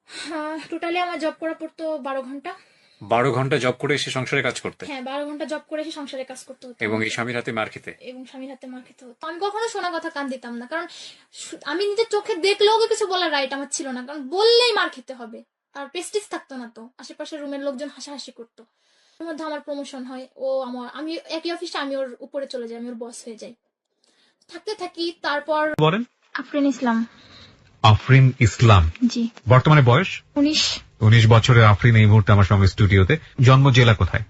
হ্যাঁ, টোটালি আমার জব করা পড়তো 12 ঘন্টা। 12 ঘন্টা জব করে এসে সংসারে কাজ করতে, হ্যাঁ, 12 ঘন্টা জব করে এসে সংসারে কাজ করতে হতো এবং এই আমাকে। স্বামীর হাতে মার খেতে। এবং স্বামীর হাতে মার খেতে হতো। আমি কখনো শোনা কথা কান দিতাম না, কারণ আমি নিজের চোখে দেখলেও ওকে কিছু বলার রাইট আমার ছিল না, কারণ বললেই মার খেতে হবে। আর প্রেস্টিজ থাকতো না তো, আশেপাশের রুমের লোকজন হাসাহাসি করতো। এর মধ্যে আমার প্রমোশন হয়, আমি একই অফিসে, আমি ওর উপরে চলে যাই, আমি ওর বস হয়ে যাই। থাকতে থাকি, তারপর বলেন। আফরিন ইসলাম। আফরিন ইসলাম, জি। বর্তমানে বয়স 19। 19 বছরের আফরিন এই মুহূর্তে আমার সঙ্গে স্টুডিওতে। জন্ম জেলা কোথায়?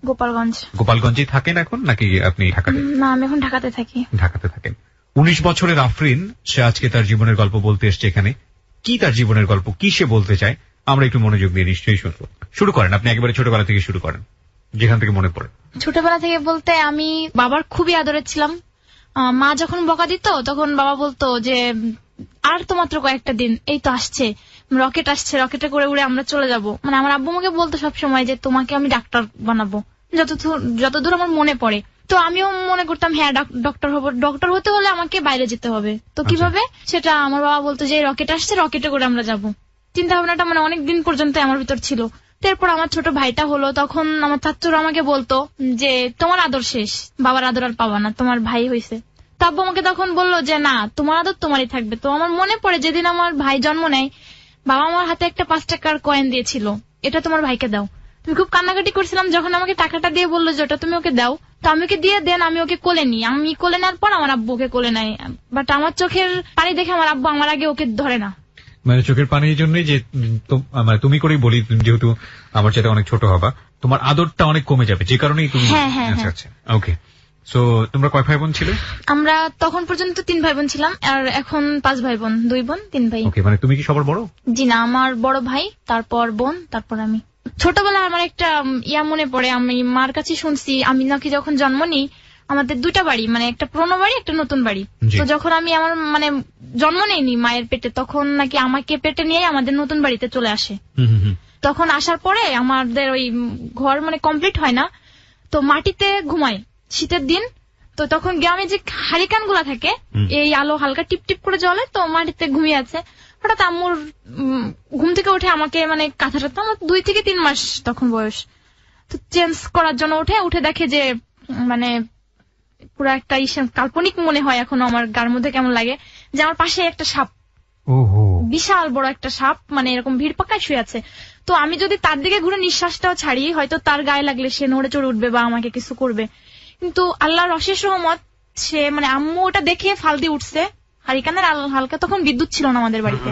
গোপালগঞ্জ। গোপালগঞ্জেই থাকেন এখন নাকি আপনি ঢাকাতে? না, আমি এখন ঢাকাতে থাকি। ঢাকাতে থাকেন। 19 বছরের আফরিন, সে আজকে তার জীবনের গল্প বলতে এসছে এখানে। কি তার জীবনের গল্প, কি সে বলতে চায়, আমরা একটু মনোযোগ দিয়ে নিশ্চয়ই শুনবো। শুরু করেন, আপনি একেবারে ছোটবেলা থেকে শুরু করেন, যেখান থেকে মনে পড়ে। ছোটবেলা থেকে বলতে আমি বাবার খুবই আদরের ছিলাম। মা যখন বকা দিত তখন বাবা বলতো যে আর তো মাত্র কয়েকটা দিন, এই তো আসছে রকেট, আসছে রকেটে করে উড়ে আমরা চলে যাব। মানে আমার আব্বু আমাকে বলতো সবসময় যে তোমাকে আমি ডাক্তার বানাবো, যতদূর আমার মনে পড়ে। তো আমিও মনে করতাম হ্যাঁ ডক্টর হবো, ডক্টর হতে হলে আমাকে বাইরে যেতে হবে। তো কিভাবে সেটা আমার বাবা বলতো যে রকেট আসছে রকেটে করে আমরা যাব। চিন্তা ভাবনাটা মানে অনেক দিন পর্যন্ত আমার ভিতর ছিল। তারপর আমার ছোট ভাইটা হলো, তখন আমার চাচুরা আমাকে বলতো যে তোমার আদর শেষ, বাবার আদর আর পাবা না, তোমার ভাই হয়েছে। তো আব্বু আমাকে তখন বললো যে না, তোমার আদর তোমারই থাকবে। তো আমার মনে পড়ে যেদিন আমার ভাই জন্ম নেয়, বাবা আমার হাতে একটা 5 টাকার কয়েন দিয়েছিল, এটা তোমার ভাইকে দাও। তুমি খুব কান্নাকাটি করছিলাম যখন আমাকে টাকাটা দিয়ে বললো যে ওটা তুমি ওকে দাও। তো আমি ওকে দিয়ে দেন, আমি ওকে কোলে নিই। আমি কোলে নেওয়ার পর আমার আব্বু ওকে কোলে নেয়, বাট আমার চোখের পানি দেখে আমার আব্বু আমার আগে ওকে ধরে না। মানে চোখের পানির জন্যই যে মানে তুমি করেই বলি, তুমি যেহেতু আমার চাইতে অনেক ছোট হবা, তোমার আদরটা অনেক কমে যাবে, যে কারণেই তুমি। হ্যাঁ, হ্যাঁ, আচ্ছা হ্যাঁ। আচ্ছা, ওকে। সো তোমরা কয় ভাই বোন ছিলে? আমরা তখন পর্যন্ত 3 ভাই বোন ছিলাম, আর এখন 5 ভাই বোন, 2 বোন 3 ভাই। ওকে, মানে তুমি কি সবার বড়? জি না, আমার বড় ভাই, তারপর বোন, তারপর আমি। ছোটবেলায় আমার একটা ইয়া মনে পড়ে, আমি মার কাছে শুনছি আমি নাকি যখন জন্ম নিই আমাদের 2টা বাড়ি, মানে একটা পুরোনো বাড়ি একটা নতুন বাড়ি। জি। তো যখন আমি আমার মানে জন্ম নেইনি মায়ের পেটে, তখন নাকি আমাকে পেটে নিয়ে আমাদের নতুন বাড়িতে চলে আসে। হুম হুম হুম। তখন আসার পরে আমাদের ওই ঘর মানে কমপ্লিট হয় না, তো মাটিতে ঘুমায় শীতের দিন। তো তখন গ্রামে যে হারিকান গুলা থাকে, এই আলো হালকা টিপ টিপ করে জ্বলে, তো মাটিতে ঘুমিয়ে আছে। হঠাৎ আম্মুর ঘুম থেকে উঠে আমাকে মানে কাঁথাটা, তো আমার 2 থেকে 3 মাস তখন বয়স, তো চেঞ্জ করার জন্য উঠে দেখে যে মানে পুরো একটা কাল্পনিক মনে হয় এখনো আমার গার মধ্যে কেমন লাগে, যে আমার পাশে একটা সাপ, ওহো। বিশাল বড় একটা সাপ, মানে এরকম ভিড় পাকায় শুয়ে আছে। তো আমি যদি তার দিকে ঘুরে নিঃশ্বাসটাও ছাড়ি, হয়তো তার গায়ে লাগলে সে নড়ে চড়ে উঠবে বা আমাকে কিছু করবে। কিন্তু আল্লাহর অশেষ রহমত, সে মানে আম্মু ওটা দেখে ফাল দিয়ে উঠছে। হারিকানের হালকা, তখন বিদ্যুৎ ছিল না আমাদের বাড়িতে,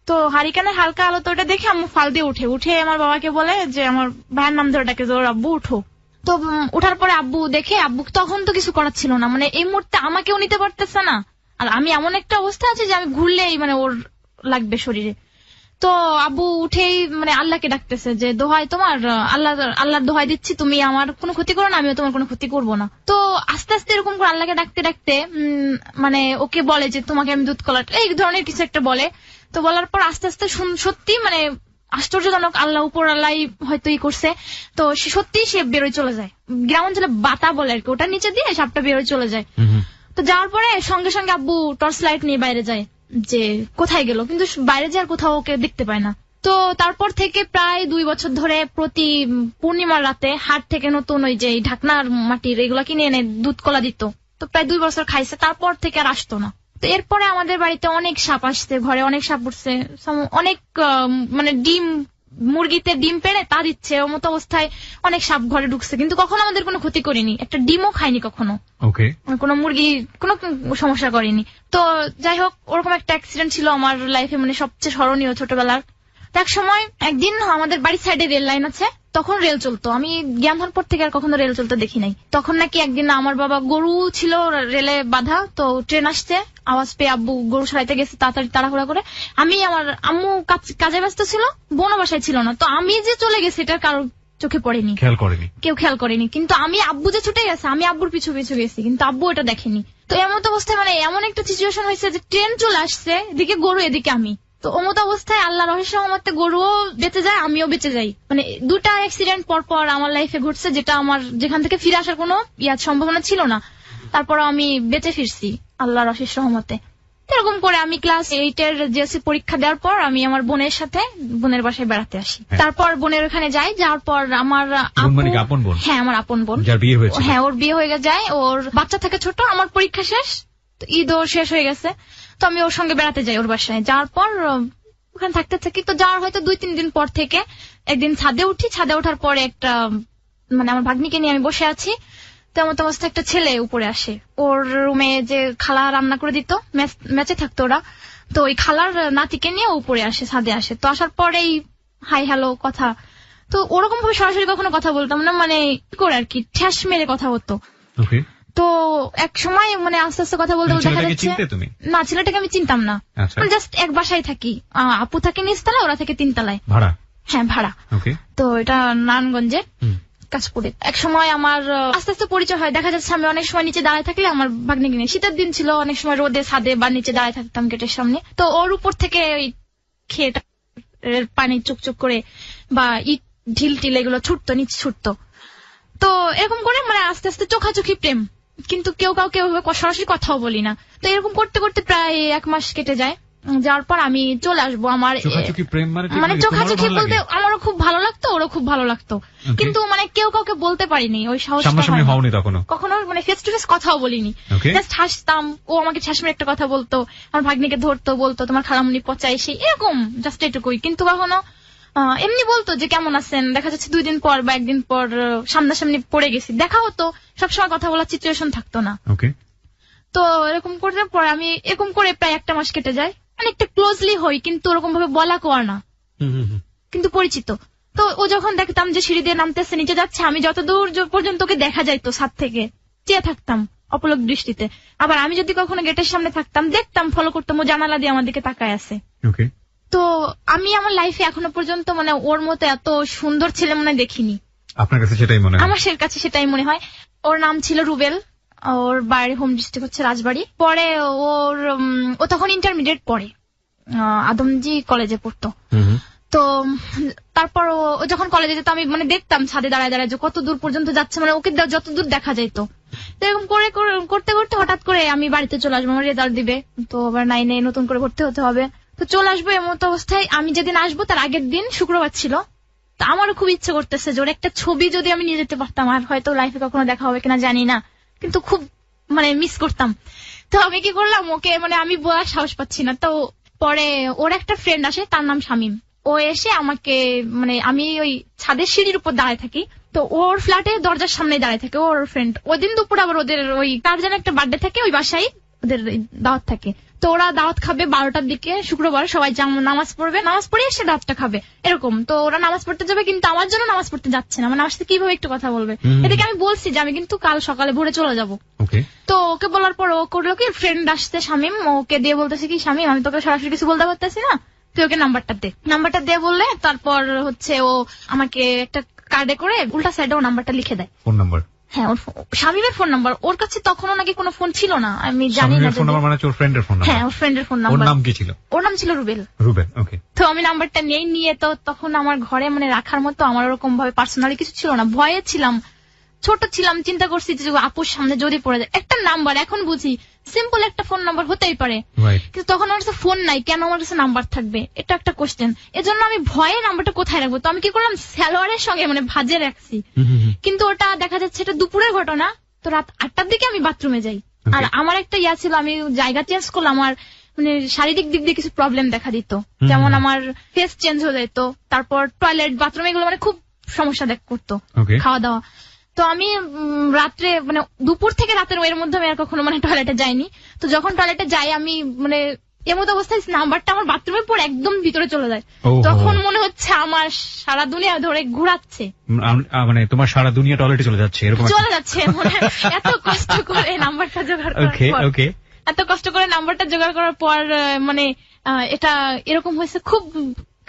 তো হারিকানের হালকা আলো, তো ওটা দেখে আম্মু ফাল দিয়ে উঠে আমার বাবাকে বলে যে আমার ভাইয়ের নাম ধরে ডাকে যে ওর আব্বু উঠো। তো উঠার পরে আব্বু দেখে, আব্বু তখন তো কিছু করার ছিল না, মানে এই মুহূর্তে আমাকেও নিতে পারতেছে না, আর আমি এমন একটা অবস্থা আছে যে আমি ঘুরলেই মানে ওর লাগবে শরীরে। তো আব্বু উঠেই মানে আল্লাহকে ডাকতেছে যে দোহাই তোমার, আল্লাহর দোহাই দিচ্ছি, তুমি আমার কোনো ক্ষতি করো না, আমিও তোমার কোনো ক্ষতি করবো না। তো আস্তে আস্তে এরকম করে আল্লাহকে ডাকতে ডাকতে মানে ওকে বলে যে তোমাকে আমি দুধ কলা, এই ধরনের কিছু একটা বলে। তো বলার পর আস্তে আস্তে সত্যি মানে আশ্চর্যজনক, আল্লাহ উপর আল্লাহ হয়তো করছে। তো সে সত্যি সে বেরোয় চলে যায়, গ্রাম অঞ্চলে বাতা বলে আর কি, ওটার নিচে দিয়ে সাপটা বেরোয় চলে যায়। তো যাওয়ার পরে সঙ্গে সঙ্গে আব্বু টর্চ লাইট নিয়ে বাইরে যায় যে কোথায় গেল, কিন্তু বাইরে যে আর কোথাও ওকে দেখতে পায় না। তো তারপর থেকে প্রায় 2 বছর ধরে প্রতি পূর্ণিমার রাতে হাট থেকে নতুন ওই যে ঢাকনার মাটির এগুলা কিনে এনে দুধ কলা দিত। তো প্রায় 2 বছর খাইছে, তারপর থেকে আর আসতো না। তো এরপরে আমাদের বাড়িতে অনেক সাপ আসছে, ঘরে অনেক সাপ উঠছে, অনেক মানে মুরগিতে ডিম পেড়ে তা দিচ্ছে, ওর মতো অবস্থায় অনেক সাপ ঘরে ঢুকছে, কিন্তু কখনো আমাদের কোনো ক্ষতি করিনি, একটা ডিমও খাইনি কখনো। ওকে। কোনো মুরগি কোনো সমস্যা করেনি। তো যাই হোক, ওরকম একটা অ্যাক্সিডেন্ট ছিল আমার লাইফে, মানে সবচেয়ে স্মরণীয় ছোটবেলার। এক সময় একদিন আমাদের বাড়ির সাইডে রেল লাইন আছে, তখন রেল চলতো, আমি জ্ঞান হওয়ার পর থেকে আর কখনো রেল চলতে দেখি নাই। তখন নাকি একদিন আমার বাবা, গরু ছিল রেলে বাঁধা, তো ট্রেন আসছে, আওয়াজ পেয়ে আব্বু গরু সরাইতে গেছে তাড়াতাড়ি তাড়াহুড়া করে। আমি আমার আম্মু কাজে ব্যস্ত ছিল, বোনও বাসায় ছিল না, তো আমি যে চলে গেছি এটা কারো চোখে পড়েনি, খেয়াল করেনি, কেউ খেয়াল করেনি। কিন্তু আমি আব্বু যে ছুটে গেছে, আমি আব্বুর পিছু পিছু গেছি, কিন্তু আব্বু এটা দেখেনি। তো এমন অবস্থায় মানে এমন একটা সিচুয়েশন হয়েছে যে ট্রেন চলে আসছে, এদিকে গরু এদিকে আমি, তো অমত অবস্থায় আল্লাহ রহস্য রহমতে গরুও বেঁচে যায়, আমিও বেঁচে যাই। মানে 2টা অ্যাক্সিডেন্ট পর পর আমার লাইফে ঘটছে, যেটা আমার যেখান থেকে ফিরে আসার কোনো সম্ভাবনা ছিল না, তারপর আমি বেঁচে ফিরছি আল্লাহর অশেষ রহমতে। এরকম করে আমি ক্লাস 8 এর জিএসসি পরীক্ষা দেওয়ার পর আমি আমার বোনের সাথে বোনের বাসায় বেড়াতে আসি। তারপর বোনের ওখানে যাই, যাওয়ার পর আমার আপন বোন? হ্যাঁ, আমার আপন বোন, যার বিয়ে হয়েছে। হ্যাঁ, ওর বিয়ে হয়ে যায়, ওর বাচ্চা থাকে ছোট। আমার পরীক্ষা শেষ, ঈদও শেষ হয়ে গেছে, তো আমি ওর সঙ্গে বেড়াতে যাই ওর বাসায়। যাওয়ার পর ওখানে থাকতে থাকি। তো যাওয়ার হয়তো 2-3 দিন পর থেকে একদিন ছাদে উঠি। ছাদে ওঠার পরে একটা আমার ভাগ্নিকে নিয়ে আমি বসে আছি, তেমন অবস্থা একটা ছেলে উপরে আসে। ওর রুমে যে খালা রান্না করে দিত, ম্যাচে থাকতো ওরা, তো ওই খালার নাতিকে নিয়ে উপরে আসে, ছাদে আসে। তো আসার পরেই হাই হ্যালো কথা। তো ওরকম ভাবে সরাসরি কখনো কথা বলতাম না, মানে কি করে আর কি ঠ্যাস মেরে কথা হতো। তো এক সময় আস্তে আস্তে কথা বলতে দেখা যাচ্ছে না, ছেলেটাকে আমি চিনতাম না, জাস্ট এক বাসায় থাকি। আপু থাকে নিচতলায়, ওরা থেকে 3 তলায় ভাড়া। হ্যাঁ, ভাড়া। তো এটা নারায়ণগঞ্জে কাশপুরে। এক সময় আমার আস্তে আস্তে পরিচয় হয়। দেখা যাচ্ছে আমি অনেক সময় নিচে দাঁড়ায় থাকলে আমার ভাগ্নিকে নিয়ে, শীতের দিন ছিল, অনেক সময় রোদে ছাদে বা নিচে দাঁড়ায় থাকতাম গেটের সামনে। তো ওর উপর থেকে ওই খেয়েটা পানি চুকচুক করে বা ইট ঢিল টিল এগুলো ছুটতো, নিচে ছুটতো। তো এরকম করে আস্তে আস্তে চোখাচোখি প্রেম, কিন্তু কেউ কাউকে সরাসরি কথাও বলি না। তো এরকম করতে করতে প্রায় 1 মাস কেটে যায়। যাওয়ার পর আমি চলে আসবো। আমার চোখাচোখি বলতে আমারও খুব ভালো লাগতো, ওরও খুব ভালো লাগতো, কিন্তু কেউ কাউকে বলতে পারিনি, ওই সাহস কখনো ফেস টু ফেস কথাও বলিনি। জাস্ট হাসতাম, ও আমাকে ঠাসমে একটা কথা বলতো, আমার ভাগ্নিকে ধরতো, বলতো তোমার খালামুনি পচাই, সেই এরকম জাস্ট এটুকুই। কিন্তু কখনো এমনি বলতো যে কেমন আছেন, দেখা যাচ্ছে 2 দিন পর বা 1 দিন পর সামনাসামনি পড়ে গেছি, দেখা হতো, সবসময় কথা বলার সিচুয়েশন থাকতো না। তো এরকম করতে পরে আমি এরকম করে প্রায় 1 মাস কেটে যায়। অনেকটা ক্লোজলি হই, কিন্তু ওরকম ভাবে বলা কোয়া না, কিন্তু পরিচিত। তো ও যখন দেখতাম যে সিঁড়ি দিয়ে নামতেছে, নিচে যাচ্ছে, আমি যতদূর পর্যন্ত ওকে দেখা যাইতো ছাদ থেকে চেয়ে থাকতাম অপলক দৃষ্টিতে। আবার আমি যদি কখনো গেটের সামনে থাকতাম, দেখতাম, ফলো করতাম, ও জানালা দিয়ে আমার দিকে তাকায় আছে। তো আমি আমার লাইফে এখনো পর্যন্ত ওর মতো এত সুন্দর ছেলে দেখিনি। আপনার কাছে সেটাই মনে হয়? আমার কাছে সেটাই মনে হয়। ওর নাম ছিল রুবেল, ওর বাড়ি হোম ডিস্ট্রিক্ট হচ্ছে রাজবাড়ি। পরে ও তখন ইন্টারমিডিয়েট পড়ে, আদমজি কলেজে পড়তো। তো তারপর ও যখন কলেজে যেত, আমি দেখতাম ছাদে দাঁড়ায় দাঁড়ায় যে কত দূর পর্যন্ত যাচ্ছে, ওকে যত দূর দেখা যেত। তো এরকম করে করতে করতে হঠাৎ করে আমি বাড়িতে চলে আসবো, আমার রেজাল্ট দিবে, তো আবার 9-এ নতুন করে ভর্তি হতে হবে। তো চলে আসবো। এমতো অবস্থায় আমি যেদিন আসবো তার আগের দিন শুক্রবার ছিল। তো আমারও খুব ইচ্ছে করতেছে যে ওর একটা ছবি যদি আমি নিয়ে যেতে পারতাম, আর হয়তো লাইফে কখনো দেখা হবে কিনা জানি না, কিন্তু খুব মিস করতাম। তো আমি কি করলাম, ওকে আমি বলার সাহস পাচ্ছি না। তো পরে ওর একটা ফ্রেন্ড আসে, তার নাম শামীম। ও এসে আমাকে আমি ওই ছাদের সিঁড়ির উপর দাঁড়ায় থাকি, তো ওর ফ্ল্যাটে দরজার সামনে দাঁড়ায় থাকে ওর ফ্রেন্ড। ওই দিন দুপুর আবার ওদের ওই তার যেন একটা বার্থডে থাকে, ওই বাসায় ওদের দাওয়াত থাকে। তো ওরা দাওয়াত খাবে 12টার দিকে, শুক্রবার সবাই নামাজ পড়বে, নামাজ পড়ে এসে দাওয়াতটা খাবে এরকম। তো ওরা নামাজ পড়তে যাবে, কিন্তু আমার জন্য নামাজ পড়তে যাচ্ছে না, আমার সাথে কিভাবে একটু কথা বলবে। এদিকে আমি বলছি যে আমি কিন্তু কাল সকালে ভোরে চলে যাবো। তো ওকে বলার পর ও করলো কি, ফ্রেন্ড আসছে শামীম, ওকে দিয়ে বলতেছে কি, শামীম আমি তোকে সরাসরি কিছু বলতে পারতেছি না, তুই ওকে নাম্বারটা দে। নাম্বারটা দিয়ে বললে তারপর ও আমাকে একটা কার্ডে করে উল্টা সাইডে ও নাম্বারটা লিখে দেয়, ফোন নাম্বার। হ্যাঁ, ওর শামীমের ফোন নাম্বার। ওর কাছে তখনও নাকি কোনো ফোন ছিল না, আমি জানি না। ফোন নাম্বার ওর ফ্রেন্ডের ফোন নাম্বার? হ্যাঁ, ওর ফ্রেন্ডের ফোন নাম্বার। ওর নাম কি ছিল? ওর নাম ছিল রুবেল। রুবেল, ওকে। তো আমি নাম্বারটা নিয়ে তো তখন আমার ঘরে রাখার মতো আমার ওরকম ভাবে পার্সোনালি কিছু ছিল না, ভয়ে ছিলাম, ছোট ছিলাম, চিন্তা করছি যে আপুর সামনে যদি পড়ে যায়। একটা নাম্বার, এখন বুঝি সিম্পল একটা ফোন নাম্বার হতেই পারে, কিন্তু তখন আমার কাছে ফোন নাই, কেন আমার কাছে নাম্বার থাকবে, এটা একটা কোশ্চেন। এজন্য আমি ভয়ে নাম্বারটা কোথায় রাখবো, তো আমি কি করলাম, সালোয়ারের সঙ্গে ভাজে রাখছি। কিন্তু ওটা দেখা যাচ্ছে এটা দুপুরের ঘটনা। তো রাত 8টার দিকে আমি বাথরুমে যাই, আর আমার একটা ছিল, আমি জায়গা চেঞ্জ করলাম, আমার শারীরিক দিক দিয়ে কিছু প্রবলেম দেখা দিত, যেমন আমার ফেস চেঞ্জ হয়ে যেত, তারপর টয়লেট বাথরুম এগুলো খুব সমস্যা করতো, খাওয়া দাওয়া। তো আমি রাত্রে দুপুর থেকে রাতের এর মধ্যে আমি আর কখনো টয়লেটে যাইনি। তো যখন টয়লেটে যাই আমি এমত অবস্থায় নাম্বারটা আমার বাথরুমের পর একদম ভিতরে চলে যায়। তখন মনে হচ্ছে আমার সারা দুনিয়া ধরে ঘুরাচ্ছে, তোমার সারা দুনিয়া টয়লেটে চলে যাচ্ছে, এরকম চলে যাচ্ছে। এত কষ্ট করে নাম্বারটা জোগাড় করার পর, এত কষ্ট করে নাম্বারটা জোগাড় করার পর এটা এরকম হয়েছে, খুব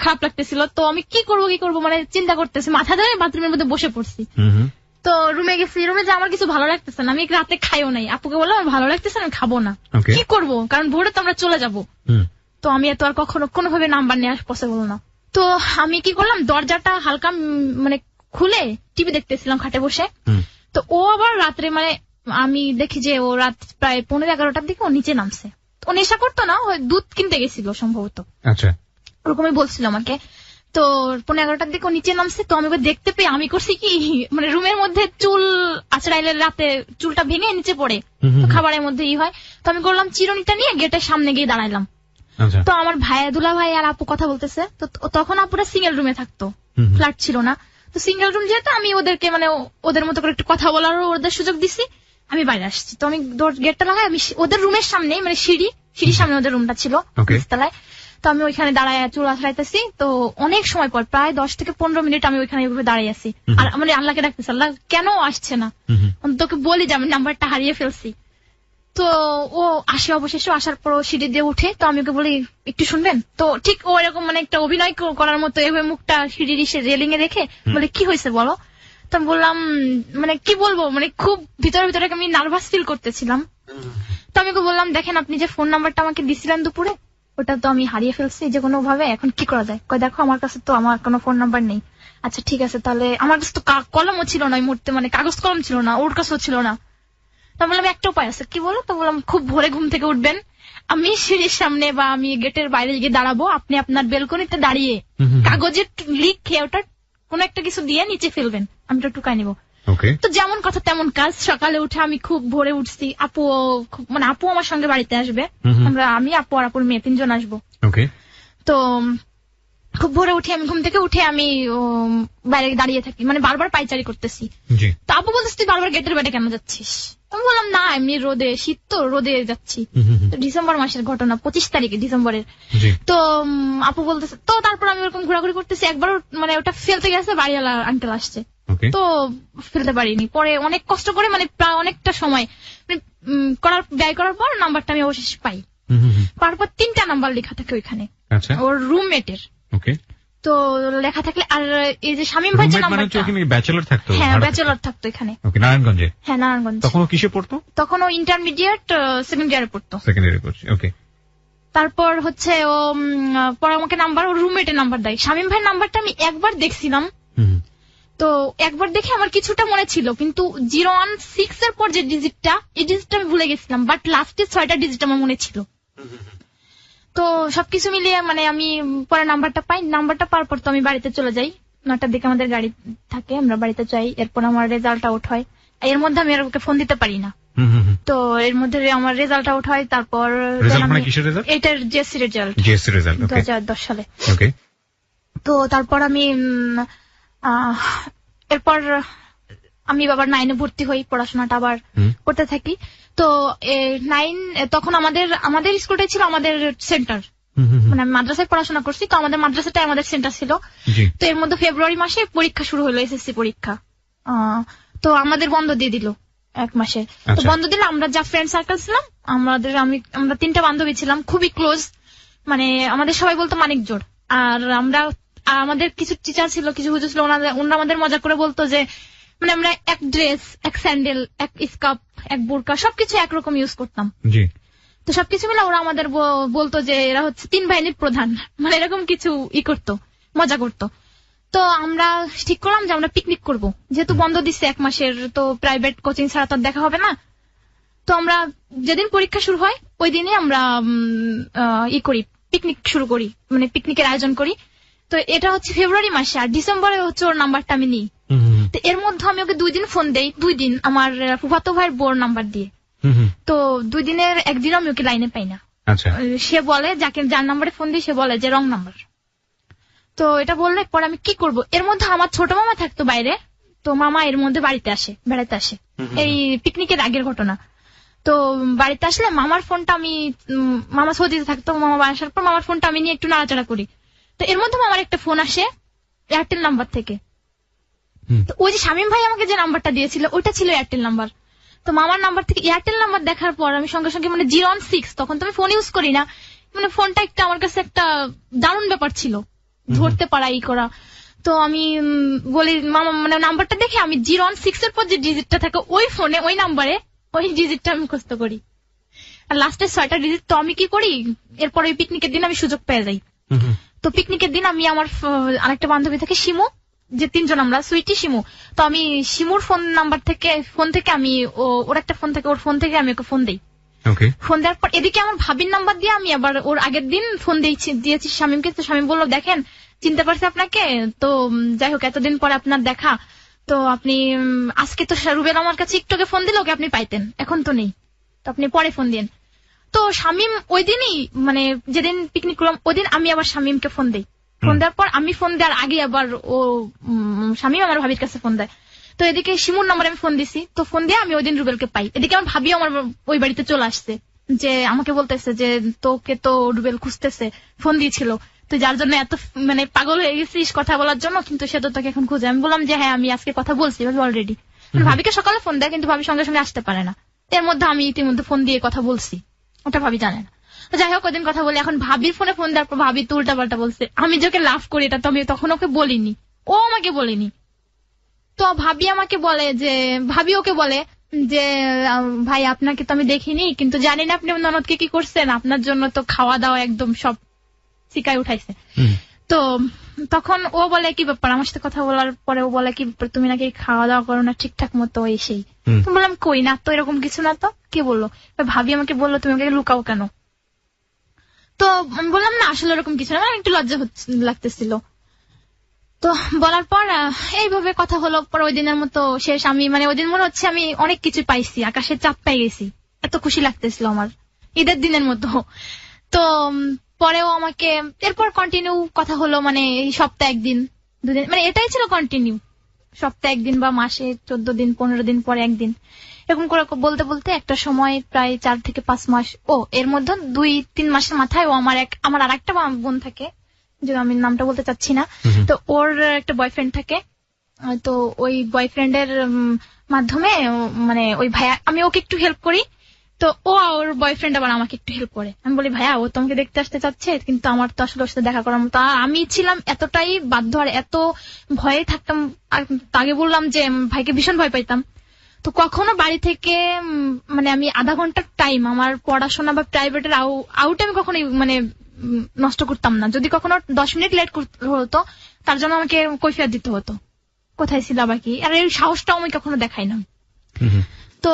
খারাপ লাগতেছিল। তো আমি কি করবো চিন্তা করতেছি, মাথা ধরে বাথরুমের মধ্যে বসে পড়ছি। তো রুমে গেছি, রুমে যে আমার কিছু ভালো লাগতেছে না, আমি রাতে খাইও নাই, আপুকে বললাম আমার ভালো লাগতেছে না, আমি খাবো না। কি করবো, কারণ ভোরে তো আমরা চলে যাবো। তো আমি এত আর কখনো কোনোভাবে নাম্বার নেওয়া পসিবল না। তো আমি কি করলাম, দরজাটা হালকা খুলে টিভি দেখতেছিলাম খাটে বসে। তো ও আবার রাত্রে আমি দেখি যে ও রাত প্রায় 11:30-12টার দিকে ও নিচে নামছে। ও নেশা করতো না, ওই দুধ কিনতে গেছিল সম্ভবত, আচ্ছা ওরকমই বলছিল আমাকে। তো 11:30টার দিকে ও নিচে নামছে, তো আমি ওকে দেখতে পেয়ে আমি করছি কি, মানে রুমের মধ্যে চুল আঁচড়াইলে রাতে চুলটা ভেঙে নিচে পড়ে, তো খাবারের মধ্যে হয়, তো আমি করলাম চিরুনিটা নিয়ে গেটের সামনে গিয়ে দাঁড়াইলাম। আচ্ছা তো আমার দুলা ভাই আর আপু কথা বলতেছে, তো তখন আপুরা সিঙ্গেল রুমে থাকতো, ফ্ল্যাট ছিল না। তো সিঙ্গেল রুম যেহেতু আমি ওদেরকে মানে ওদের মতো করে একটু কথা বলার ওদের সুযোগ দিছি, আমি বাইরে আসছি। তো আমি গেটটা লাগাই, আমি ওদের রুমের সামনে মানে সিঁড়ির সামনে ওদের রুমটা ছিল নিচতলায়, তো আমি ওইখানে দাঁড়ায় চুল আঁচড়াইতেছি। তো অনেক সময় পর প্রায় 10 থেকে 15 মিনিট আমি ওইখানে এইভাবে দাঁড়িয়ে আছি, আর মানে আল্লাহকে ডাকতেছি, আল্লাহ কেন আসছে না, তোকে বলি যে আমি নাম্বারটা হারিয়ে ফেলছি। তো ও আসে, অবশেষে আসার পর সিঁড়ি দিয়ে উঠে, তো আমি ওকে বলি একটু শুনবেন। তো ঠিক ও এরকম মানে একটা অভিনয় করার মতো এভাবে মুখটা সিঁড়ির রেলিং এ রেখে বলে কি হয়েছে বলো। তো আমি বললাম মানে কি বলবো, মানে খুব ভিতরে ভিতরে আমি নার্ভাস ফিল করতেছিলাম। তো আমি ওকে বললাম দেখেন আপনি যে ফোন নাম্বারটা আমাকে দিছিলেন দুপুরে, ওটা তো আমি হারিয়ে ফেলছি যে কোনো ভাবে, এখন কি করা যায়। কয় দেখো আমার কাছে তো আমার কোনো ফোন নাম্বার নেই। আচ্ছা ঠিক আছে, তাহলে আমার কাছে তো কলমও ছিল না ওই মুহূর্তে, মানে কাগজ কলম ছিল না, ওর কাছেও ছিল না। তো বললাম একটা উপায় আছে, কি বলো। তো বললাম খুব ভোরে ঘুম থেকে উঠবেন, আমি সিঁড়ির সামনে বা আমি গেটের বাইরে গিয়ে দাঁড়াবো, আপনি আপনার বেলকনিতে দাঁড়িয়ে কাগজের লিখে ওটা কোন একটা কিছু দিয়ে নিচে ফেলবেন, আমি ওটা টুকাই নিবো। তো যেমন কথা তেমন কাজ, সকালে উঠে আমি খুব ভোরে উঠছি, আপু মানে আপু আমার সঙ্গে বাড়িতে আসবে, আমি আপু আর আপুর মেয়ে 3 জন আসবো। তো খুব ভোরে উঠে আমি ঘুম থেকে উঠে আমি বাইরে দাঁড়িয়ে থাকি, মানে বারবার পাইচারি করতেছি। তো আপু বলতেছি তুই বারবার গেটের বাইরে কেন যাচ্ছিস। আমি বললাম না এমনি রোদে, শীত তো রোদে যাচ্ছি। ডিসেম্বর মাসের ঘটনা, 25 তারিখে ডিসেম্বরের। তো আপু বলতেছে, তো তারপর আমি ওরকম ঘোরাঘুরি করতেছি, একবার মানে ওটা ফেলতে গেছে, বাড়িওয়ালা আঙ্কেল আসছে, তো ফেলতে পারিনি। পরে অনেক কষ্ট করে মানে প্রায় অনেকটা সময় ব্যয় করার পর নাম্বারটা আমি অবশেষে পাই। তারপর 3টা নাম্বার লেখা থাকে ওইখানে ওর রুমমেটের। তো লেখা থাকলে, আর এই যে শামীম ভাই যে নাম্বারটা, ব্যাচেলর থাকতো, হ্যাঁ ব্যাচেলর থাকতো এখানে নারায়ণগঞ্জে। হ্যাঁ নারায়ণগঞ্জে। তখন ও কিসে পড়তো? তখন ও ইন্টারমিডিয়েট সেকেন্ড ইয়ারে পড়তো। তারপর হচ্ছে ও পরে আমাকে নাম্বার, ওর রুমমেটের নাম্বার দেয়। শামীম ভাইয়ের নাম্বারটা আমি একবার দেখছিলাম, তো একবার দেখে আমার কিছুটা মনে ছিল, কিন্তু 016 এর পর যে ডিজিটটা, এই ডিজিটটা আমি ভুলে গেছিলাম, বাট লাস্টের 6টা ডিজিট আমার মনে ছিল। তো সবকিছু মিলিয়ে মানে আমি পরে নাম্বারটা পাই, নাম্বারটা পাওয়ার পর তো আমি বাড়িতে চলে যাই, 9টার দিকে আমাদের গাড়ি থাকে, আমরা বাড়িতে যাই। এরপর আমার রেজাল্ট আউট হয়, এর মধ্যে আমি আর ওকে ফোন দিতে পারি না। তো এর মধ্যে আমার রেজাল্ট আউট হয়, তারপর এটার জিএসসি রেজাল্ট 2010 সালে। তো তারপর আমি এরপর আমি বাবার 9-এ ভর্তি হই, পড়াশোনাটা আবার করতে থাকি। তো 9 তখন আমাদের স্কুলটাই ছিল আমাদের সেন্টার, মানে আমি মাদ্রাসায় পড়াশোনা করছি, তো আমাদের মাদ্রাসাটাই আমাদের সেন্টার ছিল। তো এর মধ্যে ফেব্রুয়ারি মাসে পরীক্ষা শুরু হলো, এসএসসি পরীক্ষা। তো আমাদের বন্ধ দিয়ে দিল 1 মাসে। তো বন্ধ দিলে আমরা যা ফ্রেন্ড সার্কেল ছিলাম, আমরা 3টা বান্ধবী ছিলাম খুবই ক্লোজ, মানে আমাদের সবাই বলতো মানিক জোড়। আর আমাদের কিছু টিচার ছিল, কিছু হুজুর ছিল, ওনারা আমাদের মজা করে বলতো যে মানে আমরা এক ড্রেস, এক স্যান্ডেল, এক স্কার্ফ, এক বোরকা, সবকিছু একরকম ইউজ করতাম। তো সবকিছু মিলে ওরা আমাদের বলতো যে এরা হচ্ছে 3 বাহিনীর প্রধান, মানে এরকম কিছু করতো, মজা করতো। তো আমরা ঠিক করলাম যে আমরা পিকনিক করব, যেহেতু বন্ধ দিচ্ছে 1 মাসের, তো প্রাইভেট কোচিং ছাড়া তো দেখা হবে না। তো আমরা যেদিন পরীক্ষা শুরু হয় ওই দিনই আমরা পিকনিক শুরু করি, মানে পিকনিকের আয়োজন করি। তো এটা হচ্ছে ফেব্রুয়ারি মাসে, আর ডিসেম্বরে হচ্ছে ওর নাম্বারটা আমি নিই। তো এর মধ্যে আমি ওকে 2 দিন ফোন দেই, 2 দিন আমার ফুফাতো ভাইয়ের বোর নাম্বার দিয়ে। তো 2 দিনের একদিন আমি ওকে লাইনে পাই না। সে বলে যার নাম্বারে ফোন দিই, সে বলে যে রং নাম্বার। তো এটা বললে পরে আমি কি করব। এর মধ্যে আমার ছোট মামা থাকতো বাইরে, তো মামা এর মধ্যে বাড়িতে আসে, বেড়াতে আসে, এই পিকনিকের আগের ঘটনা। তো বাড়িতে আসলে মামার ফোনটা আমি, মামা সৌদিতে থাকতো, মামা আসার পর মামার ফোনটা আমি নিয়ে একটু নাড়াচাড়া করি। তো এর মধ্যে আমার একটা ফোন আসে এয়ারটেল নাম্বার থেকে। তো ওই যে শামীম ভাই আমাকে যে নাম্বারটা দিয়েছিল ওইটা ছিল এয়ারটেল নাম্বার। তো মামার নাম্বার থেকে এয়ারটেল নাম্বার দেখার পর আমি সঙ্গে সঙ্গে মানে 016, তখন তো আমি ফোন ইউজ করি না, মানে ফোনটা একটা আমার কাছে একটা দারুণ ব্যাপার ছিল, ধরতে পারা করা। তো আমি বলি মামা, মানে নাম্বারটা দেখে আমি 016 এর পর যে ডিজিটটা থাকে ওই ফোনে, ওই নাম্বারে ওই ডিজিটটা আমি মুখস্থ করি, আর লাস্টের 6টা ডিজিট। তো আমি কি করি, এরপর ওই পিকনিকের দিন আমি সুযোগ পেয়ে যাই। তো পিকনিকের দিন আমি আমার আরেকটা বান্ধবী থেকে শিমু, যে 3 জন আমরা, সুইটি শিমু। তো আমি শিমুর ফোন থেকে আমি ওর একটা ফোন থেকে, ওর ফোন থেকে আমি ওকে ফোন দিই। ওকে। ফোন দেওয়ার পর এদিকে আমার ভাবির নাম্বার দিয়ে আমি আবার ওর আগের দিন ফোন দিয়েছি শামীমকে। তো শামীম বললো, দেখেন চিনতে পারছে আপনাকে, তো যাই হোক এতদিন পরে আপনার দেখা, তো আপনি আজকে তো রুবেল আমার কাছে একটু আগে ফোন দিল, ওকে আপনি পাইতেন, এখন তো নেই, তো আপনি পরে ফোন দিন। তো শামীম ওই দিনই মানে যেদিন পিকনিক করলাম ওদিন আমি আবার শামীমকে ফোন দিই। ফোন দেওয়ার পর আমি ফোন দেওয়ার আগে আবার ও শামীম আমার ভাবির কাছে ফোন দেয়। তো এদিকে শিমুর নাম্বারে আমি ফোন দিছি, তো ফোন দিয়ে আমি ওই দিন রুবেলকে পাই। এদিকে আমার ভাবিও আমার ওই বাড়িতে চলে আসছে, যে আমাকে বলতেছে যে তোকে তো রুবেল খুঁজতেছে, ফোন দিয়েছিল, তুই যার জন্য এত মানে পাগল হয়ে গেছিস কথা বলার জন্য, কিন্তু সে তো তোকে এখন খুঁজে। আমি বললাম যে হ্যাঁ আমি আজকে কথা বলছি ভাবি অলরেডি। ভাবিকে সকালে ফোন দেয়, কিন্তু ভাবি সঙ্গে সঙ্গে আসতে পারে না। এর মধ্যে আমি ইতিমধ্যে ফোন দিয়ে কথা বলছি, ওটা ভাবি জানে না। যাই হোক ওদিন কথা বলি, এখন ভাবির ফোনে ফোন দেওয়ার পর ভাবি তো উল্টা পাল্টা বলছে। আমি যে ওকে লাভ করি এটা তো আমি তখন ওকে বলিনি, ও আমাকে বলেনি। তো ভাবি আমাকে বলে যে, ভাবি ওকে বলে যে ভাই আপনাকে তো আমি দেখিনি, কিন্তু জানি না আপনি ননদকে কি করছেন, আপনার জন্য তো খাওয়া দাওয়া একদম সব শিকায় উঠাইছে। তো তখন ও বলে কি ব্যাপার, আমার সাথে কথা বলার পরে ও বলে কি ব্যাপার, তুমি নাকি খাওয়া দাওয়া করো না ঠিকঠাক মতো এসেই। বললাম কই না তো, এরকম কিছু না তো। কে বললো? ভাবি আমাকে বললো তুমি ওকে লুকাও কেন। তো আমি বললাম না আসলে এরকম কিছু না, আমার একটু লজ্জা লাগতেছিল। তো বলার পর এইভাবে কথা হলো। পরে ওই দিনের মতো শেষ। আমি মানে ওই দিন মনে হচ্ছে আমি অনেক কিছু পাইছি, আকাশের চাপ পাই গেছি, এত খুশি লাগতেছিল আমার ঈদের দিনের মতো। তো পরেও আমাকে এরপর কন্টিনিউ কথা হলো, মানে এই সপ্তাহে একদিন দুদিন, মানে এটাই ছিল কন্টিনিউ, সপ্তাহে একদিন বা মাসে 14 দিন 15 দিন পরে একদিন, এরকম করে বলতে বলতে একটা সময় প্রায় 4 থেকে 5 মাস। ও এর মধ্যে 2-3 মাসের মাথায় ও আমার আর একটা বোন থাকে, যে আমি নামটা বলতে চাচ্ছি না, তো ওর একটা বয়ফ্রেন্ড থাকে। তো ওই বয়ফ্রেন্ডের মাধ্যমে মানে ওই ভাইয়া, আমি ওকে একটু হেল্প করি, তো ও ওর বয়ফ্রেন্ড আবার আমাকে একটু হেল্প করে। আমি বলি ভাইয়া ও তোমাকে দেখতে আসতে চাচ্ছে, কিন্তু আমার তো আসলে ওর সাথে দেখা করার মতো। আমি ছিলাম এতটাই বাধ্য আর এত ভয়ে থাকতাম, আর আগে বললাম যে ভাইকে ভীষণ ভয় পাইতাম। তো কখনো বাড়ি থেকে মানে আমি আধা ঘন্টার টাইম আমার পড়াশোনা বা প্রাইভেটের আউট আমি কখনোই মানে নষ্ট করতাম না। যদি কখনো 10 মিনিট লেট হতো তার জন্য আমাকে কৈফিয়ত দিতে হতো, কোথায় ছিল বা কি, আর এই সাহসটাও আমি কখনো দেখাই না। তো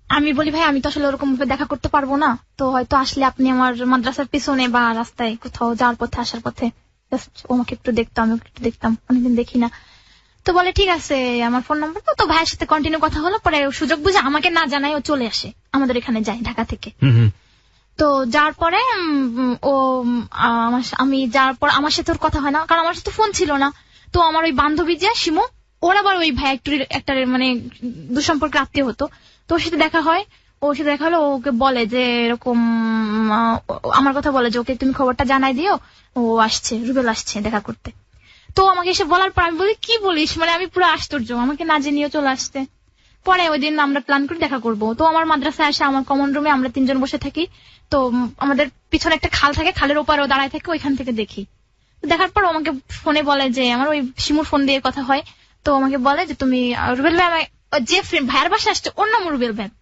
আমি বলি ভাই আমি তো আসলে ওরকম ভাবে দেখা করতে পারবো না, তো হয়তো আসলে আপনি আমার মাদ্রাসার পিছনে বা রাস্তায় কোথাও যাওয়ার পথে আসার পথে আমাকে একটু দেখতাম, আমি একটু দেখতাম, অনেকদিন দেখি না। তো বলে ঠিক আছে, আমার ফোন নাম্বার তো ভাইয়ের সাথে কন্টিনিউ কথা হলো। পরে সুযোগ বুঝে আমাকে না জানাই ও চলে আসে, আমাদের এখানে যায় ঢাকা থেকে। তো যার পরে ও আমি যাওয়ার পর আমার সাথে ওর কথা হয় না, কারণ আমার সাথে ফোন ছিল না। তো আমার ওই বান্ধবী যে শিমু, ওর আবার ওই ভাই একটা মানে দুঃসম্পর্কে আত্মীয় হতো, তো ওর সাথে দেখা হয়। ওর সাথে দেখা হলো, ওকে বলে যে এরকম আমার কথা বলে যে ওকে তুমি খবরটা জানাই দিও, ও আসছে, রুবেল আসছে দেখা করতে। তো আমাকে এসে বলার পর আমি বলি কি বলিস, মানে আমি পুরো আশ্চর্য, আমাকে না জেনেও চলে আসতে। পরে ওই দিন আমরা প্ল্যান করে দেখা করব। তো আমার মাদ্রাসায় আসে, আমার কমন রুমে আমরা 3 জন বসে থাকি। তো আমাদের পিছনে একটা খাল থাকে, খালের ওপারেও দাঁড়ায় থাকে, ওইখান থেকে দেখি। দেখার পর আমাকে ফোনে বলে যে, আমার ওই শিমুর ফোন দিয়ে কথা হয়, তো আমাকে বলে যে তুমি রুবেল ভাই, যে ফ্রেন্ড ভাইয়ের বাসা আসছে ওর নাম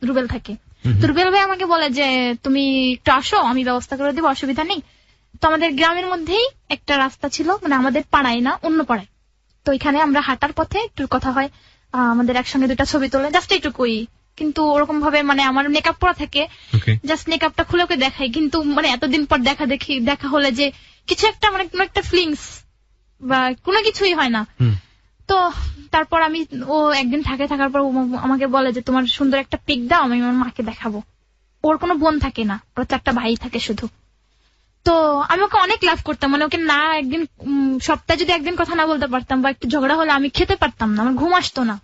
রুবেল থাকে। তো রুবেল ভাই আমাকে বলে যে তুমি একটু আসো, আমি ব্যবস্থা করে দিব, অসুবিধা নেই। তো আমাদের গ্রামের মধ্যেই একটা রাস্তা ছিল, মানে আমাদের পাড়ায় না অন্য পাড়ায়। তো এখানে আমরা হাঁটার পথে একটু কথা হয়, আমাদের একসঙ্গে 2টা ছবি তোলে, জাস্ট এইটুকুই। কিন্তু ওরকম ভাবে মানে আমার মেকআপ পরা থাকে, জাস্ট মেকআপটা খুলে ওকে দেখাই। কিন্তু মানে এতদিন পর দেখা হলে যে কিছু একটা মানে কোনো একটা ফিলিংস বা কোনো কিছুই হয় না। তো তারপর ও একদিন থাকার পর আমাকে বলে যে তোমার সুন্দর একটা পিক দাও, আমি আমার মাকে দেখাবো। ওর কোনো বোন থাকে না, ওর 4টা ভাই থাকে শুধু। তো আমি ওকে অনেক লাভ করতাম, মানে ওকে না একদিন সপ্তাহে যদি একদিন কথা না বলতে পারতাম বা একটু ঝগড়া হলে আমি খেতে পারতাম না, আমার ঘুম আসতো না।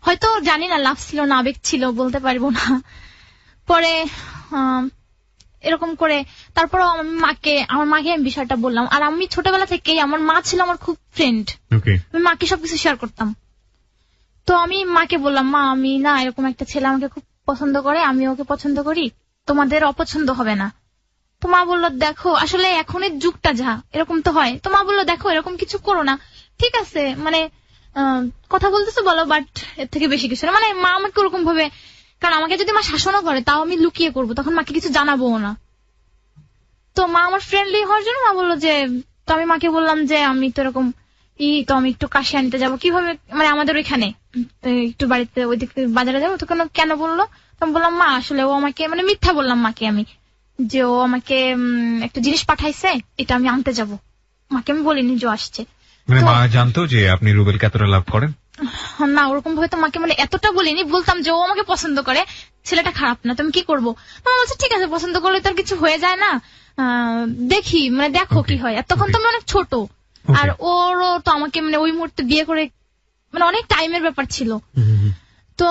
হয়তো জানি না লাভ ছিল না আবেগ ছিল, বলতে পারবো না। পরে এরকম করে তারপর আমার মাকে আমি বিষয়টা বললাম। আর আমি ছোটবেলা থেকেই আমার মা ছিল আমার খুব ফ্রেন্ড, আমি মাকে সবকিছু শেয়ার করতাম। তো আমি মাকে বললাম, মা আমি না এরকম একটা ছেলে আমাকে খুব পছন্দ করে, আমি ওকে পছন্দ করি, তোমাদের অপছন্দ হবে না। তো মা বললো দেখো আসলে এখনের যুগটা যা এরকম তো হয়। তো মা বললো দেখো এরকম কিছু করো না, ঠিক আছে মানে কথা বলতেছো বলো, বাট এর থেকে বেশি কিছু না। মানে মা আমাকে ওরকম ভাবে, কারণ আমাকে যদি মা শাসনও করে তাও আমি লুকিয়ে করবো, তখন মাকে কিছু জানাবো না। তো মা আমার ফ্রেন্ডলি হওয়ার জন্য মা বললো যে, তো আমি মাকে বললাম যে আমি তো এরকম তো আমি একটু কাশি আনতে যাবো, কিভাবে মানে আমাদের ওইখানে একটু বাড়িতে ওইদিকে বাজারে যাবো। তো কেন বললো, তো আমি বললাম মা আসলে ও আমাকে মানে মিথ্যা বললাম মাকে আমি, যে ও আমাকে একটা জিনিস পাঠাইছে, এটা আমি আনতে যাব। মাকে আমি বলিনি যে ও আসছে। মানে তো- মা জানতো যে আপনি রুবেলকে এতটা লাভ করেন? না ওরকম ভাবে তো মাকে মানে এতটা বলিনি, বলতাম যে ও আমাকে পছন্দ করে, ছেলেটা খারাপ না, তুমি কি করবো। মা বলছে ঠিক আছে, পছন্দ করলে তো আর কিছু হয়ে যায় না, দেখি মানে দেখো Okay. কি হয়। আর তখন তো আমি অনেক ছোট, Okay. আর ওরও তো আমাকে মানে ওই মুহূর্তে বিয়ে করে মানে অনেক টাইমের ব্যাপার ছিল। তো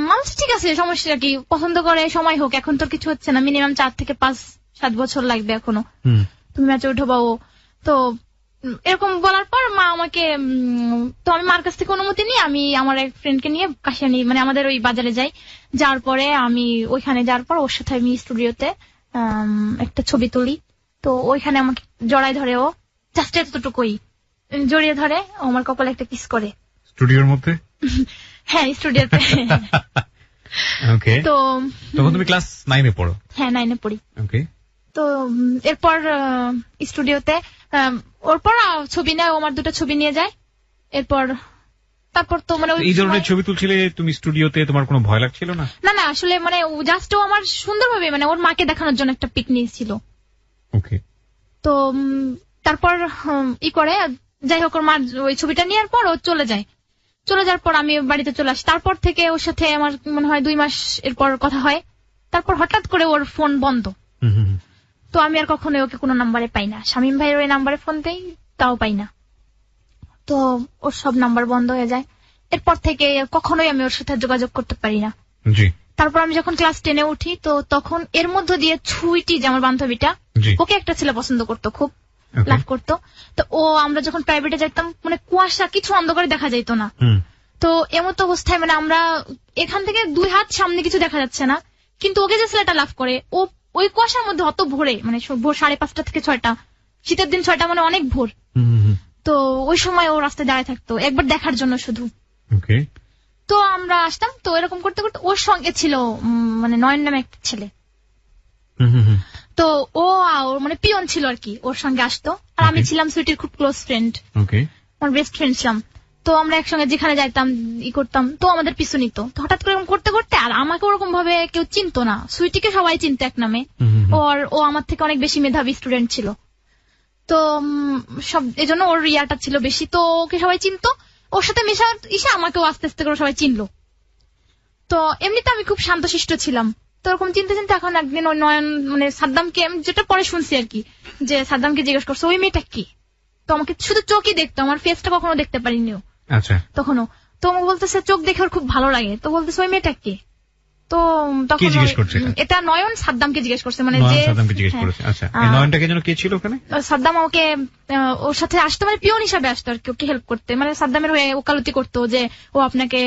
মানুষ ঠিক আছে, সমস্যা কি, পছন্দ করে সময় হোক, এখন তো কিছু হচ্ছে না, মিনিমাম 4 থেকে 5-7 বছর লাগবে এখনো, তুমি ম্যাচে উঠো বা ও। তো এরকম বলার পর মা আমাকে তো আমি মার কাছ থেকে অনুমতি নিয়ে আমি আমার এক ফ্রেন্ডকে নিয়ে কাশিয়ানি মানে আমাদের ওই বাজারে যাই। যাওয়ার পরে আমি ওইখানে যাওয়ার পর ওর সাথে আমি স্টুডিওতে একটা ছবি তুলি। তো ওইখানে আমাকে জড়াই ধরে, ও জাস্ট এতটুকুই জড়িয়ে ধরে, ও আমার কপালে একটা কিস করে। স্টুডিওর মধ্যে? হ্যাঁ স্টুডিওতে। ওকে। তো তখন তুমি ক্লাস 9-এ পড়ো? হ্যাঁ 9-এ পড়ি। ওকে। তো এরপর স্টুডিওতে ওর পর ছবি নেয়, ও আমার 2টা ছবি নিয়ে যায়। এরপর তারপর তো মানে ওই এই ধরনের সময়- ছবি তুলছিলে তুমি স্টুডিওতে, তোমার কোনো ভয় লাগছিল না? না না আসলে মানে জাস্ট ও আমার সুন্দরভাবে মানে ওর মাকে দেখানোর জন্য একটা পিক নিয়েছিল। ওকে। তো তারপর ই করে, যাই হোক ওর মার ওই ছবিটা নেওয়ার পর ও চলে যায়। চলে যাওয়ার পর আমি বাড়িতে চলে আসি। তারপর থেকে ওর সাথে আমার মনে হয় 2 মাস এরপর কথা হয়। তারপর হঠাৎ করে ওর ফোন বন্ধ। তো আমি আর কখনো ওকে কোনো নাম্বারে পাই না। শামীম ভাইয়ের ওই নাম্বারে ফোন দেই, তাও পাই না। তো ওর সব নাম্বার বন্ধ হয়ে যায়। এরপর থেকে কখনোই আমি ওর সাথে যোগাযোগ করতে পারি না। জি তারপর আমি যখন ক্লাস 10-এ উঠি, তো তখন এর মধ্য দিয়ে ছুইটি যে আমার বান্ধবীটা, জি। ওকে একটা ছেলে পছন্দ করতো, খুব Okay. লাভ করতো। তো ও আমরা যখন প্রাইভেটে যাইতাম মানে কুয়াশা, কিছু অন্ধকারে দেখা যাইতো না। তো এমতো অবস্থায় মানে আমরা এখান থেকে 2 হাত সামনে কিছু দেখা যাচ্ছে না, কিন্তু ওকে যে ছেলেটা লাভ করে, ও ওই কুয়াশার মধ্যে অত ভোরে মানে ভোর 5:30 থেকে 6টা, শীতের দিন 6টা মানে অনেক ভোর। তো ওই সময় ও রাস্তায় দাঁড়ায় থাকতো একবার দেখার জন্য শুধু। ওকে। তো আমরা আসতাম, তো এরকম করতে করতে ওর সঙ্গে ছিল মানে নয়ন নামে একটা ছেলে। তো ও ওর মানে পিয়ন ছিল আর কি, ওর সঙ্গে আসতো। আর আমি Okay. ছিলাম সুইটির খুব ক্লোজ ফ্রেন্ড, ওকে। আমার বেস্ট ফ্রেন্ড ছিলাম। তো আমরা একসঙ্গে যেখানে যাইতাম ই করতাম, তো আমাদের পিছু নিত। তো হঠাৎ করে এরকম করতে করতে, আর আমাকে ওরকম ভাবে কেউ চিনতো না, সুইটিকে সবাই চিনতো এক নামে। ও আমার থেকে অনেক বেশি মেধাবী স্টুডেন্ট ছিল। তো সব এজন্য ওর ইয়াটা ছিল বেশি, তো ওকে সবাই চিনতো। ওর সাথে মেশা ইসে আমাকেও আস্তে আস্তে করে সবাই চিনলো। তো এমনিতে আমি খুব শান্তশিষ্ট ছিলাম। তো ওরকম চিনতে চিনতে এখন একদিন ওই নয়ন মানে সাদ্দামকে, আমি যেটা পরে শুনছি আর কি, যে সাদ্দামকে জিজ্ঞেস করছে ওই মেয়েটা কি। তো আমাকে শুধু চোখই দেখতো, আমার ফেসটা কখনো দেখতে পারিনি ও আচ্ছা। তখনও। তো আমাকে বলতেছে চোখ দেখে ওর খুব ভালো লাগে। তো বলতেছে ওই মেয়েটা কে। তো তখন কে জিজ্ঞেস করছে এটা? এটা নয়ন সাদ্দামকে জিজ্ঞেস করছে, মানে নয়ন যে সাদ্দামকে জিজ্ঞেস হ্যাঁ। করেছে। আচ্ছা, এই নয়নটাকে যেন কে ছিল ওখানে? সাদ্দাম ওকে ওর সাথে আসতো মানে পিয়ন হিসাবে আসতো আর কি, ওকে হেল্প করতে, মানে সাদ্দামের হয়ে ওকালতি করতো যে ও আপনাকে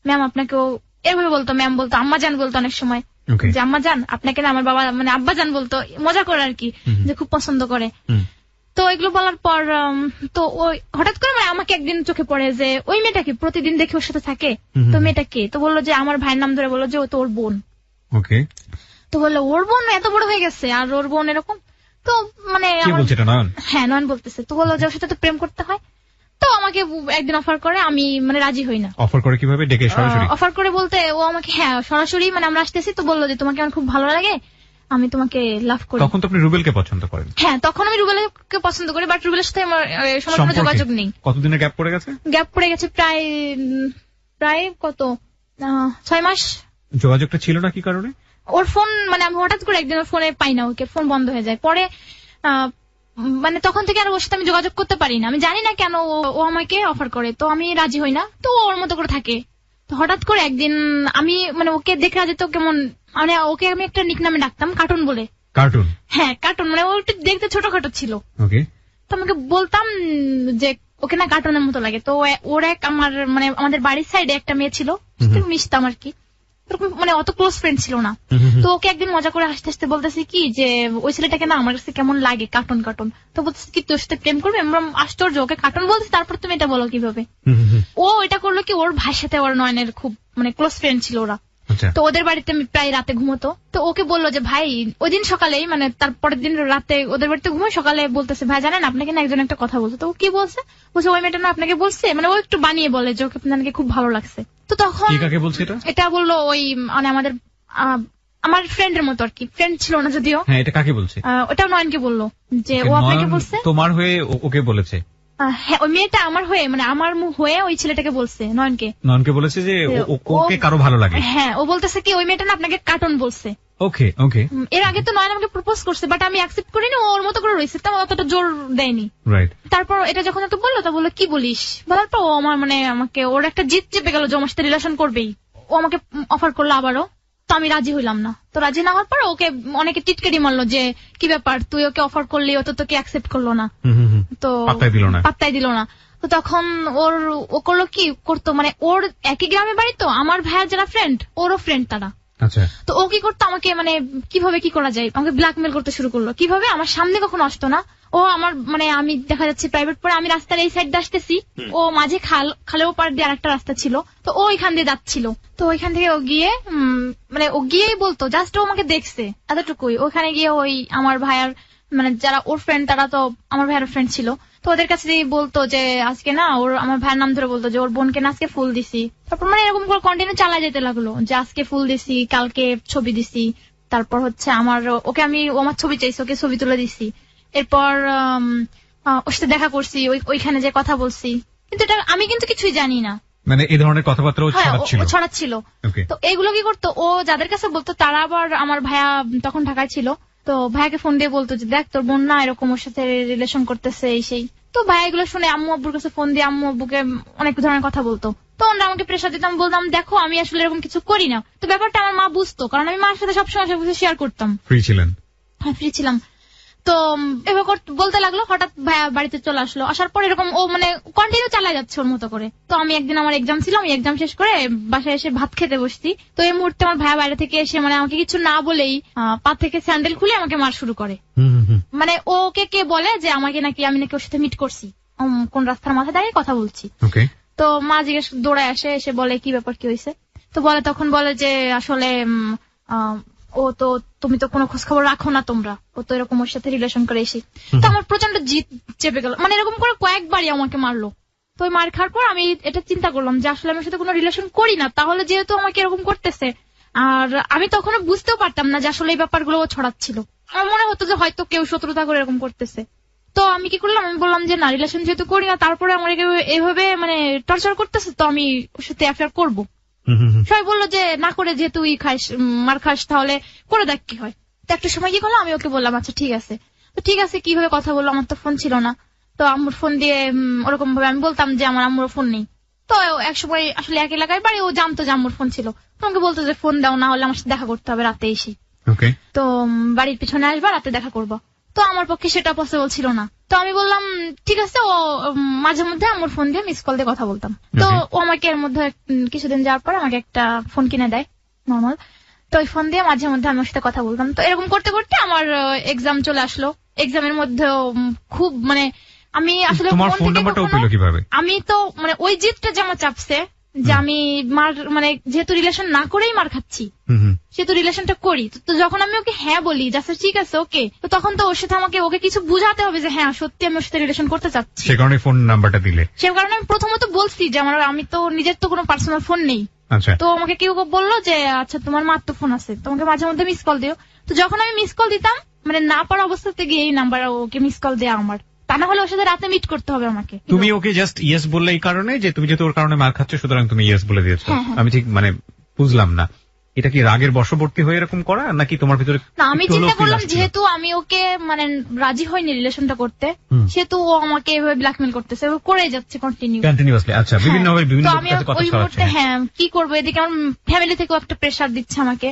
ম্যাম, আপনাকে ও এভাবে বলতো, ম্যাম বলতো, আম্মা জান বলতো অনেক সময়, ওকে। যে আম্মা জান আপনাকে না আমার বাবা মানে আব্বা জান বলতো, মজা করে আর কি, যে খুব পছন্দ করে। তো এগুলো বলার পর তো ওই হঠাৎ করে মানে আমাকে একদিন চোখে পড়ে যে ওই মেয়েটাকে প্রতিদিন দেখে ওর সাথে থাকে। তো মেয়েটা কে, তো বললো যে আমার ভাইয়ের নাম ধরে বললো যে ও তো ওর বোন। ওকে। তো বললো ওর বোন এত বড় হয়ে গেছে আর ওর বোন এরকম। তো মানে কে আমার- বলছে এটা? নয়ন? হ্যাঁ নয়ন বলতেছে। তো বললো যে ওর সাথে তো প্রেম করতে হয়। তো আমাকে একদিন অফার করে, আমি মানে রাজি হই না। অফার করে কিভাবে? ডেকে সরাসরি? অফার করে বলতে ও আমাকে হ্যাঁ সরাসরি মানে আমরা আসতেছি, তো বললো যে তোমাকে আমার খুব ভালো লাগে, আমি তোমাকে লাভ করি। তখন তো আপনি রুবেলকে পছন্দ করেন? হ্যাঁ তখন আমি রুবেলকে পছন্দ করি, বাট রুবেলের সাথে আমার এই সময় কোনো সম্পর্কে যোগাযোগ নেই। কতদিনের গ্যাপ পড়ে গেছে? গ্যাপ পড়ে গেছে প্রায় প্রায় কত 6 মাস। যোগাযোগটা ছিল না কি কারণে? ওর ফোন মানে আমি হঠাৎ করে একদিন ওর ফোনে পাই না, ওকে ফোন বন্ধ হয়ে যায়। পরে মানে তখন থেকে আর ওর সাথে আমি যোগাযোগ করতে পারি না। আমি জানি না কেন ও আমাকে অফার করে, তো আমি রাজি হই না। তো ও ওর মতো করে থাকে। তো হঠাৎ করে একদিন আমি মানে ওকে দেখা যেত কেমন, মানে ওকে আমি একটা নিক নামে ডাকতাম, কার্টুন বলে। কার্টুন? হ্যাঁ কার্টুন, মানে ও একটু দেখতে ছোটখাটো ছিল। ওকে। তো আমাকে বলতাম যে ওকে না কার্টুনের মতো লাগে। তো ওর এক আমার মানে আমাদের বাড়ির সাইডে একটা মেয়ে ছিল, মিশতাম আর কি, এরকম মানে অত ক্লোজ ফ্রেন্ড ছিল না। তো ওকে একদিন মজা করে হাসতে হাসতে বলতেছি কি যে ওই ছেলেটাকে না আমার কাছে কেমন লাগে, কার্টুন কার্টুন। তো বলতেছি কি তোর সাথে প্রেম করবে? আমরা আশ্চর্য, ওকে কার্টুন বলছি, তারপর তুমি এটা বলো কিভাবে। ও এটা করলো কি, ওর ভাইয়ের সাথে ওর নয়নের খুব মানে ক্লোজ ফ্রেন্ড ছিল ওরা। আচ্ছা। তো ওদের বাড়িতে আমি প্রায় রাতে ঘুমোতো। তো ওকে বললো যে ভাই, ওই দিন সকালেই মানে তারপরের দিন রাতে ওদের বাড়িতে ঘুমোয়, সকালে বলতেছে ভাই জানেন আপনাকে না একজন একটা কথা বলছে। তো ও কি বলছে? বলছে ওই মেয়েটা না আপনাকে বলছে, মানে ও একটু বানিয়ে বলে যে ওকে আপনাকে খুব ভালো লাগছে। তো তখন কে কাকে বলছে এটা? এটা বললো ওই মানে আমাদের আমার ফ্রেন্ডের মতো আর কি, ফ্রেন্ড ছিল না যদিও। হ্যাঁ, এটা কাকে বলছে? ওটাও নয়নকে বললো যে ও আপনাকে বলছে। তোমার হয়ে ওকে বলেছে? হ্যাঁ, ওই মেয়েটা আমার হয়ে, মানে আমার হয়ে ওই ছেলেটাকে বলছে, নয়নকে বলেছে যে ওকে কারো ভালো লাগে। হ্যাঁ, ও বলতেছে কি ওই মেয়েটা না আপনাকে কার্টুন বলছে। ওকে ওকে। এর আগে তো নয়ন আমাকে প্রপোজ করছে, বাট আমি অ্যাকসেপ্ট করিনি, ওর মতো করে রয়েছে, তো অতটা জোর দেয়নি। রাইট। তারপর এটা যখন ওকে বললো, তা বললো কি বলিস, বলার পর ও আমার মানে আমাকে ওর একটা জিদ চেপে গেল যে আমার সাথে রিলেশন করবেই। ও আমাকে অফার করলো আবারও, তো আমি রাজি হইলাম না। তো রাজি না হওয়ার পর ওকে অনেকে টিটকেরি মারলো যে কি ব্যাপার, তুই ওকে অফার করলি, ও তো তোকে অ্যাকসেপ্ট করলো না, তো পাত্তাই দিল না। তো তখন ও করলো কি করতো, মানে ওর একই গ্রামে বাড়ি, তো আমার ভাইয়ের যারা ফ্রেন্ড ওরও ফ্রেন্ড তারা। আচ্ছা। তো ও কি করতো আমাকে মানে কিভাবে কি করা যায় আমাকে ব্ল্যাকমেল করতে শুরু করলো। কিভাবে, আমার সামনে কখনো আসতো না ও, আমার মানে আমি দেখা যাচ্ছে প্রাইভেট পড়ে আমি রাস্তার এই সাইড দিয়ে আসতেছি, ও মাঝে খালেও পার দিয়ে আরেকটা রাস্তা ছিল, তো ও ওইখান দিয়ে যাচ্ছিল। তো ওইখান থেকে ও গিয়ে মানে ও গিয়েই বলতো, জাস্ট ও আমাকে দেখছে এতটুকুই। ওখানে গিয়ে ওই আমার ভাইয়ার মানে যারা ওর ফ্রেন্ড তারা তো আমার ভাইয়ার ফ্রেন্ড ছিল, তো ওদের কাছে বলতো যে আজকে না ওর, আমার ভাইয়ের নাম ধরে বলতো যে ওর বোনকে না আজকে ফুল দিছি। তারপর মানে এরকম করে কন্টিনিউ চালা যেতে লাগলো যে আজকে ফুল দিছি, কালকে ছবি দিছি, তারপর হচ্ছে ওকে আমি আমার ছবি চাইছি, ওকে ছবি তুলে দিছি। এরপর ওর সাথে দেখা করছি, ওইখানে যে কথা বলছি, কিন্তু এটা আমি কিন্তু কিছুই জানি না। মানে এই ধরনের কথাবার্তা ছড়াচ্ছিল। তো এইগুলো কি করতো, ও যাদের কাছে বলতো তারা আবার আমার ভাইয়া তখন ঢাকায় ছিল, তো ভাইয়াকে ফোন দিয়ে বলতো যে দেখ তোর বোন না এরকম ওর সাথে রিলেশন করতেছে এই সেই। তো ভাইয়া এগুলো শুনে আম্মু আব্বুর কাছে ফোন দিয়ে আম্মু আব্বুকে অনেক ধরনের কথা বলতো, তো ওরা আমাকে প্রেশার দিতাম, বলতাম দেখো আমি আসলে এরকম কিছু করি না। তো ব্যাপারটা আমার মা বুঝতো, কারণ আমি মার সাথে সবসময় সবকিছু শেয়ার করতাম। ফ্রি ছিলেন? হ্যাঁ, ফ্রি ছিলাম। তো এভাবে বলতে লাগলো, হঠাৎ ভাইয়া বাড়িতে চলে আসলো, আসার পর এরকম ও মানে কন্টিনিউ চালা যাচ্ছে ওর মতো করে। তো আমি একদিন আমার এক্সাম ছিল, আমি এক্সাম শেষ করে বাসায় এসে ভাত খেতে বসছি, তো এই মুহূর্তে আমার ভাইয়া বাইরে থেকে এসে মানে আমাকে কিছু না বলেই পা থেকে স্যান্ডেল খুলে আমাকে মার শুরু করে। মানে ওকে কে বলে যে আমাকে নাকি আমি নাকি ওর সাথে মিট করছি, কোন রাস্তার মাথায় দাঁড়িয়ে কথা বলছি। তো মা জিজ্ঞেস দৌড়ায় আসে, এসে বলে কি ব্যাপার, কি হয়েছে। তো তখন বলে যে আসলে ও তো তুমি তো কোনো খোঁজ খবর রাখো না তোমরা, ও তো এরকম ওর সাথে রিলেশন করে এসে। তো আমার প্রচন্ড জিদ চেপে গেল, মানে এরকম করে কয়েকবারই আমাকে মারলো। তো ওই মার খাওয়ার পর আমি এটা চিন্তা করলাম যে আসলে আমার সাথে কোনো রিলেশন করি না, তাহলে যেহেতু আমাকে এরকম করতেছে, আর আমি তখনও বুঝতেও পারতাম না যে আসলে এই ব্যাপারগুলো ও ছড়াচ্ছিল। আমার মনে হতো যে হয়তো কেউ শত্রুতা করে এরকম করতেছে। তো আমি কি করলাম, আমি বললাম যে না, রিলেশন যেহেতু করি না, তারপরে আমার এইভাবে মানে টর্চার করতেছে, তো আমি ওর সাথে অ্যাফেয়ার করবো। সবাই বললো যে না করে যেহেতু মার খাস তাহলে করে দেখ কি হয়। তো একটা সময় কি করলো, আমি ওকে বললাম আচ্ছা ঠিক আছে। তো ঠিক আছে কিভাবে কথা বললো, আমার তো ফোন ছিল না, তো আম্মুর ফোন দিয়ে ওরকম ভাবে আমি বলতাম যে আমার আম্মুর ফোন নেই। তো এক সময় আসলে এক এলাকায় বাড়ি, ও জানতো যে আম্মুর ফোন ছিল, তোমাকে বলতো যে ফোন দাও, না হলে আমার সাথে দেখা করতে হবে রাতে এসে। তো বাড়ির পিছনে আসবা, রাতে দেখা করবো। তো আমার পক্ষে সেটা পসিবল ছিল না। তো আমি বললাম ঠিক আছে, ও মাঝে মধ্যে আমার ফোন দিয়ে মিস কল দিয়ে কথা বলতাম। তো ও আমাকে এর মধ্যে কিছুদিন যাওয়ার পর আমাকে একটা ফোন কিনে দেয় নর্মাল, তো ওই ফোন দিয়ে মাঝে মধ্যে আমার সাথে কথা বলতাম। তো এরকম করতে করতে আমার এক্সাম চলে আসলো। এক্সামের মধ্যেও খুব মানে আমি আসলে আমি তো মানে ওই জিদটা যে আমার চাপছে যে আমি মার মানে যেহেতু রিলেশন না করেই মার খাচ্ছি, সেহেতু রিলেশনটা করি। তো যখন আমি ওকে হ্যাঁ বলি আচ্ছা ঠিক আছে ওকে, তো তখন তো ওর সাথে ওকে কিছু বুঝাতে হবে যে হ্যাঁ সত্যি আমি ওর সাথে রিলেশন করতে চাচ্ছি। সে কারণে ফোন নাম্বারটা দিলে? সে কারণে আমি প্রথমত বলছি যে আমি তো নিজের তো কোনো পার্সোনাল ফোন নেই। তো আমাকে কেউ বললো যে আচ্ছা তোমার মার তো ফোন আছে, তোমাকে মাঝে মধ্যে মিস কল দিও। তো যখন আমি মিস কল দিতাম, মানে না পারা অবস্থাতে গিয়ে এই নাম্বার ওকে মিস কল দেয়া আমার, তা না হলে ওর সাথে রাতে মিট করতে হবে আমাকে। তুমি ওকে জাস্ট ইয়েস বললে এই কারণে যে তুমি যেহেতু ওর কারণে মার খাচ্ছ, সুতরাং তুমি ইয়েস বলে দিয়েছো। আমি ঠিক মানে বুঝলাম না, এটা কি রাগের বশবর্তী হয়ে এরকম করা নাকি তোমার ভিতরে? না, আমি চিন্তা করলাম যেহেতু আমি ওকে মানে রাজি হয়নি রিলেশনটা করতে, সেহেতু ও আমাকে এভাবে ব্ল্যাকমেল করতেছে, করে যাচ্ছে কন্টিনিউয়াসলি। আচ্ছা, বিভিন্ন ভাবে বিভিন্ন কথা ছড়াচ্ছে। হ্যাঁ, কি করবো, এদিকে আমার ফ্যামিলি থেকেও একটা প্রেসার দিচ্ছে আমাকে,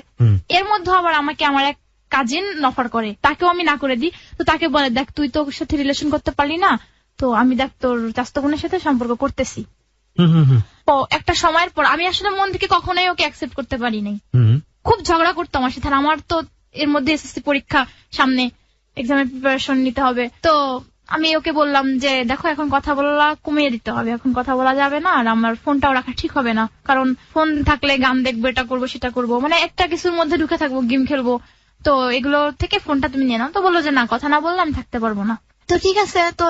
এর মধ্যে আবার আমাকে আমার এক কাজিন অফার করে, তাকেও আমি না করে দিই। তো তাকে বলে দেখ তুই তো ওর সাথে রিলেশন করতে পারলি না, তো আমি দেখ তোর চাচাতো বোনের সাথে সম্পর্ক করতেছি। তো একটা সময়ের পর আমি আসলে মন থেকে কখনোই ওকে অ্যাকসেপ্ট করতে পারি নাই, খুব ঝগড়া করতাম আমার সাথে। আমার তো এর মধ্যে এসএসসি পরীক্ষা সামনে, এক্সামের প্রিপারেশন নিতে হবে। তো আমি ওকে বললাম যে দেখো এখন কথা বলা কমিয়ে দিতে হবে, এখন কথা বলা যাবে না, আর আমার ফোনটাও রাখা ঠিক হবে না, কারণ ফোন থাকলে গান দেখবো, এটা করবো সেটা করবো, মানে একটা কিছুর মধ্যে ঢুকে থাকবো, গেম খেলবো, তো এগুলো থেকে ফোনটা তুমি নিয়ে নাও। তো বললো যে না, কথা না বললে আমি থাকতে পারবো না। তো ঠিক আছে। তো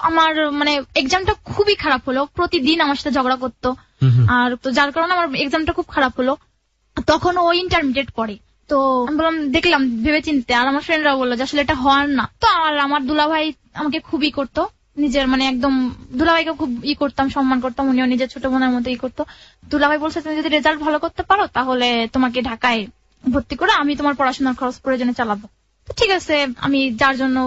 আমার মানে এক্সামটা খুবই খারাপ হলো, প্রতিদিন আমার সাথে ঝগড়া করতো, আর তো যার কারণে আমার এক্সামটা খুব খারাপ হলো। তখন ও ইন্টারমিডিয়েট পড়ে। তো আমি বললাম দেখলাম ভেবে চিনতে, আর আমার ফ্রেন্ডরা বললো যে আসলে এটা হওয়ার না। তো আর আমার দুলাভাই আমাকে খুবই করতো, নিজের মানে একদম দুলাভাইকে খুব করতাম, সম্মান করতাম, উনিও নিজের ছোট বোনের মতো করতো। দুলাভাই বলছে তুমি যদি রেজাল্ট ভালো করতে পারো তাহলে তোমাকে ঢাকায় ভর্তি করে আমি তোমার পড়াশোনার খরচ প্রয়োজনে চালাবো। তো ঠিক আছে, আমি যার জন্য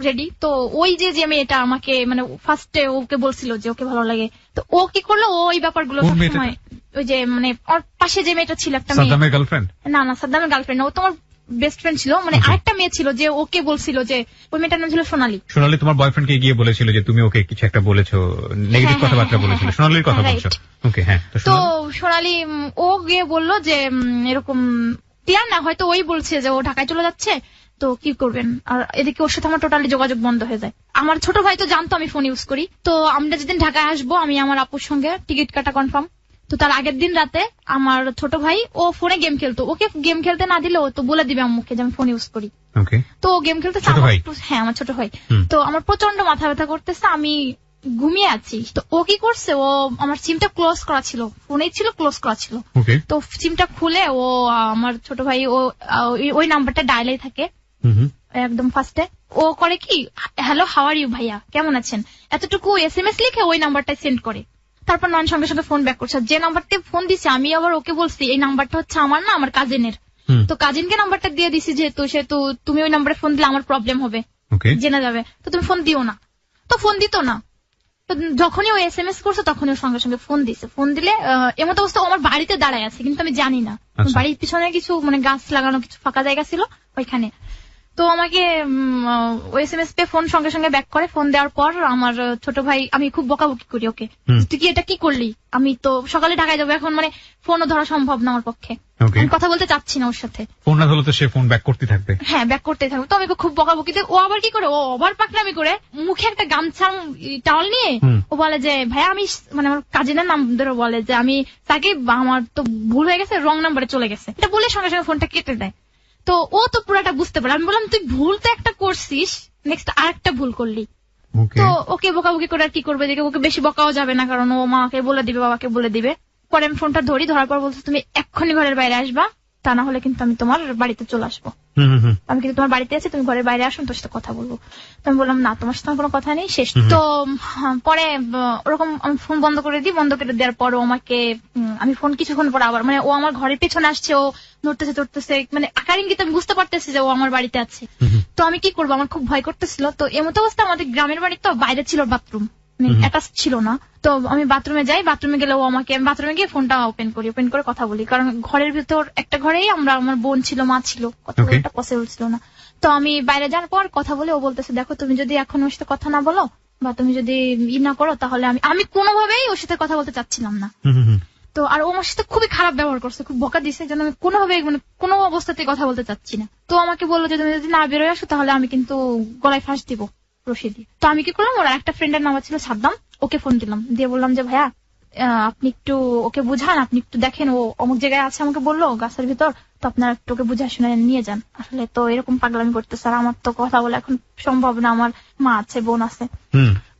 রেডি। তো ওই যে মেয়েটা আমাকে মানে ফার্স্টে ওকে বলছিল যে ওকে ভালো লাগে, তো ও কি করলো, ওই ব্যাপারগুলো সবসময় ওই যে মানে ওর পাশে যে মেয়েটা ছিল একটা মেয়ে, সাদ্দামের গার্লফ্রেন্ড, না সাদ্দামের গার্লফ্রেন্ড, ও তোমার বেস্ট ফ্রেন্ড ছিল, মানে আরেকটা মেয়ে ছিল যে ওকে বলছিল যে, ওই মেয়েটার নাম ছিল সোনালী। সোনালী তোমার বয়ফ্রেন্ডকে গিয়ে বলেছিল যে তুমি ওকে কিছু একটা বলেছো, নেগেটিভ কথাবার্তা বলেছিল, সোনালীর কথা বলছো? ওকে, হ্যাঁ। তো সোনালী ও গিয়ে বললো যে এরকম ক্লিয়ার না, হয়তো ওই বলছে যে ও ঢাকায় চলে যাচ্ছে, তো কি করবেন। আর এদিকে ওর সাথে আমার টোটালি যোগাযোগ বন্ধ হয়ে যায়। আমার ছোট ভাই তো জানতো আমি ফোন ইউজ করি। তো আমরা যেদিন ঢাকায় আসবো আমি আমার আপুর সঙ্গে টিকিট কাটা কনফার্ম। তো তার আগের দিন রাতে আমার ছোট ভাই ও ফোনে গেম খেলতো, ওকে গেম খেলতে না দিলে ও তো বলে দিবে আম্মুকে যে আমি ফোন ইউজ করি। তো গেম খেলতে, হ্যাঁ আমার ছোট ভাই। তো আমার প্রচন্ড মাথা ব্যথা করতেছে, আমি ঘুমিয়ে আছি। তো ও কি করছে, ও আমার সিমটা ক্লোজ করা ছিল, ফোনেই ছিল ক্লোজ করা ছিল। তো সিমটা খুলে ও আমার ছোট ভাই ও ওই নাম্বারটা ডায়ালেই থাকে একদম ফার্স্টে। ও করে কি, হ্যালো হাউ আর ইউ ভাইয়া, কেমন আছেন, এতটুকু SMS লিখে ওই নাম্বারটা সেন্ড করে। তারপর নয়ন সঙ্গে সঙ্গে ফোন ব্যাক করছে। যে নাম্বারটা ফোন দিছে আমি আবার ওকে বলছি এই নাম্বারটা হচ্ছে আমার না, আমার কাজিনের। তো কাজিনকে নাম্বারটা দিয়ে দিছি, যেহেতু তুমি ওই নাম্বারে ফোন দিলে আমার প্রবলেম হবে, জেনে যাবে, তো তুমি ফোন দিও না। তো ফোন দিত না। তো যখনই ও SMS করছে তখনই ওর সঙ্গে সঙ্গে ফোন দিছে। ফোন দিলে এমন অবস্থা আমার বাড়িতে দাঁড়ায় আছে, কিন্তু আমি জানি না, বাড়ির পিছনে কিছু মানে গাছ লাগানো কিছু ফাঁকা জায়গা ছিল ওইখানে। তো আমাকে SMS পে ফোন সঙ্গে সঙ্গে ব্যাক করে। ফোন দেওয়ার পর আমার ছোট ভাই, আমি খুব বকাবকি করি ওকে, তুই কি এটা কি করলি, আমি তো সকালে ঢাকায় যাবো, এখন মানে ফোনও ধরা সম্ভব না আমার পক্ষে, আমি কথা বলতে চাচ্ছি না ওর সাথে। ফোন না ধরলে তো সে ফোন ব্যাক করতে থাকবে, হ্যাঁ ব্যাক করতে থাকবে। তো আমি খুব বকাবকি, ও আবার কি করে, ও আবার পাকনামি করে মুখে একটা গামছা টাওয়াল নিয়ে ও বলে যে ভাইয়া আমি মানে আমার কাজিনের নাম ধরে বলে যে আমি তাকে, আমার তো ভুল হয়ে গেছে, রং নাম্বারে চলে গেছে, এটা বলে সঙ্গে সঙ্গে ফোনটা কেটে দেয়। তো ও তো পুরোটা বুঝতে পারে। আমি বললাম তুই ভুল তো একটা করছিস, নেক্সট আরেকটা ভুল করলি। তো ওকে বকাবকি করে আর কি করবে, দেখে ওকে বেশি বকাও যাবে না, কারণ ও মাকে বলে দিবে, বাবাকে বলে দিবে। পরে আমি ফোনটা ধরার পর বলছে তুমি এক্ষুনি ঘরের বাইরে আসবা, তা না হলে কিন্তু আমি তোমার বাড়িতে চলে আসবো, আমি কিন্তু তোমার বাড়িতে আছি, তুমি ঘরের বাইরে আসুন, তোর সাথে কথা বলবো। তো আমি বললাম না, তোমার সাথে কোনো কথা নেই, শেষ। তো পরে ওরকম আমি ফোন বন্ধ করে দিই। বন্ধ করে দেওয়ার পর আমাকে, আমি ফোন কিছুক্ষণ পর আবার মানে ও আমার ঘরের পেছনে আসছে, ও নড়তেছে মানে আকার ইঙ্গিত আমি বুঝতে পারতেছি যে ও আমার বাড়িতে আছে। তো আমি কি করবো, আমার খুব ভয় করতেছিল। তো এমতো অবস্থা, আমাদের গ্রামের বাড়ি তো বাইরে ছিল বাথরুম, অ্যাটাচ ছিল না। তো আমি বাথরুমে যাই, বাথরুমে গেলে ও আমাকে, আমি বাথরুমে গিয়ে ফোনটা ওপেন করে কথা বলি, কারণ ঘরের ভিতর একটা ঘরেই আমরা, আমার বোন ছিল, মা ছিল, কথা বলাটা পসিবল ছিল না। তো আমি বাইরে যাওয়ার পর কথা বলে ও বলতেছে দেখো তুমি যদি এখন ওর সাথে কথা না বলো বা তুমি যদি না করো তাহলে আমি কোনোভাবেই ওর সাথে কথা বলতে চাচ্ছিলাম না। তো আর ও আমার সাথে খুবই খারাপ ব্যবহার করছে, খুব বকা দিচ্ছে, যেন আমি কোনোভাবে মানে কোনো অবস্থাতে কথা বলতে চাচ্ছি না। তো আমাকে বললো যে তুমি যদি না বেরোয় আসো তাহলে আমি কিন্তু গলায় ফাঁস দিব রশি দিয়ে। তো আমি কি করলাম, ওর একটা ফ্রেন্ডের নাম ছিল সাদ্দাম, ওকে ফোন দিলাম, দিয়ে বললাম যে ভাইয়া আপনি একটু ওকে বুঝান, আপনি একটু দেখেন ও অমুক জায়গায় আছে, আমাকে বললো গাছের ভিতর, তো আপনার একটু ওকে বুঝা শুনে নিয়ে যান, আসলে তো এরকম পাগলামি করতেছে, আর আমার তো কথা বলে এখন সম্ভব না, আমার মা আছে, বোন আছে।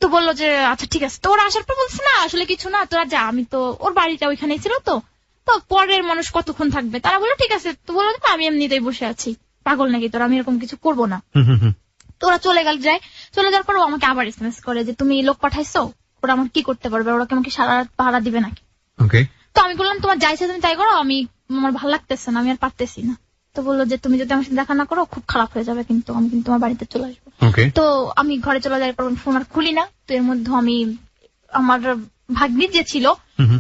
তো বললো যে আচ্ছা ঠিক আছে। তো ওরা আসার পর বলছে না আসলে কিছু না, তোরা যা, আমি তো ওর বাড়িটা ওইখানেই ছিল, তো পরের মানুষ কতক্ষণ থাকবে, তারা বললো ঠিক আছে। তো বললো আমি এমনিতেই বসে আছি, পাগল নাকি তোরা, আমি এরকম কিছু করবো না। তো ওরা চলে যাওয়ার পর ও আমাকে আবার SMS করে যে তুমি লোক পাঠাইছো, ওরা আমার কি করতে পারবে, ওরা আমাকে সারা রাত পাহারা দিবে নাকি। তো আমি বললাম তোমার যা ইচ্ছা তুমি তাই করো, আমার ভালো লাগতেছে না, আমি আর পারতেছি না। তো বললো যে তুমি যদি আমার সাথে দেখা না করো খুব খারাপ হয়ে যাবে, কিন্তু আমি কিন্তু তোমার বাড়িতে চলে আসবো। তো আমি ঘরে চলে যাওয়ার পর ফোন আর খুলি না। তো এর মধ্যে আমি আমার ভাগ্নি যে ছিল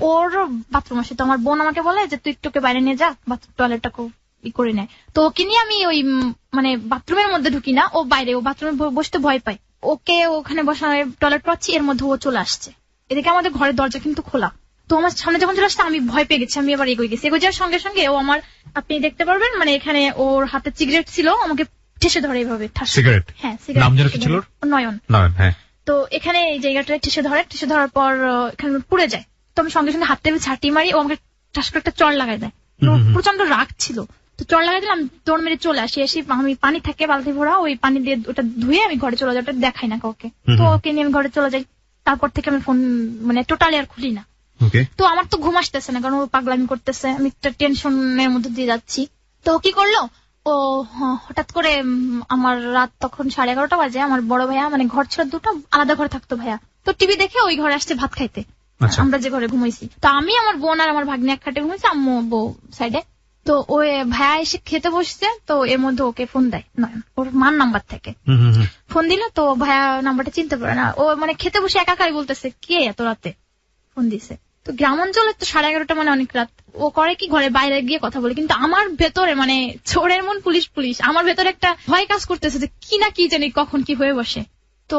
ওর বাথরুম আসে, তো আমার বোন আমাকে বলে যে তুই একটু বাইরে নিয়ে যা, বাথরুম টয়লেটটা করে নেয়। তো ওকে নিয়ে আমি ওই মানে বাথরুমের মধ্যে ঢুকি না, ও বাইরে, ও বাথরুমে বসতে ভয় পায়, ওকে ওখানে বসা টয়লেট পাচ্ছি, এর মধ্যে ও চলে আসছে। এদিকে আমাদের ঘরের দরজা কিন্তু খোলা। তো আমার সামনে যখন চলে আসছে আমি ভয় পেয়ে গেছি, আমি এবার এগোয় যাওয়ার সঙ্গে সঙ্গে ও আমার, আপনি দেখতে পারবেন মানে এখানে ওর হাতে সিগারেট ছিল, আমাকে ঠেসে ধরে এইভাবে। সিগারেট? হ্যাঁ সিগারেট। নয়ন। হ্যাঁ। তো এখানে এই জায়গাটা ঠেসে ধরার পর এখানে পুড়ে যায়। তো আমি সঙ্গে সঙ্গে হাতে ছাটি মারি, ও আমাকে ঠাস করে একটা চড় লাগাই দেয়, প্রচন্ড রাগ ছিল। তো চড় লাগাই দিলাম, দৌড় মেরে চলে আসি, আমি পানি থাকে বালতি ভরা, ওই পানি দিয়ে ওটা ধুয়ে আমি ঘরে চলে যাই, ওটা দেখাই না কাউকে। তো ওকে নিয়ে আমি ঘরে চলে যাই। তারপর থেকে আমি ফোন মানে টোটালি আর খুলি না। ওকে। তো আমার তো ঘুম আসতেছে না, কারণ ও পাগলামি করতেছে, আমি একটা টেনশনের মধ্যে দিয়ে যাচ্ছি। তো কি করলো, ও হঠাৎ করে আমার রাত তখন 11:30 বাজে, আমার বড় ভাইয়া মানে ঘর ছিল দুটো, আলাদা ঘরে থাকতো ভাইয়া, তো টিভি দেখে ওই ঘরে আসছে ভাত খাইতে, আচ্ছা। আমরা যে ঘরে ঘুমাইছি। তো আমি, আমার বোন আর আমার ভাগ্নে এক খাটে ঘুমাইছি, আম্মু বউ সাইডে। তো ওই ভাইয়া এসে খেতে বসছে, তো এর মধ্যে ওকে ফোন দেয় নয়ন, ওর মার নাম্বার থেকে ফোন দিল। তো ভাইয়া নাম্বারটা চিনতে পারে না, ও মানে খেতে বসে একাকারই বলতেছে কে এত রাতে ফোন দিছে। তো গ্রাম অঞ্চলে তো 11:30 মানে অনেক রাত। ও করে কি, ঘরে বাইরে গিয়ে কথা বলে, কিন্তু আমার ভেতরে মানে চোরের মন পুলিশ পুলিশ, আমার ভেতরে একটা ভয় কাজ করতেছে যে কি না কি জানি কখন কি হয়ে বসে। তো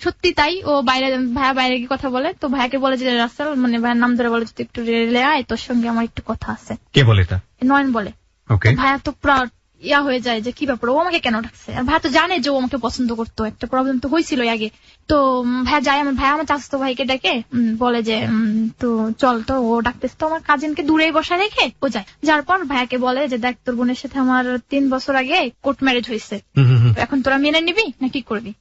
সত্যি তাই, ও ভাইয়া বাইরে গিয়ে কথা বলে। তো ভাইয়াকে বলে যে রাসেল, মানে ভাইয়ের নাম ধরে বলে যদি একটু রেলে আয়, তোর সঙ্গে আমার একটু কথা আছে। কে বলে তা? নয়ন বলে। ওকে। ভাইয়া তো পুরো ইয়া হয়ে যায় যে কি ব্যাপার, ও আমাকে কেন ডাকছে। আর ভাইয়া তো জানে যে ও আমাকে পছন্দ করতো, একটা প্রবলেম তো হয়েছিল আগে। তো ভাইয়া যায়, ভাইয়া আমার চাচাতো ভাইকে ডেকে বলে যে তো চল, তো ও ডাকতেছে, তো আমার কাজিনকে দূরেই বসায় রেখে ও যায়। যার পর ভাইয়াকে বলে যে দেখ, তোর বোনের সাথে আমার 3 বছর আগে কোর্ট ম্যারেজ হয়েছে, এখন তোরা মেনে নিবি না কি করবি,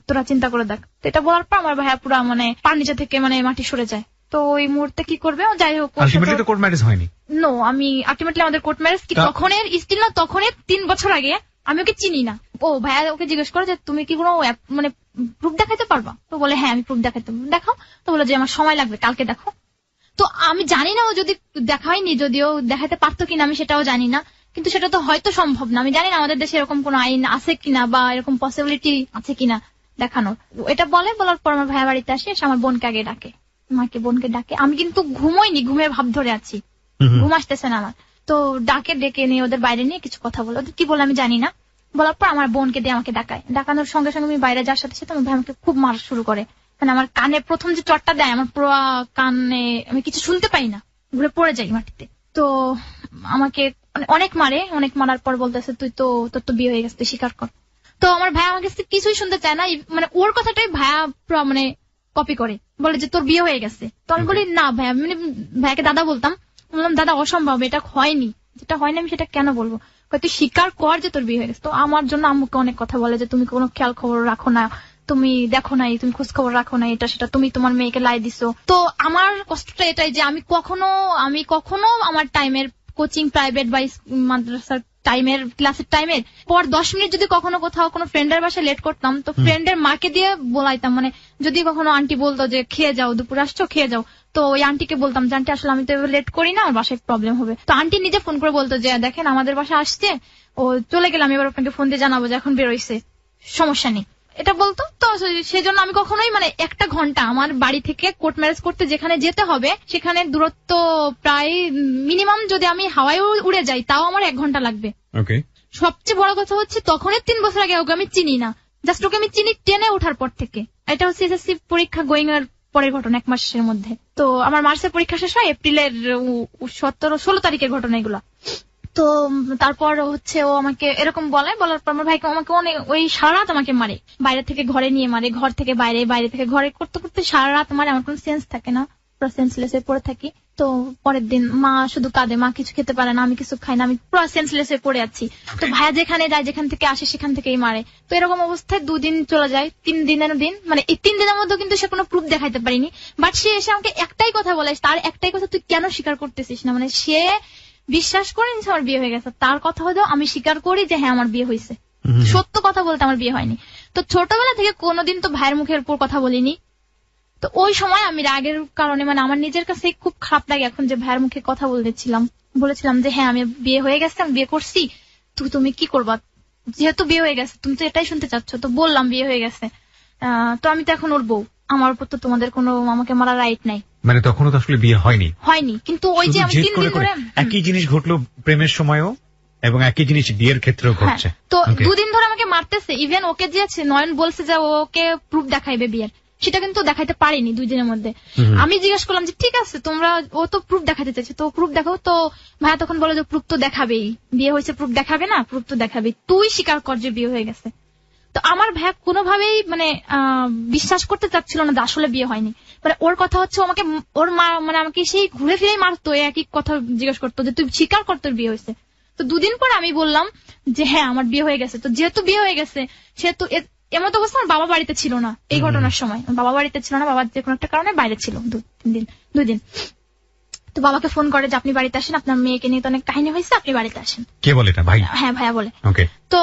তোরা চিন্তা করে দেখ। তো এটা বলার পর আমার ভাইয়া পুরা মানে পার নিচে থেকে মানে মাটি সরে যায়। তো ওই মুহূর্তে কি করবে, ও যাই হোক, আলটিমেটলি তো কোর্ট ম্যারেজ হয়নি। নো, আমি আলটিমেটলি আমাদের কোর্ট ম্যারেজ কি তখনের স্টিল না, তখনের 3 বছর আগে। আমি ওকে চিনি না। ও ভাইয়া ওকে জিজ্ঞেস করে যে তুমি কি কোনো মানে প্রুফ দেখাইতে পারবা? তো বলে হ্যাঁ আমি প্রুফ দেখাইতে পারবো। দেখাও। তো বলে যে আমার সময় লাগবে, কালকে দেখো। তো আমি জানি না ও যদি দেখায়নি, যদিও দেখাতে পারতো কিনা আমি সেটাও জানি না, কিন্তু সেটা তো হয়তো সম্ভব না। আমি জানি না আমাদের দেশে এরকম কোনো আইন আছে কিনা বা এরকম পসিবিলিটি আছে কিনা দেখানোর। এটা বলার পর আমার ভাইয়া বাড়িতে আসে, এসে আমার বোনকে আগে ডাকে, মাকে বোনকে ডাকে। আমি কিন্তু ঘুমোইনি, ঘুমের ভাব ধরে আছি, ঘুম আসতেছে না আমার। তো ডেকে নিয়ে ওদের বাইরে নিয়ে কিছু কথা বলে, ওদের কি বলে আমি জানি না। বলার পর আমার বোনকে দিয়ে আমাকে ডাকায়, ডাকানোর সঙ্গে সঙ্গে আমি বাইরে যাওয়ার সাথে সাথে আমার ভাই আমাকে খুব মার শুরু করে। মানে আমার কানে প্রথম যে চটটা দেয়, আমার পুরো কানে আমি কিছু শুনতে পাই না, ঘুরে পড়ে যাই মাটিতে। তো আমাকে অনেক মারার পর বলতেছে তুই তো, তোর তো বিয়ে হয়ে গেছে, তুই স্বীকার কর। তো আমার ভাই আমার কাছে কিছুই শুনতে চায় না, মানে ওর কথাটাই ভাইয়া পুরো মানে কপি করে, বলে যে তোর বিয়ে হয়ে গেছে। তো আমি বলি না ভাইয়া, মানে ভাইয়াকে দাদা বলতাম, বললাম দাদা অসম্ভব, এটা হয়নি, যেটা হয়নি আমি সেটা কেন বলবো, তুই স্বীকার কর যে তোর বিয়ে হয়ে গেছে। তো আমার জন্য আম্মুকে অনেক কথা বলে যে তুমি কোনো খেয়াল খবর রাখো না, তুমি দেখো নাই, তুমি খোঁজ খবর রাখো না, এটা সেটা, তুমি তোমার মেয়েকে লাই দিছো। তো আমার কষ্টটা এটাই যে আমি কখনো আমার টাইমের কোচিং, প্রাইভেট বা মাদ্রাসার টাইমের, ক্লাসের টাইমের পর 10 মিনিট যদি কখনো কোথাও কোনো ফ্রেন্ডের বাসায় লেট করতাম, তো ফ্রেন্ডের মাকে দিয়ে বলাইতাম, মানে যদি কখনো আন্টি বলতো যে খেয়ে যাও, দুপুর আসছো খেয়ে যাও, তো ওই আন্টিকে বলতাম যে আন্টি আসলে আমি তো লেট করি না, আমার বাসায় প্রবলেম হবে। তো আন্টি নিজে ফোন করে বলতো যে দেখেন আমাদের বাসায় আসছে, ও চলে গেলাম, এবার আপনাকে ফোন দিয়ে জানাবো যে এখন বেরোইছে, সমস্যা নেই, এটা বলতো। তো সেজন্য আমি কখনোই মানে 1 ঘন্টা আমার বাড়ি থেকে কোর্ট ম্যারেজ করতে যেখানে যেতে হবে সেখানে দূরত্ব প্রায় মিনিমাম, যদি আমি হাওয়ায় উড়ে যাই তাও আমার 1 ঘন্টা লাগবে। সবচেয়ে বড় কথা হচ্ছে তখনের 3 বছর আগে ওকে আমি চিনি না, জাস্ট ওকে আমি চিনি টেনে ওঠার পর থেকে। এটা হচ্ছে এসএসসি পরীক্ষা গোয়িং এর পরের ঘটনা, 1 মাসের মধ্যে। তো আমার মার্চের পরীক্ষা শেষ হয় এপ্রিলের 17-16 তারিখের ঘটনা এগুলা। তো তারপর হচ্ছে ও আমাকে এরকম বলার পর আমার ভাইকে আমাকে অনেক ওই সারা রাত আমাকে মারে, বাইরে থেকে ঘরে নিয়ে মারে, ঘর থেকে বাইরে, বাইরে থেকে ঘরে করতে করতে সারা রাত মারে, আমার কোনো সেন্স থাকে না, পুরো সেন্সলেস হয়ে পড়ে থাকি। তো পরের দিন মা শুধু কাঁদে, মা কিছু খেতে পারে না, আমি কিছু খাই না, আমি পুরো সেন্সলেস হয়ে পড়ে আছি। তো ভাইয়া যেখানে যায়, যেখান থেকে আসে সেখান থেকেই মারে। তো এরকম অবস্থায় 2 দিন চলে যায়, 3 দিনের দিন, মানে এই 3 দিনের মধ্যে কিন্তু সে কোনো প্রুফ দেখাইতে পারিনি। বাট সে এসে আমাকে একটাই কথা বলে, তার একটাই কথা, তুই কেন স্বীকার করতেছিস না, মানে সে বিশ্বাস করেন যে আমার বিয়ে হয়ে গেছে, তার কথা হলো আমি স্বীকার করি যে হ্যাঁ আমার বিয়ে হয়েছে, সত্য কথা বলতে আমার বিয়ে হয়নি। তো ছোটবেলা থেকে কোনোদিন তো ভাইয়ের মুখের উপর কথা বলিনি। তো ওই সময় আমি রাগের কারণে, মানে আমার নিজের কাছে খুব খারাপ লাগে এখন যে ভাইয়ের মুখে কথা বলেছিলাম যে হ্যাঁ আমি বিয়ে হয়ে গেছে, আমি বিয়ে করছি, তুমি কি করবা, যেহেতু বিয়ে হয়ে গেছে তুমি তো এটাই শুনতে চাচ্ছ। তো বললাম বিয়ে হয়ে গেছে, তো আমি তো এখন ওর বউ, আমার উপর তো তোমাদের কোনো আমাকে মারা রাইট নাই। মানে তখনও তো আসলে বিয়ে হয়নি, কিন্তু ওই যে আমি 3 দিন ধরে একই জিনিস ঘটলো প্রেমের সময়ও, এবং একই জিনিস বিয়ের ক্ষেত্রেও ঘটছে। তো 2 দিন ধরে আমাকে মারতেছে, ইভেন ওকে দিয়েছে, নয়ন বলছে যে ওকে প্রুফ দেখাইবে বিয়ের, সেটা কিন্তু দেখাইতে পারিনি 2 দিনের মধ্যে। আমি জিজ্ঞেস করলাম যে ঠিক আছে তোমরা, ও তো প্রুফ দেখাতে চাইছে, তো প্রুফ দেখাও। তো ভাইয়া তখন বলে যে প্রুফ তো দেখাবেই, বিয়ে হয়েছে প্রুফ দেখাবে না, প্রুফ তো দেখাবেই, তুই স্বীকার কর যে বিয়ে হয়ে গেছে। তো আমার ভাইয়া কোনোভাবেই মানে বিশ্বাস করতে চাচ্ছিল না যে আসলে বিয়ে হয়নি। মানে ওর কথা হচ্ছে আমাকে, ওর মা মানে আমাকে সেই ঘুরে ফিরেই মারতো, একই কথা জিজ্ঞেস করতো যে তুই স্বীকার কর তোর বিয়ে হয়েছে। তো 2 দিন পর আমি বললাম যে হ্যাঁ আমার বিয়ে হয়ে গেছে। তো যেহেতু বিয়ে হয়ে গেছে সেহেতু এর মতো অবস্থা আমার বাবা বাড়িতে ছিল না এই ঘটনার সময়। বাবা বাড়িতে ছিল না, বাবা যে কোনো একটা কারণে বাইরে ছিল 2 দিন। তো বাবাকে ফোন করে যে আপনি বাড়িতে আসেন, আপনার মেয়েকে নিয়ে তো অনেক কাহিনী হয়েছে, আপনি বাড়িতে আসেন। কে বলে এটা? ভাই? হ্যাঁ, ভাইয়া বলে। ওকে। তো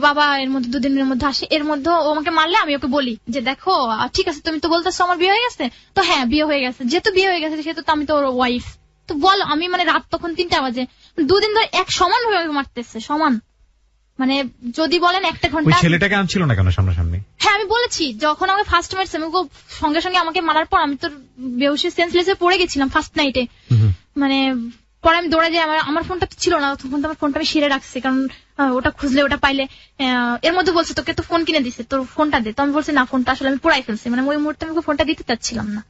বাবা এর মধ্যে 2 দিনের মধ্যে আসে। এর মধ্যে ও আমাকে মারলে আমি ওকে বলি যে দেখো ঠিক আছে, তুমি তো বলতেছো আমার বিয়ে হয়ে গেছে, তো হ্যাঁ বিয়ে হয়ে গেছে, যেহেতু বিয়ে হয়ে গেছে সেহেতু আমি তো ওর ওয়াইফ, তো বলো। আমি মানে রাত তখন 3টা বাজে, 2 দিন ধরে এক সমান ভাবে মারতেছে, সমান। মানে যদি বলেন 1 ঘন্টা। ওই ছেলেটাকে আনছিল না কেন সামনাসামনি? হ্যাঁ আমি বলেছি, যখন আমাকে ফার্স্ট মারছে আমি সঙ্গে সঙ্গে আমাকে মারার পর আমি তো বেহুশে সেন্সলেসে পড়ে গেছিলাম ফার্স্ট নাইটে। মানে পরে আমি দৌড়ে যাই, আমার ফোনটা তো ছিল না তখন, তো আমার ফোনটা আমি সেরে রাখছি, কারণ ওটা খুঁজলে ওটা পাইলে। এর মধ্যে বলছে তোকে তো ফোন কিনে দিছে, তোর ফোনটা দে। তো আমি বলছি না, ফোনটা আসলে আমি পুরাই ফেলছি, মানে ওই মুহূর্তে আমি ফোনটা দিতে চাচ্ছিলাম না।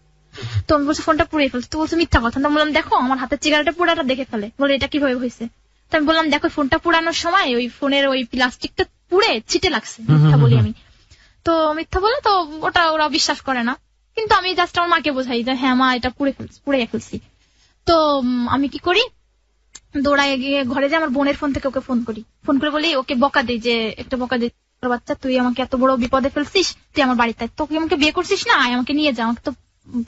তো আমি বলছি ফোনটা পুড়িয়ে ফেলছি। তো বলছে মিথ্যা কথা। তো বললাম দেখো আমার হাতের চিগারেটা পুরাটা দেখে ফেলে, বলে এটা কিভাবে হয়েছে। তো আমি বললাম দেখো ফোনটা পুরানোর সময় ওই ফোনের ওই প্লাস্টিকটা পুড়ে ছিটে লাগছে। মিথ্যা বলি আমি। তো মিথ্যা বলে তো ওটা ওরা বিশ্বাস করে না, কিন্তু আমি জাস্ট আমার মাকে বোঝাই যে হ্যাঁ মা এটা পুড়ে ফেলছি। তো আমি কি করি, দৌড়ায় গিয়ে ঘরে যে আমার বোনের ফোন থেকে ওকে ফোন করে বলি, ওকে বকা দিই যে একটা বকা দিই, বাচ্চা তুই আমাকে এত বড় বিপদে ফেলছিস, তুই আমার বাড়িতে, তোকে আমাকে বিয়ে করছিস না, আমাকে নিয়ে যা, আমাকে তো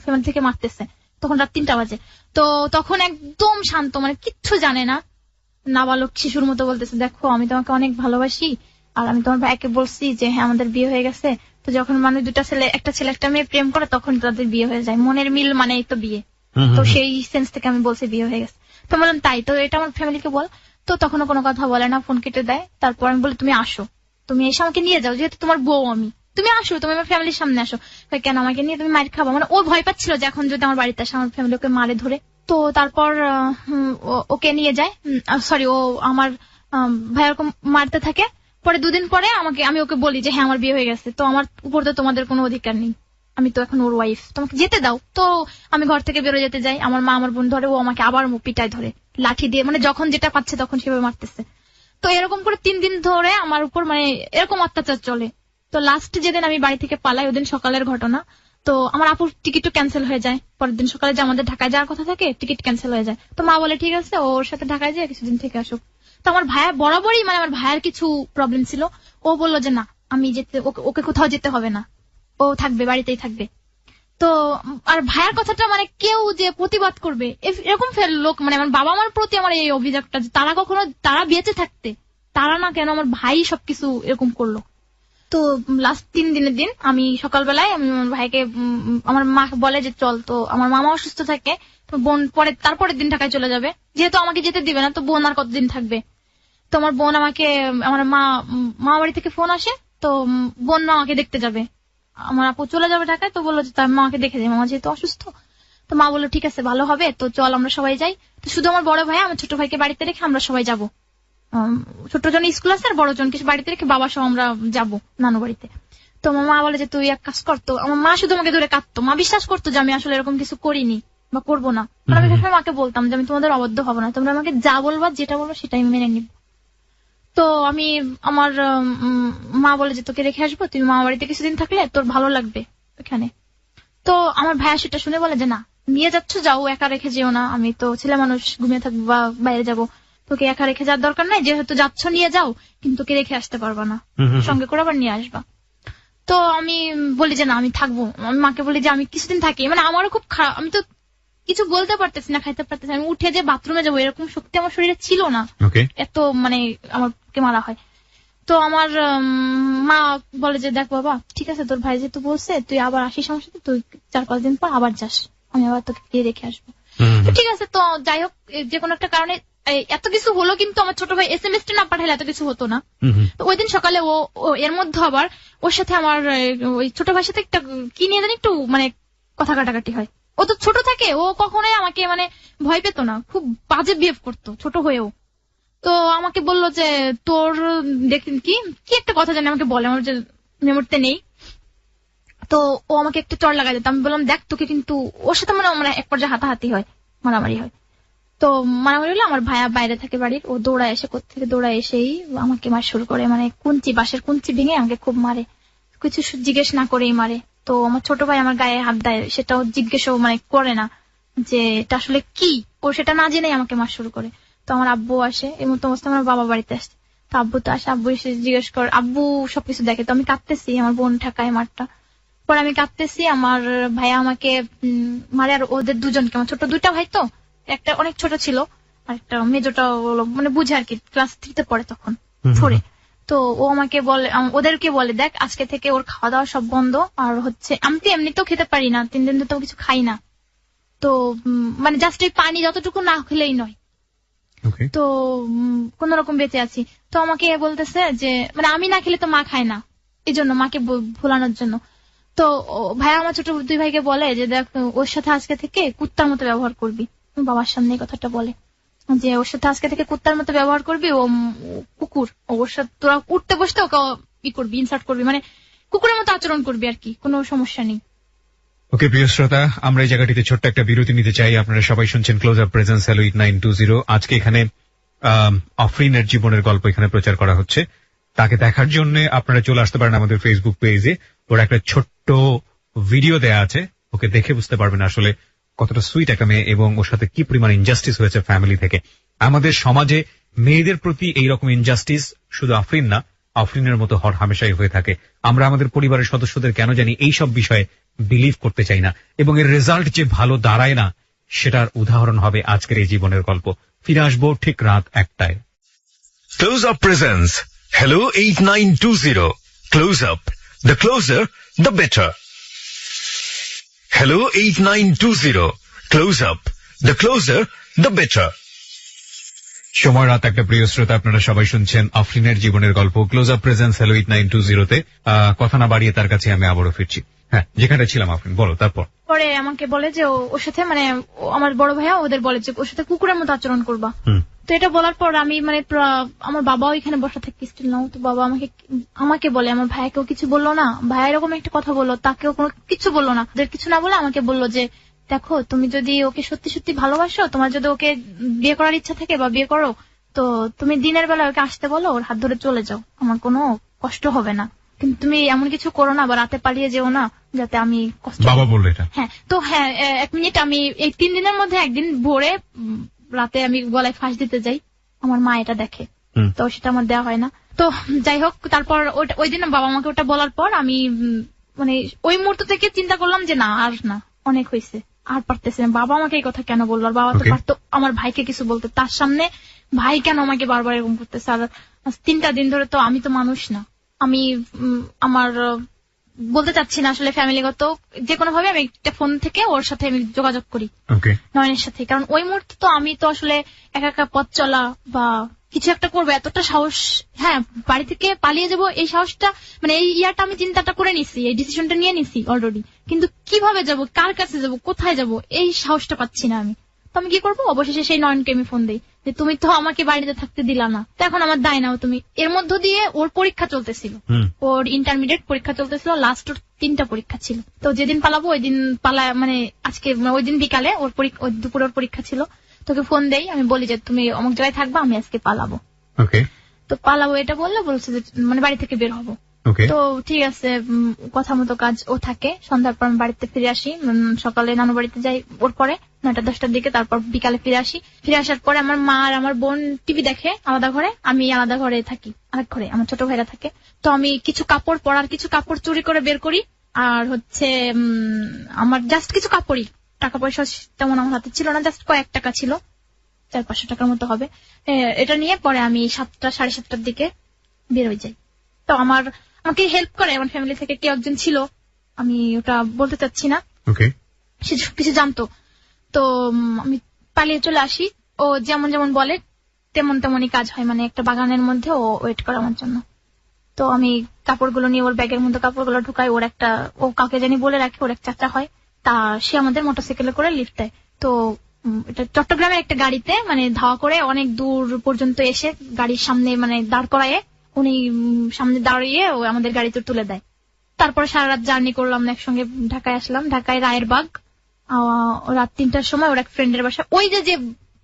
ফ্যামিলি থেকে মারতেছে। তখন রাত 3টা বাজে। তো তখন একদম শান্ত, মানে কিচ্ছু জানে না, নাবালক শিশুর মতো বলতেছে দেখো আমি তোমাকে অনেক ভালোবাসি, আর আমি তোমার ভাইকে বলছি যে হ্যাঁ আমাদের বিয়ে হয়ে গেছে। তো যখন মানুষ একটা ছেলে একটা মেয়ে প্রেম করে তখন তাদের বিয়ে হয়ে যায়, মনের মিল মানে তো বিয়ে। তো সেই সেন্স থেকে আমি বলছি বিয়ে হয়ে গেছে। তো বললাম তাই তো, এটা আমার ফ্যামিলিকে বল। তো তখনও কোনো কথা বলে না, ফোন কেটে দেয়। তারপর আমি বলি তুমি আসো, তুমি এসে আমাকে নিয়ে যাও, যেহেতু তোমার বউ আমি, তুমি আসো, তুমি আমার ফ্যামিলির সামনে আসো। কেন আমাকে নিয়ে তুমি মার খাবো? মানে ও ভয় পাচ্ছিল যে এখন যদি আমার বাড়িতে আসে আমার ফ্যামিলি ওকে মারে ধরে। তো তারপর ওকে নিয়ে যায়, সরি ও আমার ভাই ওরকম মারতে থাকে। পরে 2 দিন পরে আমি ওকে বলি যে হ্যাঁ আমার বিয়ে হয়ে গেছে, তো আমার উপর তো তোমাদের কোনো অধিকার নেই, আমি তো এখন ওর ওয়াইফ, তোমাকে যেতে দাও। তো আমি ঘর থেকে বেরোয় যেতে যাই, আমার মা আমার বোন ধরে, ও আমাকে আবার পিটায় ধরে লাঠি দিয়ে, মানে যখন যেটা পাচ্ছে তখন সেভাবে মারতেছে। তো এরকম করে 3 দিন ধরে আমার উপর মানে এরকম অত্যাচার চলে। তো লাস্ট যেদিন আমি বাড়ি থেকে পালাই ওদিন সকালের ঘটনা। তো আমার আপুর টিকিটও ক্যান্সেল হয়ে যায়, পরের দিন সকালে যে আমাদের ঢাকায় যাওয়ার কথা থাকে টিকিট ক্যান্সেল হয়ে যায়। তো মা বলে ঠিক আছে ওর সাথে ঢাকায় যায় কিছুদিন থেকে আসুক। তো আমার ভাইয়া বরাবরই মানে আমার ভাইয়ার কিছু প্রবলেম ছিল, ও বললো যে না আমি যেতে, ওকে কোথাও যেতে হবে না, ও থাকবে বাড়িতেই থাকবে। তো আর ভাইয়ার কথাটা মানে কেউ যে প্রতিবাদ করবে এরকম লোক, মানে আমার বাবা মার প্রতি আমার এই অভিযোগটা যে তারা বেঁচে থাকতে তারা না কেন আমার ভাই সবকিছু এরকম করলো। তো লাস্ট 3 দিনের দিন আমি সকালবেলায় আমি আমার ভাইকে, আমার মা বলে যে চল, তো আমার মামা অসুস্থ থাকে, তো বোন তারপরের দিন ঢাকায় চলে যাবে, যেহেতু আমাকে যেতে দিবে না তো বোন আর কতদিন থাকবে। তো আমার বোন আমাকে, আমার মা বাড়ি থেকে ফোন আসে, তো বোন আমাকে দেখতে যাবে, আমার আপু চলে যাবে ঢাকায়। তো বললো যে তার মাকে দেখে যাই, মামা যেহেতু অসুস্থ। তো মা বললো ঠিক আছে ভালো হবে, তো চল আমরা সবাই যাই। তো শুধু আমার বড় ভাই আমার ছোট ভাইকে বাড়িতে রেখে আমরা সবাই যাবো, ছোট জন স্কুল আছে আর বড় জনকে বাড়িতে রেখে বাবা সহ আমরা যাবো নানু বাড়িতে। তো মা বলে যে তুই এক কাজ করতো, আমার মা শুধু আমাকে ধরে কাঁদতো, মা বিশ্বাস করতো যে আমি আসলে এরকম কিছু করিনি বা করবো না। আমি সবসময় মাকে বলতাম যে আমি তোমাদের অবাধ্য হবো না, তোমরা আমাকে যা বলবা যেটা বলবো সেটাই মেনে নিব। তো আমি আমার মা বলে যে তোকে রেখে আসবো, তুই মা বাড়িতে কিছুদিন থাকলে তোর ভালো লাগবে এখানে। তো আমার ভাইয়া সেটা শুনে বলে যে না নিয়ে যাচ্ছ যাও, একা রেখে যেও না, আমি তো ছেলে মানুষ ঘুমিয়ে থাকবো বা বাইরে যাবো, তোকে একা রেখে যাওয়ার দরকার নাই, যেহেতু যাচ্ছ নিয়ে যাও, কিন্তু তোকে রেখে আসতে পারবা না, সঙ্গে করে আবার নিয়ে আসবা। তো আমি বলি যে না আমি থাকবো, আমি মাকে বলি যে আমি কিছুদিন থাকি, মানে আমারও খুব খারাপ, আমি তো কিছু বলতে পারতেছি না, খাইতে পারতেছি না, আমি উঠে যে বাথরুমে যাবো এরকম শক্তি আমার শরীরে ছিল না, এত মানে আমাকে মারা হয়। তো আমার মা বলে যে দেখ বাবা ঠিক আছে তোর ভাই যেহেতু বলছে তুই আবার আসিস আমার সাথে, তুই 4-5 দিন পর আবার যাস, আমি আবার তোকে গিয়ে রেখে আসবো। ঠিক আছে। তো যাই হোক যে কোনো একটা কারণে এত কিছু হলো, কিন্তু আমার ছোট ভাই SMS টা না পাঠালে এত কিছু হতো না। তো ওই দিন সকালে ও এর মধ্যে আবার ওর সাথে আমার ওই ছোট ভাইয়ের সাথে একটা কি নিয়ে জানি একটু মানে কথা কাটাকাটি হয়। ও তো ছোট থাকে, ও কখনোই আমাকে মানে ভয় পেত না, খুব বাজে বিহেভ করতো ছোট হয়েও। তো আমাকে বললো যে তোর দেখেন কি একটা কথা জানি আমাকে বলে, আমার যে মেমোরিতে নেই। তো ও আমাকে একটা চড় লাগাই দিত, আমি বললাম দেখ তোকে কিন্তু, ওর সাথে মানে আমরা এক পর্যায়ে হাতাহাতি হয়, মারামারি হয়। তো মারামারি হলে আমার ভাইয়া বাইরে থাকে বাড়ির, ও দৌড়ায় এসে কোত্থেকে দৌড়ায় এসেই আমাকে মার শুরু করে, মানে বাঁশের কুঞ্চি ভেঙে আমাকে খুব মারে, কিছু জিজ্ঞেস না করেই মারে। তো আমার ছোট ভাই আমার গায়ে হাত দেয়, সেটাও জিজ্ঞেসও মানে করে না যে এটা আসলে কি, ও সেটা না জেনেই আমাকে মার শুরু করে। তো আমার আব্বু আসে, এই মতো অবস্থা আমার বাবা বাড়িতে আসছে। তো তো আব্বু তো আসে, আব্বু এসে জিজ্ঞেস কর, আব্বু সবকিছু দেখে। তো আমি কাঁদতেছি, আমার বোন ঠাকায় মারটা, পরে আমি কাঁদতেছি, আমার ভাইয়া আমাকে মারে, আর ওদের দুজনকে, আমার ছোট দুইটা ভাই তো, একটা অনেক ছোট ছিল আর একটা মেজোটা মানে বুঝে আর কি, ক্লাস 3 তে পড়ে তখন, 4 এ। তো ও আমাকে বলে, ওদেরকে বলে, দেখ আজকে থেকে ওর খাওয়া দাওয়া সব বন্ধ, আর হচ্ছে আমি তো এমনিতেও খেতে পারি না, 3 দিন তো কিছু খাই না, তো মানে জাস্ট এই পানি যতটুকু না খেলেই নয়, Okay. তো কোন রকম বেঁচে আছি। তো আমাকে বলতেছে যে মানে আমি না খেলে তো মা খায় না, এই জন্য মাকে ভোলানোর জন্য। তো ভাইয়া আমার ছোট 2 ভাইকে বলে যে দেখ ওর সাথে আজকে থেকে কুত্তার মতো ব্যবহার করবি, বাবার সামনে এই কথাটা বলে যে ওর সাথে আজকে থেকে কুত্তার মতো ব্যবহার করবি, ও কুকুর, ওর সাথে তোরা উঠতে বসতে ওকে ই করবি, ইনসার্ট করবি, মানে কুকুরের মতো আচরণ করবি আর কি, কোনো সমস্যা নেই। ওকে প্রিয় শ্রোতা, আমরা এই জায়গাটিতে ছোট্ট একটা বিরতি নিতে চাই। আপনারা সবাই শুনছেন ক্লোজ আপ প্রেজেন্স হ্যালো 8920। আজকে এখানে আফরিনের জীবনের গল্প এখানে প্রচার করা হচ্ছে। তাকে দেখার জন্য আপনারা চলে আসতে পারেন আমাদের ফেসবুক পেজে। ওর একটা ছোট্ট ভিডিও দেয়া আছে, ওকে দেখে বুঝতে পারবেন আসলে কতটা সুইট একটা মেয়ে এবং ওর সাথে কি পরিমাণ ইনজাস্টিস হয়েছে ফ্যামিলি থেকে। আমাদের সমাজে মেয়েদের প্রতি এইরকম ইনজাস্টিস শুধু আফরিন না, আফরিনের মতো হর হামেশাই হয়ে থাকে। আমরা আমাদের পরিবারের সদস্যদের কেন জানি এইসব বিষয়ে বিলিভ করতে চাই না, এবং এর রেজাল্ট যে ভালো দাঁড়ায় না সেটার উদাহরণ হবে আজকের এই জীবনের গল্প। ফিরে আসবো ঠিক রাত 1টায়। Close Up presents Hello 8920. Close Up. The closer, the better. Hello 8920. Close Up. The closer, the better. সময় রাত 1টা। প্রিয় শ্রোতা, আপনারা সবাই শুনছেন আফরিনের জীবনের গল্প ক্লোজ আপ প্রেজেন্স হ্যালো 8920 তে। কথা না বাড়িয়ে তার কাছে আমি আবারও ফিরছি। হ্যাঁ, যেখানে ছিলাম আফরিন, বলো তারপর। পরে আমাকে বলে যে ওর সাথে মানে আমার বড় ভাইয়া ওদের বলে যে ওর সাথে কুকুরের মতো আচরণ করবা। তো এটা বলার পর আমি মানে আমার বাবাও এখানে বসা থেকে স্টিল নাও, তো বাবা আমাকে বলে, আমার ভাইকেও কিছু বললো না, ভাই এরকম একটা কথা বললো, তাকেও কোনো কিছু বললো না, ওদের কিছু না বলে আমাকে বললো যে দেখো তুমি যদি ওকে সত্যি সত্যি ভালোবাসো, তোমার যদি ওকে বিয়ে করার ইচ্ছা থাকে বা বিয়ে করো, তো তুমি দিনের বেলা ওকে আসতে বলো, ওর হাত ধরে চলে যাও, আমার কোনো কষ্ট হবে না, কিন্তু তুমি এমন কিছু করো না বা রাতে পালিয়ে যেও না যাতে আমি কষ্ট। বাবা বললো এটা? হ্যাঁ। তো হ্যাঁ, 1 মিনিট, আমি এই 3 দিনের মধ্যে একদিন ভোরে রাতে আমি গলায় ফাঁস দিতে যাই, আমার মা এটা দেখে, তো সেটা আমার দেওয়া হয় না। তো যাই হোক, তারপর ওই দিন বাবা আমাকে ওটা বলার পর আমি মানে ওই মুহূর্ত থেকে চিন্তা করলাম যে না, আর না, অনেক হয়েছে, আর পারতেছে না। বাবা আমাকে এই কথা কেন বললো, আর বাবা তো পারতো আমার ভাইকে কিছু বলতে, তার সামনে ভাই কেন আমাকে বারবার এরকম করতেছে। আর 3টা দিন ধরে তো আমি তো মানুষ না, আমি আমার বলতে চাচ্ছি না আসলে ফ্যামিলিগত, যে কোনো ভাবে আমি একটা ফোন থেকে ওর সাথে আমি যোগাযোগ করি, নয়নের সাথে, কারণ ওই মুহূর্তে তো আমি তো আসলে একা একা পথ চলা বা কিছু একটা করবো এতটা সাহস, হ্যাঁ বাড়ি থেকে পালিয়ে যাবো এই সাহসটা, মানে এই ইয়ারটা আমি চিন্তাটা করে নিছি, এই ডিসিশনটা নিয়ে নিছি অলরেডি, কিন্তু কিভাবে যাব, কার কাছে যাব, কোথায় যাব, এই সাহসটা পাচ্ছি না আমি। তো আমি কি করবো, অবশেষে সেই নয়নকে আমি ফোন দিই যে তুমি তো আমাকে বাড়িতে থাকতে দিলা না, তো এখন আমার দায় নাও তুমি। এর মধ্য দিয়ে ওর পরীক্ষা চলতেছিল, ওর ইন্টারমিডিয়েট পরীক্ষা চলতেছিল, লাস্ট ওর 3টা পরীক্ষা ছিল। তো যেদিন পালাবো ওই দিন মানে আজকে ওই দিন বিকালে ওর দুপুরে ওর পরীক্ষা ছিল, তোকে ফোন দেই, আমি বলি যে তুমি অমুক জায়গায় থাকবা, আমি আজকে পালাবো। তো পালাবো এটা বলছে যে মানে বাড়ি থেকে বের হবো। তো ঠিক আছে, কথা মতো কাজ ও থাকে, সন্ধ্যার পর আমি বাড়িতে ফিরে আসি, সকালে নানু বাড়িতে যাই ওর পরে 9টা-10টার দিকে, তারপর বিকালে ফিরে আসি। ফিরে আসার পরে আমার মা আর আমার বোন টিভি দেখে আলাদা ঘরে, আমি আলাদা ঘরে থাকি, আরেক ঘরে আমার ছোট ভাইরা থাকে। তো আমি কিছু কাপড়, পরার কিছু কাপড় চুরি করে বের করি, আর হচ্ছে আমার জাস্ট কিছু কাপড়ই, টাকা পয়সা তেমন আমার হাতে ছিল না, জাস্ট কয়েক টাকা ছিল, 400-500 টাকার মতো হবে। এটা নিয়ে পরে আমি 7টা-7:30টার দিকে বের হয়ে যাই। তো আমাকে হেল্প করে আমার ফ্যামিলি থেকে কেউ একজন ছিল, আমি ওটা বলতে চাচ্ছি না, সে কিছু জানতো। তো আমি পালিয়ে চলে আসি, ও যেমন যেমন বলে তেমন তেমনই কাজ হয়, মানে একটা বাগানের মধ্যে ও ওয়েট করে আমার জন্য। তো আমি কাপড়গুলো নিয়ে ওর ব্যাগের মধ্যে কাপড়গুলো ঢুকাই, ও কাকে জানি বলে রাখে, ওর এক চাচা হয়, তা সে আমাদের মোটরসাইকেলে করে লিফট দেয়। তো এটা চট্টগ্রামের একটা গাড়িতে মানে ধাওয়া করে অনেক দূর পর্যন্ত এসে গাড়ির সামনে মানে দাঁড় করায়, উনি সামনে দাঁড়িয়ে ও আমাদের গাড়িতে তুলে দেয়। তারপরে সারা রাত জার্নি করলাম, একসঙ্গে ঢাকায় আসলাম, ঢাকায় রায়েরবাগ। রাত 3টার সময় ওর এক ফ্রেন্ডের বাসা, ওই যে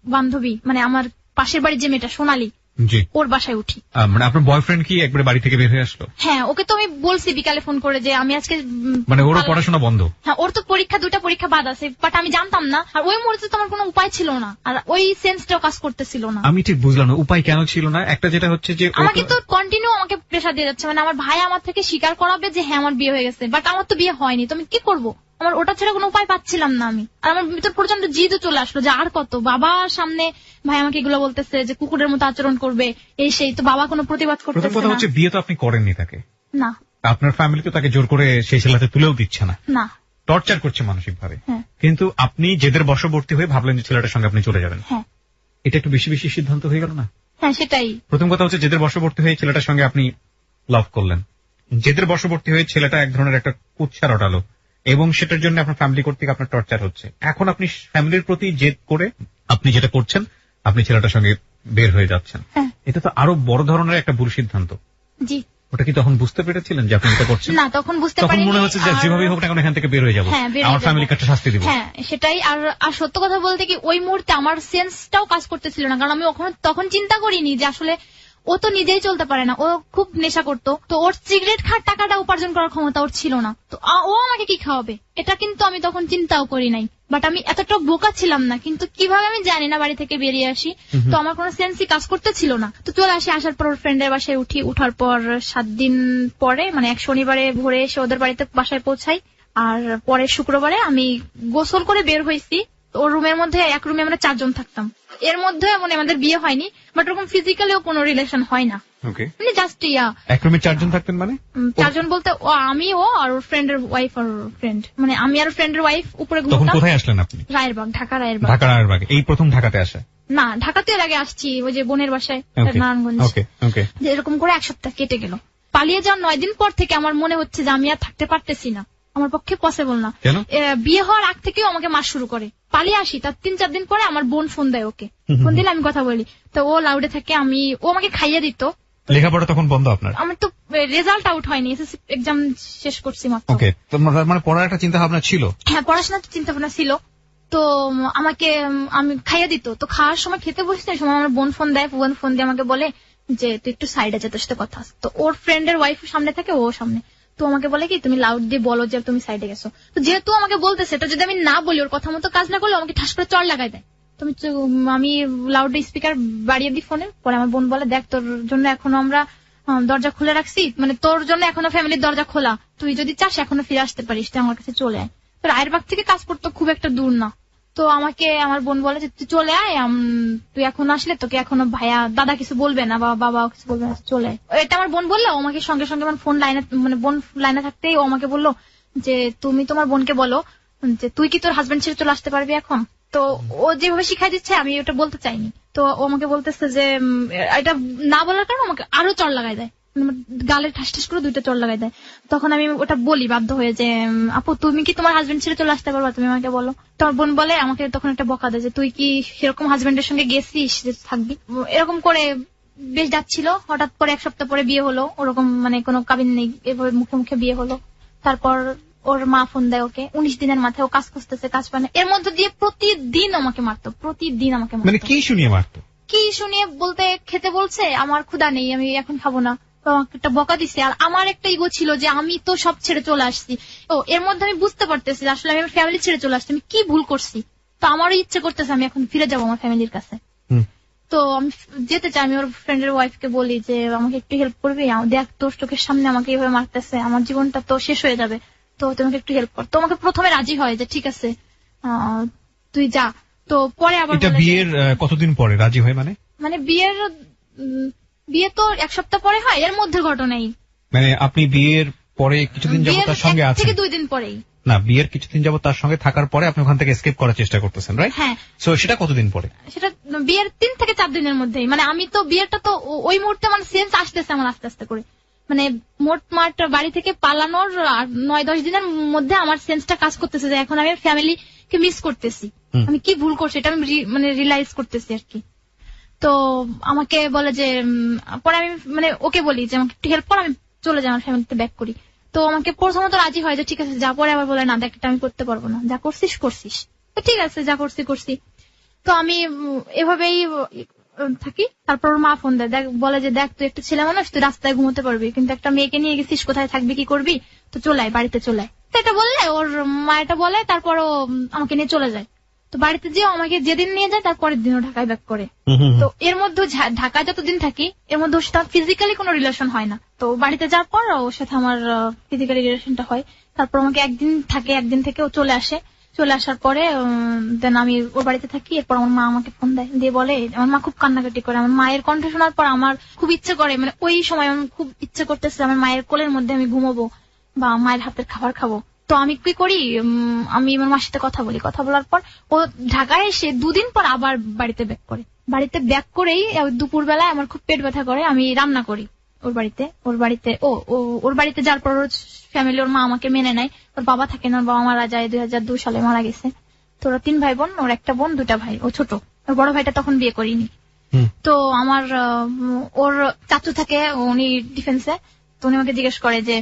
বান্ধবী মানে আমার পাশের বাড়ির যে মেয়েটা সোনালী, জি। ওর বাসায় উঠি। মানে আপনার বয়ফ্রেন্ড কি একবারে বাড়ি থেকে বের হয়ে আসলো? হ্যাঁ, ওকে তো আমি বলছি বিকালে ফোন করে যে আমি আজকে মানে ওরও পড়াশোনা বন্ধ? হ্যাঁ, ওর তো দুটা পরীক্ষা বাদ আছে, বাট আমি জানতাম না, আর ওই মুহূর্তে তো আমার কোনো উপায় ছিল না, আর ওই সেন্সটাও কাজ করতেছিল না। আমি ঠিক বুঝলাম না উপায় কেন ছিল না। একটা যেটা হচ্ছে যে আমাকে তো কন্টিনিউ আমাকে প্রেসার দিয়ে যাচ্ছে, মানে আমার ভাই আমার থেকে স্বীকার করাবে যে হ্যাঁ আমার বিয়ে হয়ে গেছে, বাট আমার তো বিয়ে হয়নি, তো আমি কি করবো? আমার ওটা ছাড়া কোনো উপায় পাচ্ছিলাম না আমি। আর আমার ভিতর প্রচন্ড জিদও চলে আসলো যে আর কত, বাবার সামনে ভাই আমাকে এগুলো বলতেছে যে কুকুরের মতো আচরণ করবে, এই সেই, তো বাবা কোনো প্রতিবাদ প্রথম করতেছে কথা না। হচ্ছে বিয়ে তো আপনি করেননি তাকে, না আপনার ফ্যামিলি তো তাকে জোর করে সেই ছেলেতে তুলেও দিচ্ছে না, না, টর্চার করছে মানসিক ভাবে। হ্যাঁ কিন্তু আপনি জেদের বশবর্তী হয়ে ভাবলেন যে ছেলেটার সঙ্গে আপনি চলে যাবেন। হ্যাঁ এটা একটু বেশি বেশি সিদ্ধান্ত হয়ে গেল না? হ্যাঁ সেটাই। প্রথম কথা হচ্ছে জেদের বশবর্তী হয়ে ছেলেটার সঙ্গে আপনি লাভ করলেন, জেদের বশবর্তী হয়ে ছেলেটা এক ধরনের একটা কুৎসা রটালো, এবং সেটার জন্য আপনার ফ্যামিলি কর্তৃক আপনার টর্চার হচ্ছে। এখন আপনি ফ্যামিলির প্রতি জেদ করে আপনি যেটা করছেন, আপনি ছেলেটার সঙ্গে বের হয়ে যাচ্ছেন। হ্যাঁ। এটা তো আরো বড় ধরনের একটা ভুল সিদ্ধান্ত। জি। ওটা কি তখন বুঝতে পেরেছিলেন যে আপনি এটা করছেন? না, তখন বুঝতে তখন পারিনি। মনে হচ্ছে যে যেভাবেই হোক না কেন এখান থেকে বের হয়ে যাবো, হ্যাঁ, বের হয়ে আমার যাবো। ফ্যামিলিকে একটা শাস্তি দিব। হ্যাঁ সেটাই। আর সত্য কথা বলতে কি ওই মুহূর্তে আমার সেন্সটাও কাজ করতেছিল না, কারণ আমি তখন চিন্তা করিনি যে আসলে ও তো নিজেই চলতে পারে না, ও খুব নেশা করতো, তো ওর সিগারেট খাওয়ার টাকাটা উপার্জন করার ক্ষমতা ওর ছিল না, তো ও আমাকে কি খাওয়াবে, এটা কিন্তু আমি তখন চিন্তাও করি নাই। বাট আমি এতটা বোকা ছিলাম না, কিন্তু কিভাবে আমি জানি না, বাড়ি থেকে বেরিয়ে আসি, তো আমার কোনো সেন্সই কাজ করতেছিল না। তো চলে আসি, আসার পর ওর ফ্রেন্ডের বাসায় উঠি, উঠার পর 7 দিন পরে মানে এক শনিবারে ভোরে এসে ওদের বাড়িতে বাসায় পৌঁছাই, আর পরের শুক্রবারে আমি গোসল করে বের হয়েছি। ওর রুমের মধ্যে, এক রুমে আমরা 4 জন থাকতাম, এর মধ্যে মানে আমাদের বিয়ে হয়নি, বাট ওরকম ফিজিক্যালিও কোনো রিলেশন হয় না, ওকে, মানে জাস্ট এক রুমে 4 জন থাকতেন মানে 4 জন বলতে আমি, ও আর ওর ফ্রেন্ডের ওয়াইফ আর ফ্রেন্ড, মানে আমি আর ফ্রেন্ডের ওয়াইফ উপরে তখন ঘুমতাম। কোথায় আসলেন আপনি? রায়েরবাগ, ঢাকা রায়েরবাগ। ঢাকা রায়েরবাগ। এই প্রথম ঢাকাতে আসা? না, ঢাকাতে এর আগে আসছি, ওই যে বোনের বাসায় Okay, নারায়ণগঞ্জ। ওকে ওকে। যে এরকম করে 1 সপ্তাহ কেটে গেল। পালিয়ে যাওয়ার 9 দিন পর থেকে আমার মনে হচ্ছে যে আমি আর থাকতে পারতেছি না, আমার পক্ষে পসিবল না। কেন? বিয়ে হওয়ার আগ থেকেও আমাকে মার শুরু করে, পালিয়ে আসি, তার 3-4 দিন পরে আমার বোন ফোন দেয় ওকে, ফোন দিলে আমি কথা বলি, তো ও লাউডে থাকে, ও আমাকে খাইয়ে দিত। লেখাপড়া তখন বন্ধ আপনার? আমার তো রেজাল্ট আউট হয়নি, এসএসসি এক্সাম শেষ করছি মাত্র। ওকে, তো মানে পড়ার একটা চিন্তা ভাবনা ছিল? হ্যাঁ, পড়াশোনার চিন্তা ভাবনা ছিল। তো আমাকে আমি খাইয়ে দিত, তো খাওয়ার সময় খেতে বসতে সময় আমার বোন ফোন দেয়, বোন ফোন দিয়ে আমাকে বলে যে তুই একটু সাইডে যা, তোর সাথে কথা আছে। তো ওর ফ্রেন্ডের ওয়াইফ সামনে থাকে, ও সামনে, তো আমাকে বলে কি তুমি লাউড দিয়ে বলো যে তুমি সাইডে গেছো। তো যেহেতু আমাকে বলতেছে, এটা যদি আমি না বলি, ওর কথা মতো কাজ না করলে আমাকে ঠাস করে চড় লাগাই দেয়। আমি লাউড স্পিকার বাড়িয়ে দিই ফোনে, পরে আমার বোন বলে দেখ তোর জন্য এখনো আমরা দরজা খুলে রাখছি, মানে তোর জন্য এখনো ফ্যামিলির দরজা খোলা, তুই যদি চাস এখনো ফিরে আসতে পারিস, তুই আমার কাছে চলে আয়। তো রায়েরবাগ থেকে কাজ করতে খুব একটা দূর না, তো আমাকে আমার বোন বলে যে তুই চলে আয়, তুই এখন আসলে তোকে এখনো ভাইয়া দাদা কিছু বলবে না বা বাবা কিছু বলবে না, চলে আয়। এটা আমার বোন বললো, আমাকে সঙ্গে সঙ্গে আমার ফোন লাইনে, মানে বোন লাইনে থাকতেই ও আমাকে বললো যে তুমি তোমার বোনকে বলো যে তুই কি তোর হাজবেন্ড ছেড়ে চলে আসতে পারবি এখন। তো ও যেভাবে শিখাই দিচ্ছে আমি ওটা বলতে চাইনি, তো ও আমাকে বলতেছে যে এটা না বলার কারণে আমাকে আরো চড় লাগাই দেয়, গালে ঠাস ঠাস করে 2টা চড় লাগাই দেয়। তখন আমি ওটা বলি বাধ্য হয়ে যে আপু তুমি কি তোমার হাজবেন্ড ছেড়ে চলে আসতে পারবা, তুমি আমাকে বলো। তোমার বোন বলে আমাকে তখন একটা বকা দেয় যে তুই কি সেরকম হাজবেন্ডের সঙ্গে গেছিস যে থাকবি। এরকম করে বেশ যাচ্ছিল, হঠাৎ করে 1 সপ্তাহ পরে বিয়ে হলো, ওরকম মানে কোনো কাবিন নেই, এভাবে মুখে মুখে বিয়ে হলো। তারপর ওর মা ফোন দেয় ওকে, 19 দিনের মাথায় ও কাজ খুঁজতেছে, কাজ পায় না, এর মধ্যে দিয়ে প্রতিদিন আমাকে মারতো, প্রতিদিন আমাকে মানে মারতো। কি শুনিয়ে মারতো? কি শুনিয়ে বলতে, খেতে বলছে, আমার ক্ষুধা নেই, আমি এখন খাবো না, তো আমাকে একটা বকা দিছে। আর আমার একটা ইগো ছিল যে আমি তো সব ছেড়ে চলে আসছি, ও এর মধ্যে আমি বুঝতে পারতেছি আসলে আমি আমার ফ্যামিলি ছেড়ে চলে আসছি, আমি কি ভুল করছি, তো আমারও ইচ্ছে করতেছে আমি এখন ফিরে যাবো আমার ফ্যামিলির কাছে। তো আমি যেতে চাই, আমি ওর ফ্রেন্ডের ওয়াইফকে বলি যে আমাকে একটু হেল্প করবি, দেখ তোর চোখের সামনে আমাকে এইভাবে মারতেছে, আমার জীবনটা তো শেষ হয়ে যাবে, তো তোমাকে একটু হেল্প কর। তো আমাকে প্রথমে রাজি হয় যে ঠিক আছে তুই যা। তো পরে আবার এটা বিয়ের কতদিন পরে রাজি হয়? মানে বিয়ে তো 1 সপ্তাহ পরে হয়, এর মধ্যে ঘটনাই। মানে আপনি বিয়ের পরে কিছুদিন যাবত তার সঙ্গে আছেন? থেকে 2 দিন পরেই। না, বিয়ের কিছুদিন যাবত তার সঙ্গে থাকার পরে আপনি ওখান থেকে এসকেপ করার চেষ্টা করতেছেন, রাইট? হ্যাঁ। সো সেটা কতদিন পরে? সেটা বিয়ের 3 থেকে 4 দিনের মধ্যেই, মানে আমি তো বিয়েটা তো ওই মুহূর্তে মানে সেন্স আসতেছে আমার আস্তে আস্তে করে, মানে মোটমাট বাড়ি থেকে পালানোর 9-10 দিনের মধ্যে আমার সেন্সটা কাজ করতেছে যে এখন আমি ফ্যামিলিকে মিস করতেছি, আমি কি ভুল করছি এটা আমি মানে রিয়েলাইজ করতেছি আর কি। তো আমাকে বলে যে পরে আমি মানে ওকে বলি যে আমাকে একটু হেল্প কর, আমি চলে যাই আমার ফ্যামিলিতে ব্যাক করি। তো আমাকে প্রথমত রাজি হয় যে ঠিক আছে যা, পরে আবার বলে না দেখ এটা আমি করতে পারবো না, যা করছিস করছিস, তো ঠিক আছে যা করছি করছি। তো আমি এভাবেই থাকি। তারপর ওর মা ফোন দেয়, দেখ বলে যে দেখ তুই একটা ছেলে মানুষ, তুই রাস্তায় ঘুমোতে পারবি, কিন্তু একটা মেয়েকে নিয়ে গেছিস, কোথায় থাকবি কি করবি, তো চলে আয়, বাড়িতে চলে আয়। তো এটা বললে ওর মা এটা বলে, তারপর ও আমাকে নিয়ে চলে যায়। তো বাড়িতে যেও আমাকে যেদিন নিয়ে যায় তারপরের দিনও ঢাকায় ব্যাক করে। তো এর মধ্যে ঢাকায় যতদিন থাকি এর মধ্যে ওর সাথে ফিজিক্যালি কোনো রিলেশন হয় না। তো বাড়িতে যাওয়ার পর ওর সাথে আমার ফিজিক্যালি রিলেশনটা হয়। তারপর আমাকে একদিন থেকে ও চলে আসে। চলে আসার পরে দেন আমি ওর বাড়িতে থাকি। এরপর আমার মা আমাকে ফোন দেয়, দিয়ে বলে, আমার মা খুব কান্নাকাটি করে। আমার মায়ের কণ্ঠ শোনার পর আমার খুব ইচ্ছে করে, মানে ওই সময় আমার খুব ইচ্ছে করতেছে আমার মায়ের কোলের মধ্যে আমি ঘুমোবো বা মায়ের হাতের খাবার খাবো। তো আমি কি করি, আমি আমার মার সাথে কথা বলি। কথা বলার পর ও ঢাকায় এসে 2 দিন পর আবার বাড়িতে ব্যাক করে। বাড়িতে ব্যাক করেই দুপুর বেলায় আমার খুব পেট ব্যথা করে, আমি রান্না করি ওর বাড়িতে যাওয়ার পর ওর ফ্যামিলি, ওর মা আমাকে মেনে নেয়। ওর বাবা থাকে না, ওর বাবা মারা যায় 2002 সালে মারা গেছে। তো ওরা 3 ভাই বোন, ওর একটা বোন 2টা ভাই, ও ছোট। ওর বড় ভাইটা তখন বিয়ে করিনি। তো আমার ওর চাচু থাকে, উনি ডিফেন্সে। তো উনি আমাকে জিজ্ঞেস করে যে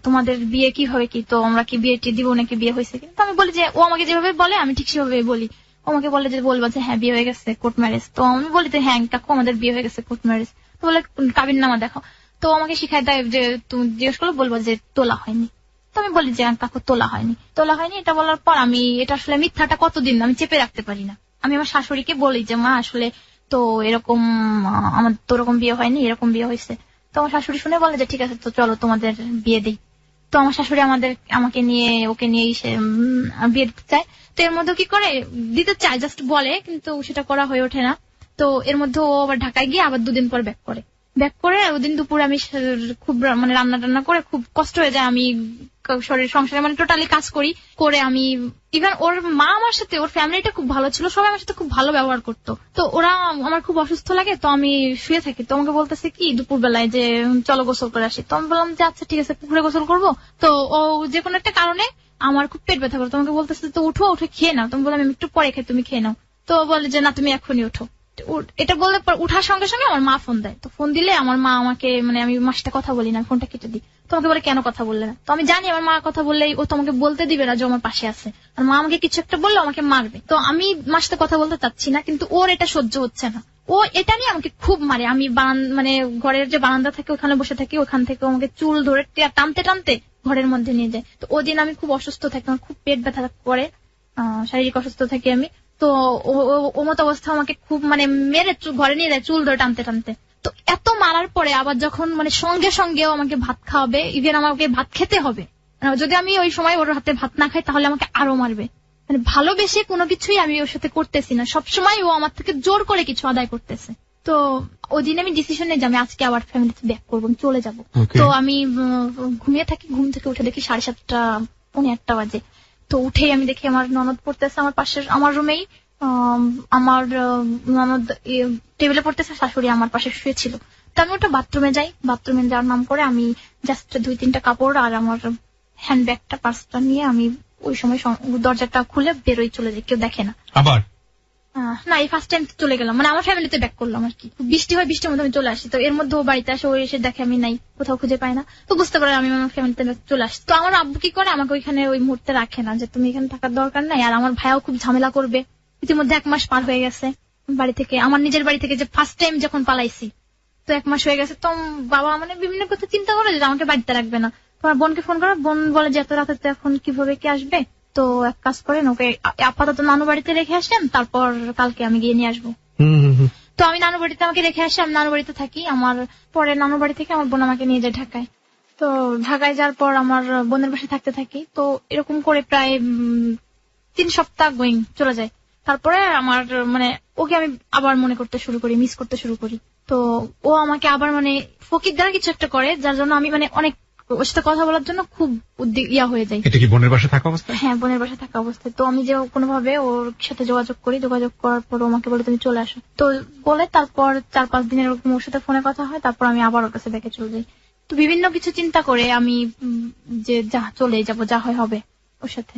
তোমাদের বিয়ে কি হবে কি, তো আমরা কি বিয়েটি দিব নাকি, বিয়ে হয়েছে কি। তো আমি বলি যে ও আমাকে যেভাবে বলে আমি ঠিক সেভাবে বলি। ও আমাকে বলে যে বলবা যে হ্যাঁ বিয়ে হয়ে গেছে, কোর্ট ম্যারেজ। তো আমি বলি যে হ্যাঁ কাকু আমাদের বিয়ে হয়ে গেছে, কোর্ট ম্যারেজ। তো বলে কাবিন নামা দেখো। তো আমাকে শিখায় দেয় যে তুমি জিজ্ঞেস করলে বলবো যে তোলা হয়নি। তো আমি বলি যে কাকু তোলা হয়নি। এটা বলার পর আমি এটা আসলে মিথ্যাটা কতদিন আমি চেপে রাখতে পারি না। আমি আমার শাশুড়িকে বলি যে মা আসলে তো এরকম আমার তো ওরকম বিয়ে হয়নি, এরকম বিয়ে হয়েছে। তো আমার শাশুড়ি শুনে বলে যে ঠিক আছে তো চলো তোমাদের বিয়ে দিই। তো আমার শাশুড়ি ওকে নিয়ে বিয়ে দিতে চায়। তো এর মধ্যে কি করে দিতে চায়, জাস্ট বলে, কিন্তু সেটা করা হয়ে ওঠে না। তো এর মধ্যে ও আবার ঢাকায় গিয়ে আবার 2 দিন পর ব্যাক করে ওদিন দুপুরে আমি খুব মানে রান্না করে খুব কষ্ট হয়ে যায়। আমি সংসারে মানে টোটালি কাজ করে আমি ইভেন ওর মা আমার সাথে, ওর ফ্যামিলিটা খুব ভালো ছিল, সবাই আমার সাথে খুব ভালো ব্যবহার করতো। তো ওরা আমার খুব অসুস্থ লাগে, তো আমি শুয়ে থাকি। তো আমাকে বলতেছে কি দুপুর বেলায় যে চলো গোসল করে আসি। তো আমি বললাম যে আচ্ছা ঠিক আছে, পুকুরে গোসল করবো। তো ও যে কোনো একটা কারণে আমার খুব পেট ব্যথা করে, তোমাকে বলতেছে তো উঠে খেয়ে নাও। তুমি বললাম আমি একটু পরে খাই, তুমি খেয়ে নাও। তো বলে যে না তুমি এখনই উঠো। এটা বললে উঠার সঙ্গে সঙ্গে আমার মা ফোন দেয়। তো ফোন দিলে আমার মা আমাকে, মানে আমি মার সাথে কথা বলি না, ফোনটা কেটে দিই। তোমাকে বলে কেন কথা বললে না। তো আমি জানি আমার মা কথা বললেই ও তোমাকে বলতে দিবে না যে আমার পাশে আছে, আর মা আমাকে কিছু একটা বললে আমাকে মারবে। তো আমি মার সাথে কথা বলতে চাচ্ছি না, কিন্তু ওর এটা সহ্য হচ্ছে না। ও এটা নিয়ে আমাকে খুব মারে। আমি মানে ঘরের যে বারান্দা থাকে ওখানে বসে থাকি, ওখান থেকে আমাকে চুল ধরে টানতে টানতে ঘরের মধ্যে নিয়ে যায়। তো ওদিন আমি খুব অসুস্থ থাকি, আমার খুব পেট ব্যথা করে, শারীরিক অসুস্থ থাকি আমি। তো ও মতো অবস্থা আমাকে খুব মানে মেরে ঘরে নিয়ে যায় চুল ধরে টানতে টানতে। তো এত মারার পরে আবার যখন মানে সঙ্গে সঙ্গেও আমাকে ভাত খাওয়াবে, ইভেন আমাকে ভাত খেতে হবে, যদি আমি ওই সময় ওর হাতে ভাত না খাই তাহলে আমাকে আরো মারবে। মানে ভালোবেসে কোনো কিছুই আমি ওর সাথে করতেছি না, সবসময় ও আমার থেকে জোর করে কিছু আদায় করতেছে। তো ওই দিন আমি ডিসিশন নিই যে আমি আজকে আবার ফ্যামিলিতে ব্যাক করবো, চলে যাব। তো আমি ঘুমিয়ে থাকি, ঘুম থেকে উঠে দেখি 7:30 পৌনে 8টা বাজে। তো উঠেই আমি দেখি আমার ননদ পড়তেছে আমার পাশের, আমার রুমেই। আমার ননদ টেবিলে পড়তেছে, শাশুড়ি আমার পাশে শুয়েছিল। তো আমি ওটা বাথরুমে যাই। বাথরুমে যাওয়ার নাম করে আমি জাস্ট 2-3টা কাপড় আর আমার হ্যান্ডব্যাগটা, পার্সটা নিয়ে আমি ওই সময় দরজাটা খুলে বেরোই, চলে যাই, কেউ দেখে না। আবার না, এই ফার্স্ট টাইম চলে গেলাম, মানে আমার ফ্যামিলিতে ব্যাক করলাম আর কি। বৃষ্টি হয়, বৃষ্টির মধ্যে আমি চলে আসি। তো এর মধ্যে ও বাড়িতে আসে, ও এসে দেখে আমি নাই, কোথাও খুঁজে পায় না। তো বুঝতে পারে আমি আমার ফ্যামিলিতে চলে আসি। তো আমার আব্বু কি করে, আমাকে ওইখানে ওই মুহূর্তে রাখে না যে তুমি এখানে থাকার দরকার নাই। আর আমার ভাইও খুব ঝামেলা করবে। ইতিমধ্যে 1 মাস পার হয়ে গেছে বাড়ি থেকে, আমার নিজের বাড়ি থেকে যে ফার্স্ট টাইম যখন পালাইছি। তো 1 মাস হয়ে গেছে। তো বাবা মানে বিভিন্ন কথা চিন্তা করে যে আমাকে বাড়িতে রাখবে না। তোমার বোনকে ফোন করো, বোন বলে যে এত রাতে তো এখন কিভাবে কি আসবে। তো এক কাজ করেন, ওকে আপাতত নানু বাড়িতে রেখে আসেন, তারপর কালকে আমি গিয়ে নিয়ে আসবো। তো আমি নানু বাড়িতে আমাকে রেখে আসি, আমি নানু বাড়িতে থাকি। আমার পরে নানু বাড়ি থেকে আমার বোন আমাকে নিয়ে যায় ঢাকায়। তো ঢাকায় যাওয়ার পর আমার বোনের বাসায় থাকতে থাকি। তো এরকম করে প্রায় 3 সপ্তাহ চলে যায়। তারপরে আমার মানে ওকে আমি আবার মনে করতে শুরু করি, মিস করতে শুরু করি। তো ও আমাকে আবার মানে ফকির দ্বারা কিছু একটা করে, যার জন্য আমি মানে অনেক ওর সাথে কথা বলার জন্য খুব হয়ে যায়। এটা কি বোনের বাসায় থাকা অবস্থায়? হ্যাঁ, বোনের বাসায় থাকা অবস্থায়। তো আমি যে কোনো ভাবে ওর সাথে যোগাযোগ করার পর আমাকে বলে তুমি চলে আসো। তো বলে তারপর 4-5 দিনের এরকম ওর সাথে ফোনে কথা হয়, তারপর আমি আবার ওর কাছে দেখে চলে যাই। তো বিভিন্ন কিছু চিন্তা করে আমি যে যা চলে যাবো, যা হয় হবে ওর সাথে।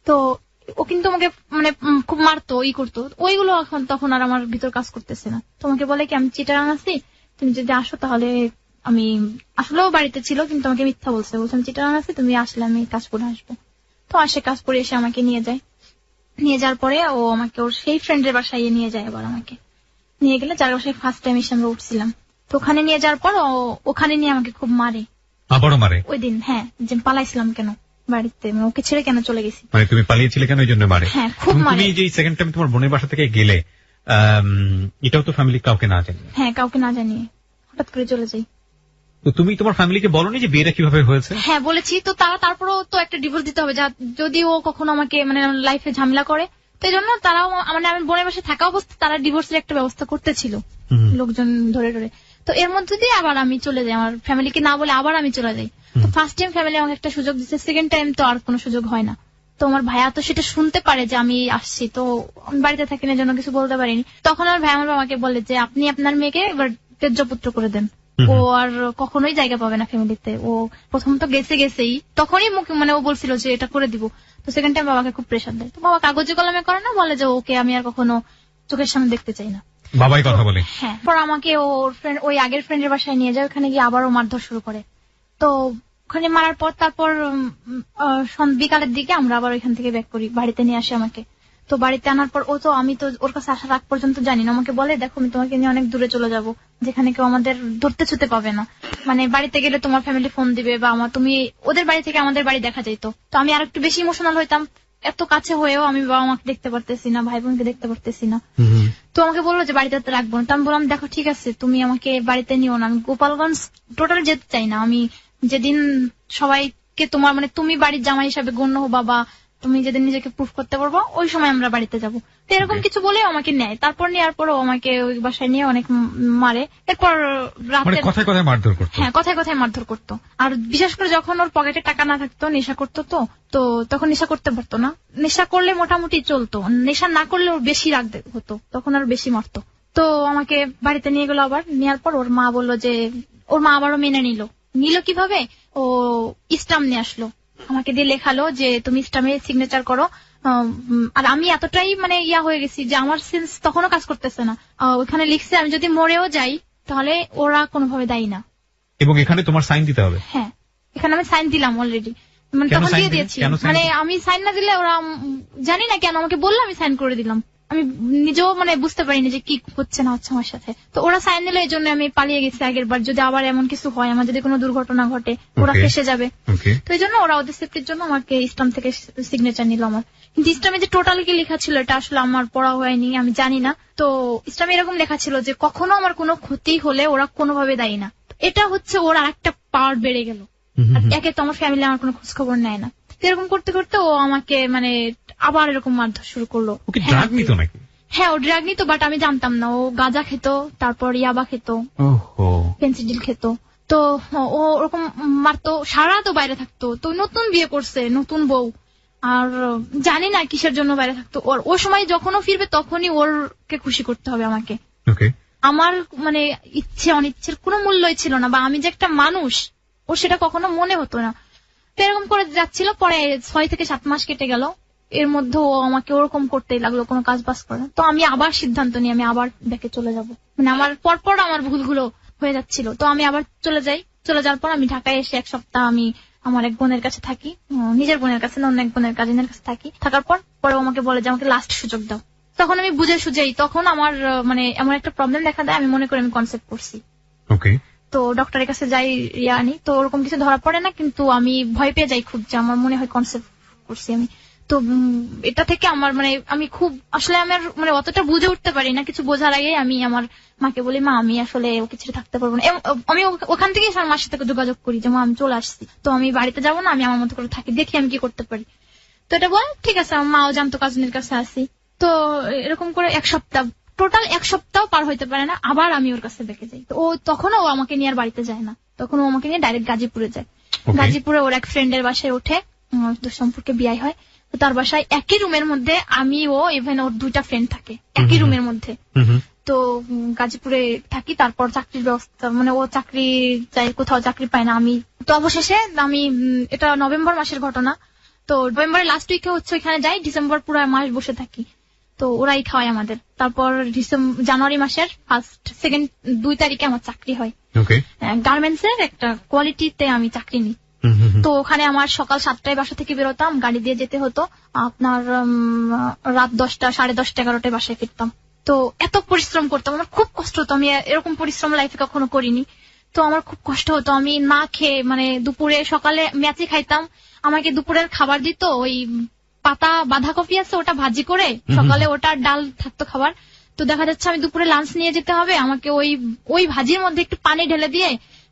তো ও কিন্তু আমাকে মানে খুব মারতো, করতো, ওইগুলো এখন তখন আর আমার ভিতর কাজ করতেছে না। তোমাকে বলে কি আমি চিটাগাং আছি, তুমি যদি আসো তাহলে, আমি আসলেও বাড়িতে ছিল কিন্তু আমাকে মিথ্যা বলছে আমি চিটাগাং আছি, তুমি আসলে আমি কাজ করে আসবো। তো আসে, কাজ করে এসে আমাকে নিয়ে যায়। নিয়ে যাওয়ার পরে ও আমাকে ওর সেই ফ্রেন্ডের বাসায় নিয়ে যায় আবার আমাকে। নিয়ে গেলে যার বাসায় ফার্স্ট টাইম এসে আমরা উঠছিলাম। তো ওখানে নিয়ে যাওয়ার পর ওখানে নিয়ে আমাকে খুব মারে। আবারও মারে? ওই দিন, হ্যাঁ, যে পালাইছিলাম কেন বাড়িতে, মানে ওকে ছেড়ে কেন চলে গেছি। মানে তুমি পালিয়েছিলে কেন, এই জন্য মারে? হ্যাঁ, খুব এবং মারে। তুমি যে সেকেন্ড টাইম তোমার বোনের বাসা থেকে গেলে, এটাও তো ফ্যামিলি কাউকে না জানি? হ্যাঁ, কাউকে না জানিয়ে হঠাৎ করে চলে যাই। তো তুমি তোমার ফ্যামিলিকে বলোনি যে বিয়েটা কিভাবে হয়েছে? হ্যাঁ বলেছি, তো তারপরও তো একটা ডিভোর্স দিতে হবে, যদি ও কখনো আমাকে মানে লাইফে ঝামেলা করে। তো এই জন্য তারাও মানে আমি বোনের বাসায় থাকা অবস্থা তারা ডিভোর্সের একটা ব্যবস্থা করতেছিল লোকজন ধরে ধরে। তো এর মধ্যে দিয়ে আবার আমি চলে যাই, আমার ফ্যামিলিকে না বলে আবার আমি চলে যাই। তো ফার্স্ট টাইম ফ্যামিলি আমাকে একটা সুযোগ দিচ্ছে, সেকেন্ড টাইম তো আর কোনো সুযোগ হয় না। তো আমার ভাইয়া তো সেটা শুনতে পারে যে আমি আসছি, তো আমি বাড়িতে থাকি না, জন্য কিছু বলতে পারিনি। তখন আমার ভাই আমার বাবাকে বলে যে আপনি আপনার মেয়েকে এবার তেজ্যপুত্র করে দেন, ও আর কখনোই জায়গা পাবে না ফ্যামিলিতে। ও প্রথম তো গেছেই, তখনই মুখে মানে ও বলছিল যে এটা করে দিব। তো সেকেন্ড টাইম বাবাকে খুব প্রেশার দেয়, তো বাবা কাগজে কলমে করে না, বলে যে ওকে আমি আর কখনো চোখের সামনে দেখতে চাই না। বাবাই কথা বলে? হ্যাঁ। পর আমাকে ওর ফ্রেন্ড ওই আগের ফ্রেন্ডের বাসায় নিয়ে যায়, ওখানে গিয়ে আবারও মারধর শুরু করে। তো ওখানে মারার পর তারপর বিকালের দিকে আমরা আবার ওইখান থেকে ব্যাক করি, বাড়িতে নিয়ে আসে আমাকে। তো বাড়িতে আনার পর আমি তো ওর কাছে আসার আগ পর্যন্ত জানি না, আমাকে বলে দেখো আমি তোমাকে নিয়ে অনেক দূরে চলে যাব, যেখানে কেউ আমাদের ধরতে ছুতে পাবে না। মানে বাড়িতে গেলে তোমার ফ্যামিলি ফোন দিবে, বা তুমি ওদের বাড়ি থেকে আমাদের বাড়ি দেখা যাইতো। তো আমি আর একটু বেশি ইমোশনাল হইতাম, এত কাছে হয়েও আমি বাবা মাকে দেখতে পারতেছি না, ভাই বোনকে দেখতে পারতেছি না। তো আমাকে বললো যে বাড়িতে রাখবো না। তো আমি বললাম দেখো ঠিক আছে, তুমি আমাকে বাড়িতে নিও না, আমি গোপালগঞ্জ টোটাল যেতে চাই না। আমি যেদিন সবাইকে তোমার মানে তুমি বাড়ির জামাই হিসাবে গণ্য হবা, বা তুমি যেদিন নিজেকে প্রুফ করতে পারবো, ওই সময় আমরা বাড়িতে যাবো। তো এরকম কিছু বলে আমাকে নেয়। তারপর নেওয়ার পরও আমাকে ওই বাসায় নিয়ে অনেক মারে। এরপর রাতে কথায় কথায় মারধর করতো? হ্যাঁ, কথায় কথায় মারধর করতো। আর বিশেষ করে যখন ওর পকেটে টাকা না থাকতো, নেশা করতো, তো তখন নেশা করতে পারতো না। নেশা করলে মোটামুটি চলতো, নেশা না করলে ওর বেশি রাগ হতো, তখন আর বেশি মারতো। তো আমাকে বাড়িতে নিয়ে গেলো। আবার নেওয়ার পর ওর মা বললো যে, ওর মা আবারও মেনে নিল কিভাবে, ও স্টাম্প নিয়ে আসলো, আমাকে দিয়ে লেখালো যে তুমি স্টাম্পে সিগনেচার করো। আর আমি এতটাই মানে হয়ে গেছি যে আমার সেন্স তখনও কাজ করতেছে না। ওখানে লিখছে আমি যদি মরেও যাই তাহলে ওরা কোনোভাবে দায়ী না, এবং এখানে তোমার সাইন দিতে হবে। হ্যাঁ, এখানে আমি সাইন দিলাম অলরেডি, মানে তখন দিয়ে দিয়েছি। মানে আমি সাইন না দিলে ওরা জানি না কেন আমাকে বললো, আমি সাইন করে দিলাম। আমি নিজেও মানে বুঝতে পারিনি যে কি হচ্ছে না হচ্ছে আমার সাথে। তো ওরা সাইন দিল, এই জন্য আমি পালিয়ে গেছি আগের বার, যদি আবার এমন কিছু হয়, আমার যদি কোনো দুর্ঘটনা ঘটে, ওরা ফেসে যাবে। তো এই জন্য ওরা ওদের সেফটির জন্য আমাকে স্টাম্প থেকে সিগনেচার নিল আমার। কিন্তু স্টাম্পে যে টোটাল কি লেখা ছিল এটা আসলে আমার পড়া হয়নি, আমি জানি না। তো স্টাম্পে এরকম লেখা ছিল যে কখনো আমার কোনো ক্ষতি হলে ওরা কোনোভাবে দায়ী না। এটা হচ্ছে ওর আরেকটা পাওয়ার বেড়ে গেল। একে তো আমার ফ্যামিলি আমার কোনো খোঁজ খবর নেয় না। এরকম করতে করতে ও আমাকে মানে আবার এরকম মারধর শুরু করলো। হ্যাঁ, ও ড্রাগ নিত, বাট আমি জানতাম না। ও গাঁজা খেত, তারপর ইয়াবা খেত, পেন্সিডিল খেত। তো ও ওরকম মারতো, সারা তো বাইরে থাকতো। তো নতুন বিয়ে করছে, নতুন বউ, আর জানি না কিসের জন্য বাইরে থাকতো। ওর সময় যখন ও ফিরবে তখনই ওরকে খুশি করতে হবে আমাকে। আমার মানে ইচ্ছে অনিচ্ছের কোনো মূল্যই ছিল না, বা আমি যে একটা মানুষ ওর সেটা কখনো মনে হতো না। তো এরকম করে যাচ্ছিল। পরে 6 থেকে 7 মাস কেটে গেল, এর মধ্যে ও আমাকে ওরকম করতেই লাগলো, কোনো কাজ বাজ করে না। তো আমি আবার সিদ্ধান্ত নিই আমি আবার ব্যাকে চলে যাব, মানে আমার পরপর আমার ভুলগুলো হয়ে যাচ্ছিল। তো আমি আবার চলে যাই। চলে যাওয়ার পর আমি ঢাকায় এসে 1 সপ্তাহ আমি আমার এক বোনের কাছে থাকি, নিজের বোনের কাছে না, অন্য এক বোনের কাজিনের কাছে থাকি। থাকার পর পরে আমাকে বলে যে আমাকে লাস্ট সুযোগ দাও। তখন আমি বুঝে সুঝেই, তখন আমার মানে এমন একটা প্রবলেম দেখা দেয়, আমি মনে করি আমি কনসেপ্ট করছি। তো ডক্টরের কাছে যাই, আনি, তো ওরকম কিছু ধরা পড়ে না, কিন্তু আমি ভয় পেয়ে যাই খুব, যে আমার মনে হয় কনসেপ্ট করছি আমি। তো এটা থেকে আমার মানে আমি খুব আসলে আমার মানে অতটা বুঝে উঠতে পারি না। কিছু বোঝার আগে আমি আমার মাকে বলি, মা আমি আসলে ওকে ছেড়ে থাকতে পারবো না। আমি ওখান থেকেই আমার মার সাথে যোগাযোগ করি যে মা আমি চলে আসছি, তো আমি বাড়িতে যাবো না, আমি আমার মতো করে থাকি, দেখি আমি কি করতে পারি। তো এটা বল ঠিক আছে, আমার মাও জানতো কাজিনের কাছে আসি। তো এরকম করে 1 সপ্তাহ, টোটাল 1 সপ্তাহ পার হইতে পারে না, আবার আমি ওর কাছে দেখে যাই। তো ও তখনও ও আমাকে নিয়ে আর বাড়িতে যায় না, তখন ও আমাকে নিয়ে ডাইরেক্ট গাজীপুরে যায়। গাজীপুরে ওর এক ফ্রেন্ডের বাসায় ওঠে, সম্পর্কে বিয়ে হয়। তো তার বাসায় একই রুমের মধ্যে আমি, ও, ইভেন ওর 2টা ফ্রেন্ড থাকে একই রুমের মধ্যে। তো গাজীপুরে থাকি। তারপর চাকরির ব্যবস্থা, মানে ও চাকরি চাই, কোথাও চাকরি পায় না। আমি তো অবশেষে আমি, এটা নভেম্বর মাসের ঘটনা, তো নভেম্বরের লাস্ট উইকে হচ্ছে ওইখানে যাই, ডিসেম্বর পুরো মাস বসে থাকি। তো ওরাই খাওয়ায় আমাদের। তারপর জানুয়ারি মাসের 2 তারিখে আমার চাকরি হয় গার্মেন্টস এর একটা কোয়ালিটিতে, আমি চাকরি নিই। তো ওখানে আমার সকাল 7টায় বাসা থেকে বেরোতাম, গাড়ি দিয়ে যেতে হতো, আপনার রাত 10টা, 10:30, 11টায় বাসায় ফিরতাম। তো তো এত পরিশ্রম করতাম, আমার খুব কষ্ট হতো, আমি এরকম পরিশ্রম লাইফে কখনো করিনি। তো আমার খুব কষ্ট হতো, আমি না খেয়ে মানে দুপুরে সকালে ম্যাচি খাইতাম, আমাকে দুপুরের খাবার দিত ওই পাতা বাঁধাকপি আছে ওটা ভাজি করে, সকালে ওটা ডাল থাকতো খাবার। তো দেখা যাচ্ছে আমি দুপুরে লাঞ্চ নিয়ে যেতে হবে, আমাকে ওই ভাজির মধ্যে একটু পানি ঢেলে দিয়ে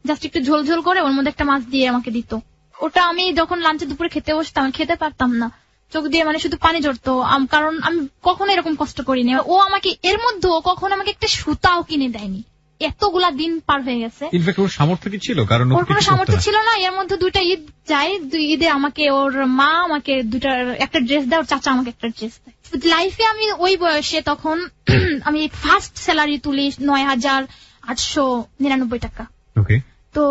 জাস্ট একটু ঝোল ঝোল করে ওর মধ্যে একটা মাছ দিয়ে আমাকে দিত। ওটা আমি যখন লাঞ্চে দুপুরে খেতে বসতাম খেতে পারতাম না, চোখ দিয়ে মানে শুধু পানি ঝরতো, কারণ আমি কখনো এরকম কষ্ট করিনি। ও আমাকে এর মধ্যে কখনো আমাকে একটা সুতাও কিনে দেয়নি, এতগুলা দিন পার হয়ে গেছে। ইনফ্যাক্ট ওর সামর্থ্য কি ছিল? কারণ ওর কোনো সামর্থ্য ছিল না। এর মধ্যে 2টা ঈদ যায়, 2 ঈদে আমাকে ওর মা আমাকে একটা ড্রেস দেয়, ওর চাচা আমাকে একটা ড্রেস দেয়। লাইফে আমি ওই বয়সে তখন আমি ফার্স্ট স্যালারি তুলি 9,899 টাকা। ওকে। তো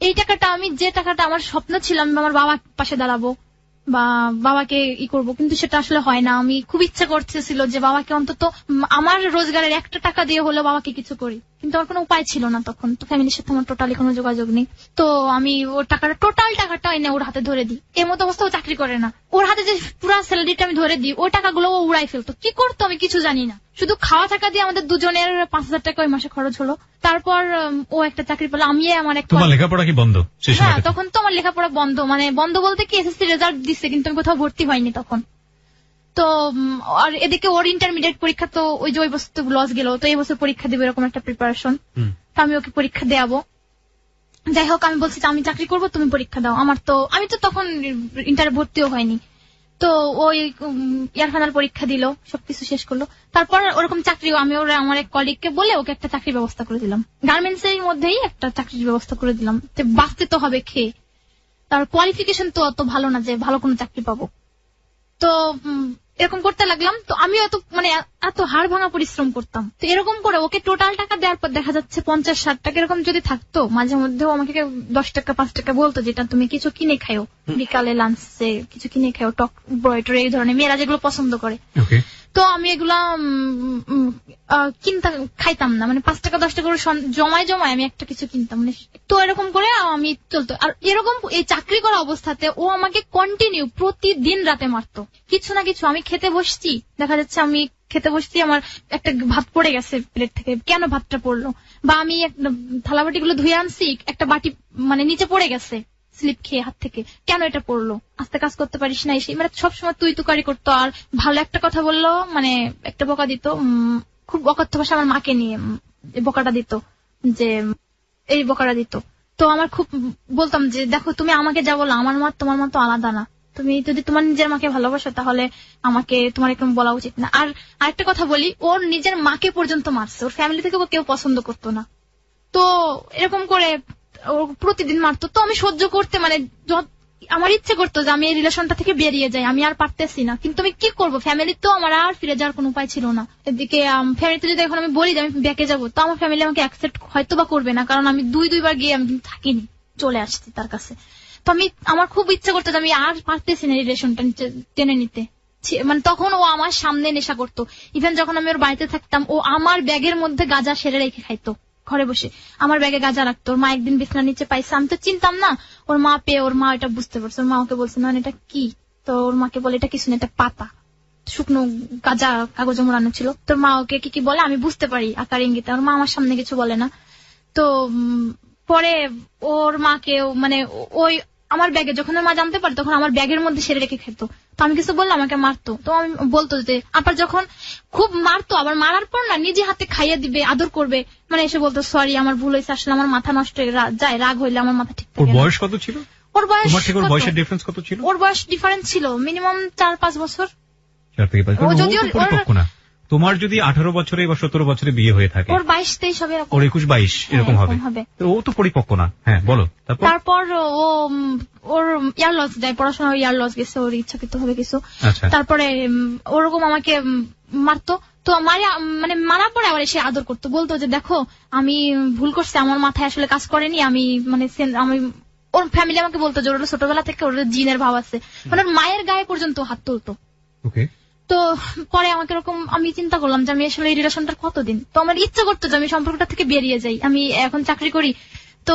এই টাকাটা আমি যে টাকাটা আমার স্বপ্ন ছিল আমি আমার বাবার পাশে দাঁড়াবো বা বাবাকে করবো, কিন্তু সেটা আসলে হয় না। আমি খুব ইচ্ছা করতেছিল যে বাবাকে অন্তত আমার রোজগারের একটা টাকা দিয়ে হলেও বাবাকে কিছু করি, কিন্তু আমার কোনো উপায় ছিল না তখন। তো ফ্যামিলির সাথে আমার টোটালি কোনো যোগাযোগ নেই। তো আমি ওর টোটাল টাকাটা এনে ওর হাতে ধরে দিই। এর মতো অবস্থা ও চাকরি করে না, ওর হাতে যে পুরো স্যালারিটা আমি ধরে দিই, ওই টাকাগুলো ও উড়াই ফেলতো। কি করতো আমি কিছু জানি না, শুধু খাওয়া টাকা দিয়ে আমাদের দুজনের 5,000 টাকা ওই মাসে খরচ হলো। তারপর ও একটা চাকরি পেলো, আমি আমার একটা। তোমার লেখাপড়া কি বন্ধ? হ্যাঁ, তখন তো আমার লেখাপড়া বন্ধ, মানে বন্ধ বলতে কি এসএসসি রেজাল্ট দিচ্ছে কিন্তু আমি কোথাও ভর্তি হয়নি তখন। তো আর এদিকে ওর ইন্টারমিডিয়েট পরীক্ষা, তো ওই যে ওই বছর তো লস গেল, তো এই বছর পরীক্ষা দেবো এরকম একটা প্রিপারেশন। তো আমি ওকে পরীক্ষা দেওয়াবো। যাই হোক, আমি বলছি আমি চাকরি করবো, তুমি পরীক্ষা দাও। আমি তো তখন ইন্টারে ভর্তিও হয়নি। তো ওই এয়ার ফাইনাল পরীক্ষা দিল, সবকিছু শেষ করলো। তারপর ওরকম চাকরি আমি আমার এক কলিগকে বলে ওকে একটা চাকরির ব্যবস্থা করে দিলাম, গার্মেন্টস এর মধ্যেই একটা চাকরির ব্যবস্থা করে দিলাম। বাঁচতে তো হবে খেয়ে, তার কোয়ালিফিকেশন তো অত ভালো না যে ভালো কোনো চাকরি পাবো। তো এরকম করতে লাগলাম। তো আমি এত হাড় ভাঙা পরিশ্রম করতাম। তো এরকম করে ওকে টোটাল টাকা দেওয়ার পর দেখা যাচ্ছে 50-60 টাকা এরকম যদি থাকতো, মাঝে মধ্যেও আমাকে 10 টাকা 5 টাকা বলতো যেটা তুমি কিছু কিনে খাও, বিকালে লাঞ্চে কিছু কিনে খাও, টক ব্রয়টার এই ধরনের মেয়েরা যেগুলো পছন্দ করে। তো আমি এগুলা খাইতাম না, মানে 5 টাকা 10 টাকা করে জমায় আমি একটা কিছু কিনতাম। তো এরকম করে আমি চলতো। আর এরকম এই চাকরি করা অবস্থাতে ও আমাকে কন্টিনিউ প্রতিদিন রাতে মারতো কিছু না কিছু। আমি খেতে বসছি, দেখা যাচ্ছে আমি খেতে বসছি, আমার একটা ভাত পড়ে গেছে প্লেট থেকে, কেন ভাতটা পড়লো, বা আমি থালাবাটি গুলো ধুয়ে আনছি, একটা বাটি মানে নিচে পড়ে গেছে স্লিপ খেয়ে হাত থেকে, কেন এটা পড়লো, আস্তে কাজ করতে পারিস না, এসে মানে সবসময় তুই তুকারি করতো। আর ভালো একটা কথা বললো, মানে একটা বকা দিত, খুব অকথ্য ভাষা আমার মাকে নিয়ে বকাটা দিত, যে এই বকাটা দিত। তো আমার খুব বলতাম যে দেখো তুমি আমাকে যা বলো, আমার মা তোমার মা তো আলাদা না, তুমি যদি তোমার নিজের মাকে ভালোবাসো তাহলে আমাকে তোমার এরকম বলা উচিত না। আর আরেকটা কথা বলি, ওর নিজের মাকে পর্যন্ত মারছে, ওর ফ্যামিলি থেকে কেউ পছন্দ করতো না। তো এরকম করে ও প্রতিদিন মারতো। তো আমি সহ্য করতে মানে আমার ইচ্ছে করতো যে আমি এই রিলেশনটা থেকে বেরিয়ে যাই, আমি আর পারতেছি না, কিন্তু আমি কি করবো, ফ্যামিলি তো আমার আর ফিরে যাওয়ার কোনো উপায় ছিল না। এদিকে ফ্যামিলিতে যদি এখন আমি বলি যে আমি ব্যাকে যাবো, তো আমার ফ্যামিলি আমাকে অ্যাকসেপ্ট হয়তো বা করবে না, কারণ আমি 2-2 বার গিয়ে আমি থাকিনি, চলে আসছি তার কাছে। তো আমার খুব ইচ্ছা করতো যে আমি আর পারতেছি না রিলেশনটা টেনে নিতে। মানে তখন ও আমার সামনে নেশা করতো। ইভেন যখন আমি ওর বাড়িতে থাকতাম, ও আমার ব্যাগের মধ্যে গাঁজা সেরে রেখে খাইতো, ঘরে বসে আমার ব্যাগে গাঁজা রাখতো। ওর মা একদিন বিছানার নিচে পাইছে, আমি তো চিনতাম না, ওর মা পেয়ে ওর মা এটা বুঝতে পারছে। ওর মা ওকে বলছে না এটা কি, তো ওর মাকে বলে এটা কিছু না, এটা পাতা, শুকনো গাঁজা কাগজে মোড়ানো ছিল। তোর মা ওকে কি বলে আমি বুঝতে পারি আকার ইঙ্গিতে, ওর মা আমার সামনে কিছু বলে না। তো পরে ওর মাকে মানে ওই আমার ব্যাগে যখন ওর মা জানতে পারে, তখন আমার ব্যাগের মধ্যে সেরে রেখে খেত। তো আমি কিছু বললাম, আমাকে মারতো। তো আমি বলতো যে আবার যখন খুব মারতো, আবার মারার পর না নিজে হাতে খাইয়ে দিবে, আদর করবে, মানে এসে বলতো সরি আমার ভুল হয়েছে, আসলে আমার মাথা নষ্ট হয়ে যায়, রাগ হইলে আমার মাথা ঠিক থাকে। ওর বয়স কত ছিল? ওর বয়স বয়সের ডিফারেন্স কত ছিল? ওর বয়স ডিফারেন্স ছিল মিনিমাম 4-5 বছর। 4 থেকে 5 বছর। যদিও পরিপক্ক না। তোমার যদি 18 বছরে বা 17 বছরে বিয়ে হয়ে থাকে, ওর 22-23 হবে, ওর 21-22 এরকম হবে, তো ও তো পরিপক্ক না। হ্যাঁ বলো। তারপর ও ওর ইয়ার লস যায়, পড়াশোনা ইয়ার লস গেছে, ওর ইচ্ছাকৃত হবে কিছু। তারপরে ওরকম আমাকে মারতো। তো মানে মারার পরে আবার এসে আদর করতো, বলতো যে দেখো আমি ভুল করছি, আমার মাথায় আসলে কাজ করেনি, আমি ওর ফ্যামিলি আমাকে বলতো যে ওর ছোটবেলা থেকে ওর জিনের ভাব আছে, মানে ওর মায়ের গায়ে পর্যন্ত হাত তুলতো। তো পরে আমাকে এরকম আমি চিন্তা করলাম যে আমি আসলে এই রিলেশনটা কতদিন। তো আমার ইচ্ছা করতো যে আমি সম্পর্কটা থেকে বেরিয়ে যাই, আমি এখন চাকরি করি, তো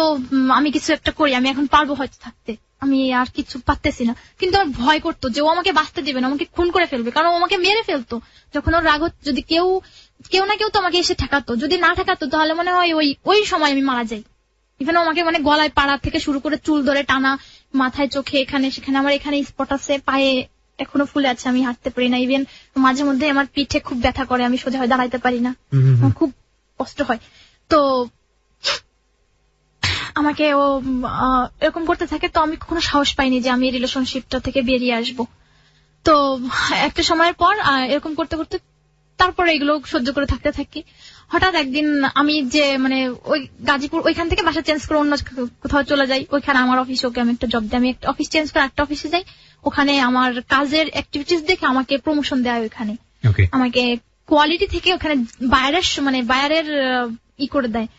আমি কিছু একটা করি, আমি এখন পারবো হয়তো থাকতে, আমি আর কিছু পারতেছি না। কিন্তু আমার ভয় করতো যে ও আমাকে বাঁচতে দেবে না, আমাকে খুন করে ফেলবে, কারণ ও আমাকে মেরে ফেলতো। যখন ওর রাগ যদি কেউ কেউ না কেউ তো আমাকে এসে ঠেকাতো, যদি না ঠেকাতো তাহলে মনে হয় ওই সময় আমি মারা যাই। ইভেন আমাকে মানে গলায় পাড়া থেকে শুরু করে চুল ধরে টানা, মাথায় চোখে এখানে সেখানে, আমার এখানে স্পট আছে, পায়ে এখনো ফুলে আছে, আমি হাঁটতে পারি না। ইভেন মাঝে মধ্যে আমার পিঠে খুব ব্যথা করে, আমি সোজা হয়ে দাঁড়াইতে পারি না, আমার খুব কষ্ট হয়। তো আমাকে ও এরকম করতে থাকে, তো আমি কখনো সাহস পাইনি যে আমি রিলেশনশিপটা থেকে বেরিয়ে আসব। তো একটা সময়ের পর এরকম করতে করতে তারপরে এগুলো সহ্য করে থাকতে থাকি। হঠাৎ একদিন আমি যে মানে ওই গাজীপুর ওইখান থেকে বাসা চেঞ্জ করে অন্য কোথাও চলে যাই, ওইখানে আমার অফিসে ওকে আমি একটা জব দিই, আমি একটা অফিস চেঞ্জ করে একটা অফিসে যাই, ওখানে আমার কাজের অ্যাক্টিভিটিস দেখে আমাকে প্রমোশন দেয় ওইখানে, আমাকে কোয়ালিটি থেকে ওখানে বায়ারের ই করে দেয়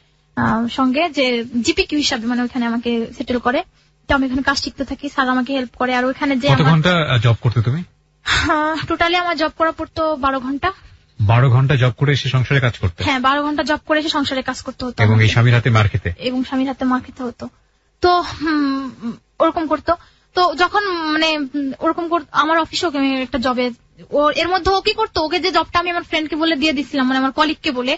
সঙ্গে যে জিপিকিউ হিসাবে, মানে ওখানে আমাকে সেটেল করে। তো আমি ওখানে কাজ শিখতে থাকি, স্যার আমাকে হেল্প করে। আর ওখানে যে কত ঘন্টা জব করতে তুমি? টোটালি আমার জব করা পড়তো 12 ঘন্টা। 12 ঘন্টা জব করে এসে সংসারে কাজ করতে? হ্যাঁ, 12 ঘন্টা জব করে এসে সংসারে কাজ করতে হতো, এবং এই স্বামীর হাতে মার খেতে? এবং স্বামীর হাতে মার খেতে হতো। তো ওরকম করতো। তো যখন মানে ওরকম আমার অফিসে ওকে আমি একটা জবে, এর মধ্যে ও কি করতো, ওকে যে জবটা আমি আমার ফ্রেন্ডকে বলে দিয়ে দিছিলাম, মানে আমার কলিগকে বলে,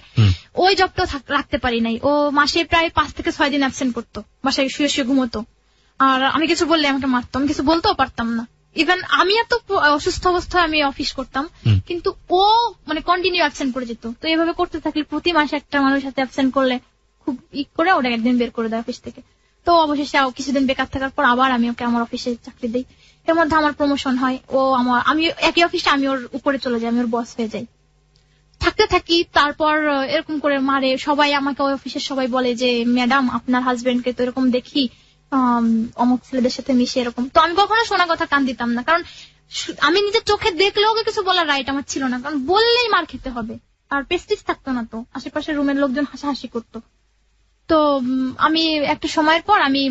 ওই জবটাও রাখতে পারি নাই। ও মাসে প্রায় 5 থেকে 6 দিন অ্যাবসেন্ট করতো, বাসায় শুয়ে শুয়ে ঘুমোতো। আর আমি কিছু বললে আমাকে মারতো, আমি কিছু বলতেও পারতাম না। ইভেন আমি এত অসুস্থ অবস্থায় আমি অফিস করতাম, কিন্তু ও মানে কন্টিনিউ অ্যাবসেন্ট করে যেত। তো এইভাবে করতে থাকলে প্রতি মাসে একটা মানুষের সাথে অ্যাবসেন্ট করলে খুব করে ওটা একদিন বের করে দেয় অফিস থেকে। তো অবশেষে কিছুদিন বেকার থাকার পর আবার আমি ওকে আমার অফিসে চাকরি দিই। এর মধ্যে আমার প্রমোশন হয়, আমি একই অফিসে আমি ওর উপরে চলে যাই, আমি ওর বস হয়ে যাই। থাকতে থাকি, তারপর এরকম করে মারে সবাই আমাকে, ওই অফিসের সবাই বলে যে ম্যাডাম আপনার হাজবেন্ডকে তো এরকম দেখি অমুক ছেলেদের সাথে মিশে এরকম। তো আমি কখনো শোনা কথা কান দিতাম না, কারণ আমি নিজের চোখে দেখলেও ওকে কিছু বলার রাইট আমার ছিল না, কারণ বললেই মার খেতে হবে। আর প্রেস্টিজ থাকতো না, তো আশেপাশে রুমের লোকজন হাসাহাসি করতো। তো আমি একটা সময়ের পর আমি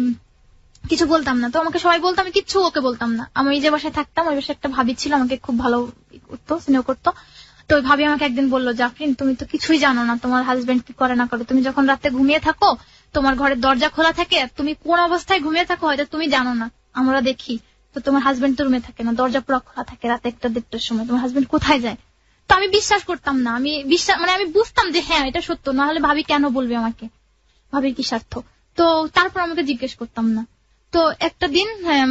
কিছু বলতাম না, তো আমাকে সবাই বলতো, আমি কিচ্ছু ওকে বলতাম না। আমি যে বাসায় থাকতাম ওই বাসায় একটা ভাবি ছিল, আমাকে খুব ভালো করতো, স্নেহ করতো। তো ওই ভাবি আমাকে একদিন বললো, জাফরিন তুমি তো কিছুই জানো না তোমার হাজবেন্ড কি করে না করে, তুমি যখন রাতে ঘুমিয়ে থাকো তোমার ঘরের দরজা খোলা থাকে, তুমি কোন অবস্থায় ঘুমিয়ে থাকো হয়তো তুমি জানো না, আমরা দেখি। তো তোমার হাজবেন্ড তো রুমে থাকে না, দরজা পুরো খোলা থাকে, রাতে 1-1:30টার সময় তোমার হাজবেন্ড কোথায় যায়? তো আমি বিশ্বাস করতাম না, আমি বুঝতাম যে হ্যাঁ এটা সত্য, না হলে ভাবি কেন বলবে আমাকে, ভাবির কি স্বার্থ? তো তারপর আমাকে জিজ্ঞেস করতাম না। তো একটা দিন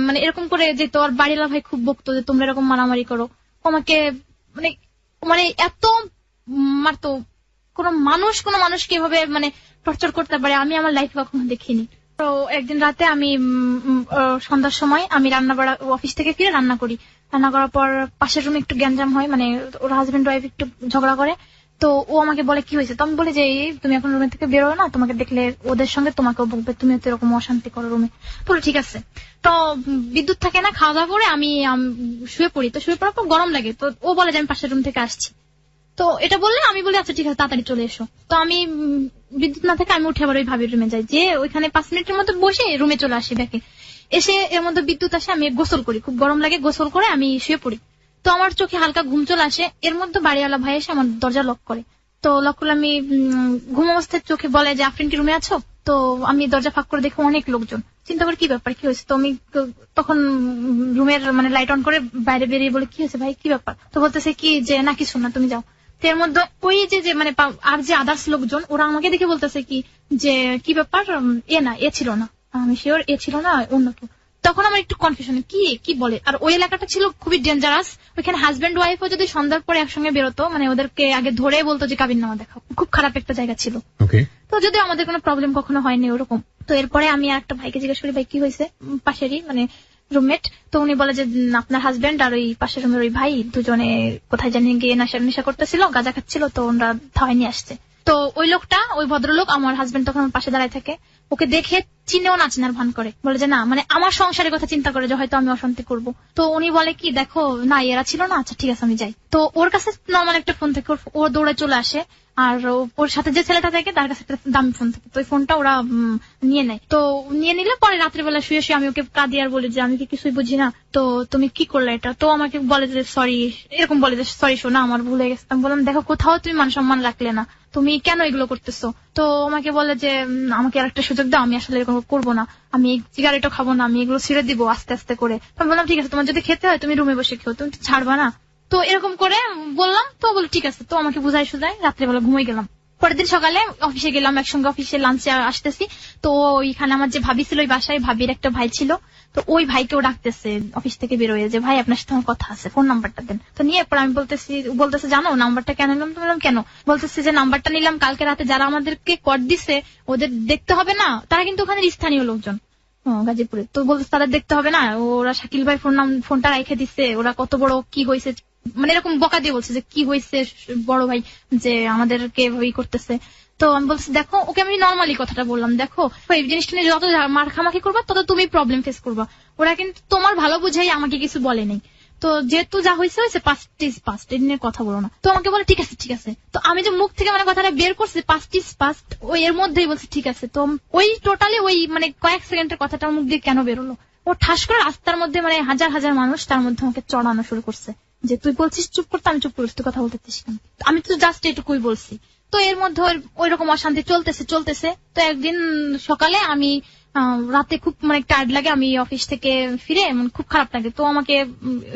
মানে এরকম করে যে তোর বাড়িওয়ালা ভাই খুব বকতো যে তোমরা এরকম মারামারি করো, আমাকে মানে এত মারতো। কোন মানুষকে এভাবে মানে টর্চার করতে পারে আমি আমার লাইফে কখনো দেখিনি। তো একদিন রাতে আমি সন্ধ্যার সময় আমি অফিস থেকে ফিরে রান্না করি, রান্না করার পর পাশের রুমে একটু গ্যাঞ্জাম হয়, মানে ওর হাজবেন্ড ওয়াইফ একটু ঝগড়া করে। তো ও আমাকে বলে কি হয়েছে, তো আমি বলি যে তুমি এখন রুমে থেকে বেরো না, তোমাকে দেখলে ওদের সঙ্গে তোমাকেও বলবে, তুমি তো এরকম অশান্তি করো রুমে। বলো ঠিক আছে। তো বিদ্যুৎ থাকে না, খাওয়া দাওয়া করে আমি শুয়ে পড়ি। তো শুয়ে পড়ার পর গরম লাগে, তো ও বলে যে আমি পাশের রুম থেকে আসছি। তো এটা বললে আমি বলি আচ্ছা ঠিক আছে তাড়াতাড়ি চলে এসো। তো আমি বিদ্যুৎ না থাকে আমি উঠে আবার ওই ভাবির রুমে যাই, যে ওইখানে 5 মিনিটের মধ্যে বসে রুমে চলে আসি ব্যাকে। এসে এর মধ্যে বিদ্যুৎ আসে, আমি গোসল করি, খুব গরম লাগে, গোসল করে আমি শুয়ে পড়ি। তো আমার চোখে হালকা ঘুম চলে আসে, এর মধ্যে বাড়িওয়ালা ভাই এসে আমার দরজা লক করে। তো লক করলে আমি ঘুম অবস্থায় চোখে বলে যে আফরিন কি রুমে আছো? তো আমি দরজা ফাঁক করে দেখি অনেক লোকজন, চিন্তা করে কি ব্যাপার কি হয়েছে। তো আমি তখন রুমের মানে লাইট অন করে বাইরে বেরিয়ে বলে কি হয়েছে ভাই কি ব্যাপার? তো বলতেছে কি যে না কিছু না তুমি যাও। এর মধ্যে ওই যে মানে আর যে আদার্স লোকজন ওরা আমাকে দেখে বলতেছে কি যে কি ব্যাপার, এ ছিল না, আমি শিওর এ ছিল না অন্য কেউ। তখন আমার একটু কনফিউশন কি বলে। আর ওই এলাকাটা ছিল খুবই ডেঞ্জারাস, ওইখানে হাজবেন্ড ওয়াইফও যদি সন্ধ্যার পরে একসঙ্গে বেরোতো মানে ওদেরকে আগে ধরে বলতো যে কাবিননামা দেখাও, খুব খারাপ একটা জায়গা ছিল। তো যদি আমাদের কোনো প্রবলেম কখনো হয়নি ওরকম। তো এরপরে আমি আর একটা ভাইকে জিজ্ঞেস করি ভাই কি হয়েছে, পাশেরই মানে রুমমেট। তো উনি বলে যে আপনার হাজবেন্ড আর ওই পাশের রুমের ওই ভাই দুজনে কোথায় জানিয়ে গিয়ে নেশা করতেছিল, গাঁজা খাচ্ছিল, তো ওনারা ধাওয়ায় নিয়ে আসছে। তো ওই লোকটা, ওই ভদ্রলোক, আমার হাজবেন্ড তখন আমার পাশে দাঁড়ায় থাকে, ওকে দেখে চিনেও না চিনার ভান করে, বলে যে না মানে আমার সংসারের কথা চিন্তা করে যে হয়তো আমি অশান্তি করব। তো উনি বলে কি দেখো না এরা ছিল না, আচ্ছা ঠিক আছে আমি যাই। তো ওর কাছে নর্মাল একটা ফোন থেকে ও দৌড়ে চলে আসে, আর ওর সাথে যে ছেলেটা থাকে তার কাছে একটা দামি ফোন থাকে, তো ওই ফোনটা ওরা নিয়ে নেয়। তো নিয়ে নিলে পরে রাত্রিবেলা শুয়ে শুয়ে আমি ওকে কাঁদি আর বলি যে আমি কি কিছুই বুঝি না, তো তুমি কি করলে এটা? তো আমাকে বলে যে সরি, এরকম বলে যে সরি শোনা আমার ভুল হয়ে গেছে। আমি বললাম দেখো কোথাও তুমি মান সম্মান রাখলে না, তুমি কেন এগুলো করতেছো? তো আমাকে বলে যে আমাকে আর একটা সুযোগ দাও, আমি আসলে এরকম করবো না, আমি সিগারেটও খাবো না, আমি এগুলো ছেড়ে দিব আস্তে আস্তে করে। আমি বললাম ঠিক আছে তোমার যদি খেতে হয় তুমি রুমে বসে খেও, তুমি ছাড়বা না? তো তো এরকম করে বললাম, তো বল ঠিক আছে, তো আমাকে বুঝাই সুঝাই রাত্রেবেলা ঘুমিয়ে গেলাম। পরের দিন সকালে অফিসে গেলাম, একসঙ্গে অফিসে লাঞ্চে আসতেছি। তো ওইখানে আমার যে ভাবি ছিল, ওই বাসায় ভাবির একটা ভাই ছিল, তো ওই ভাইকেও ডাকতেছে অফিস থেকে বেরোয়, যে ভাই আপনার সাথে আমার কথা আছে, ফোন নাম্বারটা দেন। তো নিয়ে পর আমি বলতেছে জানো নাম্বারটা কেন নিলাম? বললাম কেন? বলতেছে যে নাম্বারটা নিলাম কালকে রাতে যারা আমাদেরকে কর দিছে ওদের দেখতে হবে না, তারা কিন্তু ওখানে স্থানীয় লোকজন গাজীপুরে। তো বলতে তাদের দেখতে হবে না, ওরা শাকিল ভাই ফোনটা রেখে দিচ্ছে, ওরা কত বড় কি হয়েছে, মানে এরকম বকা দিয়ে বলছে যে কি হয়েছে বড় ভাই, যে আমাদেরকে ওই করতেছে। তো আমি বলছি দেখো, ওকে আমি নর্মালি কথাটা বললাম, দেখো এই জিনিসটা নিয়ে যত মারখামাখি করবা তত তুমি প্রবলেম ফেস করবা, ওরা কিন্তু তোমার ভালো বুঝাই আমাকে কিছু বলে নেই, তো যেহেতু যা হয়েছে হয়েছে, পাস্ট এই নিয়ে কথা বলো না। তো আমাকে বলে ঠিক আছে ঠিক আছে। তো আমি যে মুখ থেকে মানে কথাটা বের করছি পাস্ট, ওই এর মধ্যেই বলছি ঠিক আছে। তো ওই টোটালি ওই মানে কয়েক সেকেন্ডের কথাটা মুখ দিয়ে কেন বেরোলো, ও ঠাস করে রাস্তার মধ্যে মানে হাজার হাজার মানুষ, তার মধ্যে আমাকে চড়ানো শুরু করছে যে তুই বলছিস চুপ করতে, আমি চুপ করিস, তুই কথা বলতেছিস কেন? আমি তো জাস্ট এটুকুই বলছি। তো এর মধ্যে ওই রকম অশান্তি চলতেছে। তো একদিন সকালে আমি রাতে খুব মানে টায়ার্ড লাগে, আমি অফিস থেকে ফিরে খুব খারাপ লাগে, তো আমাকে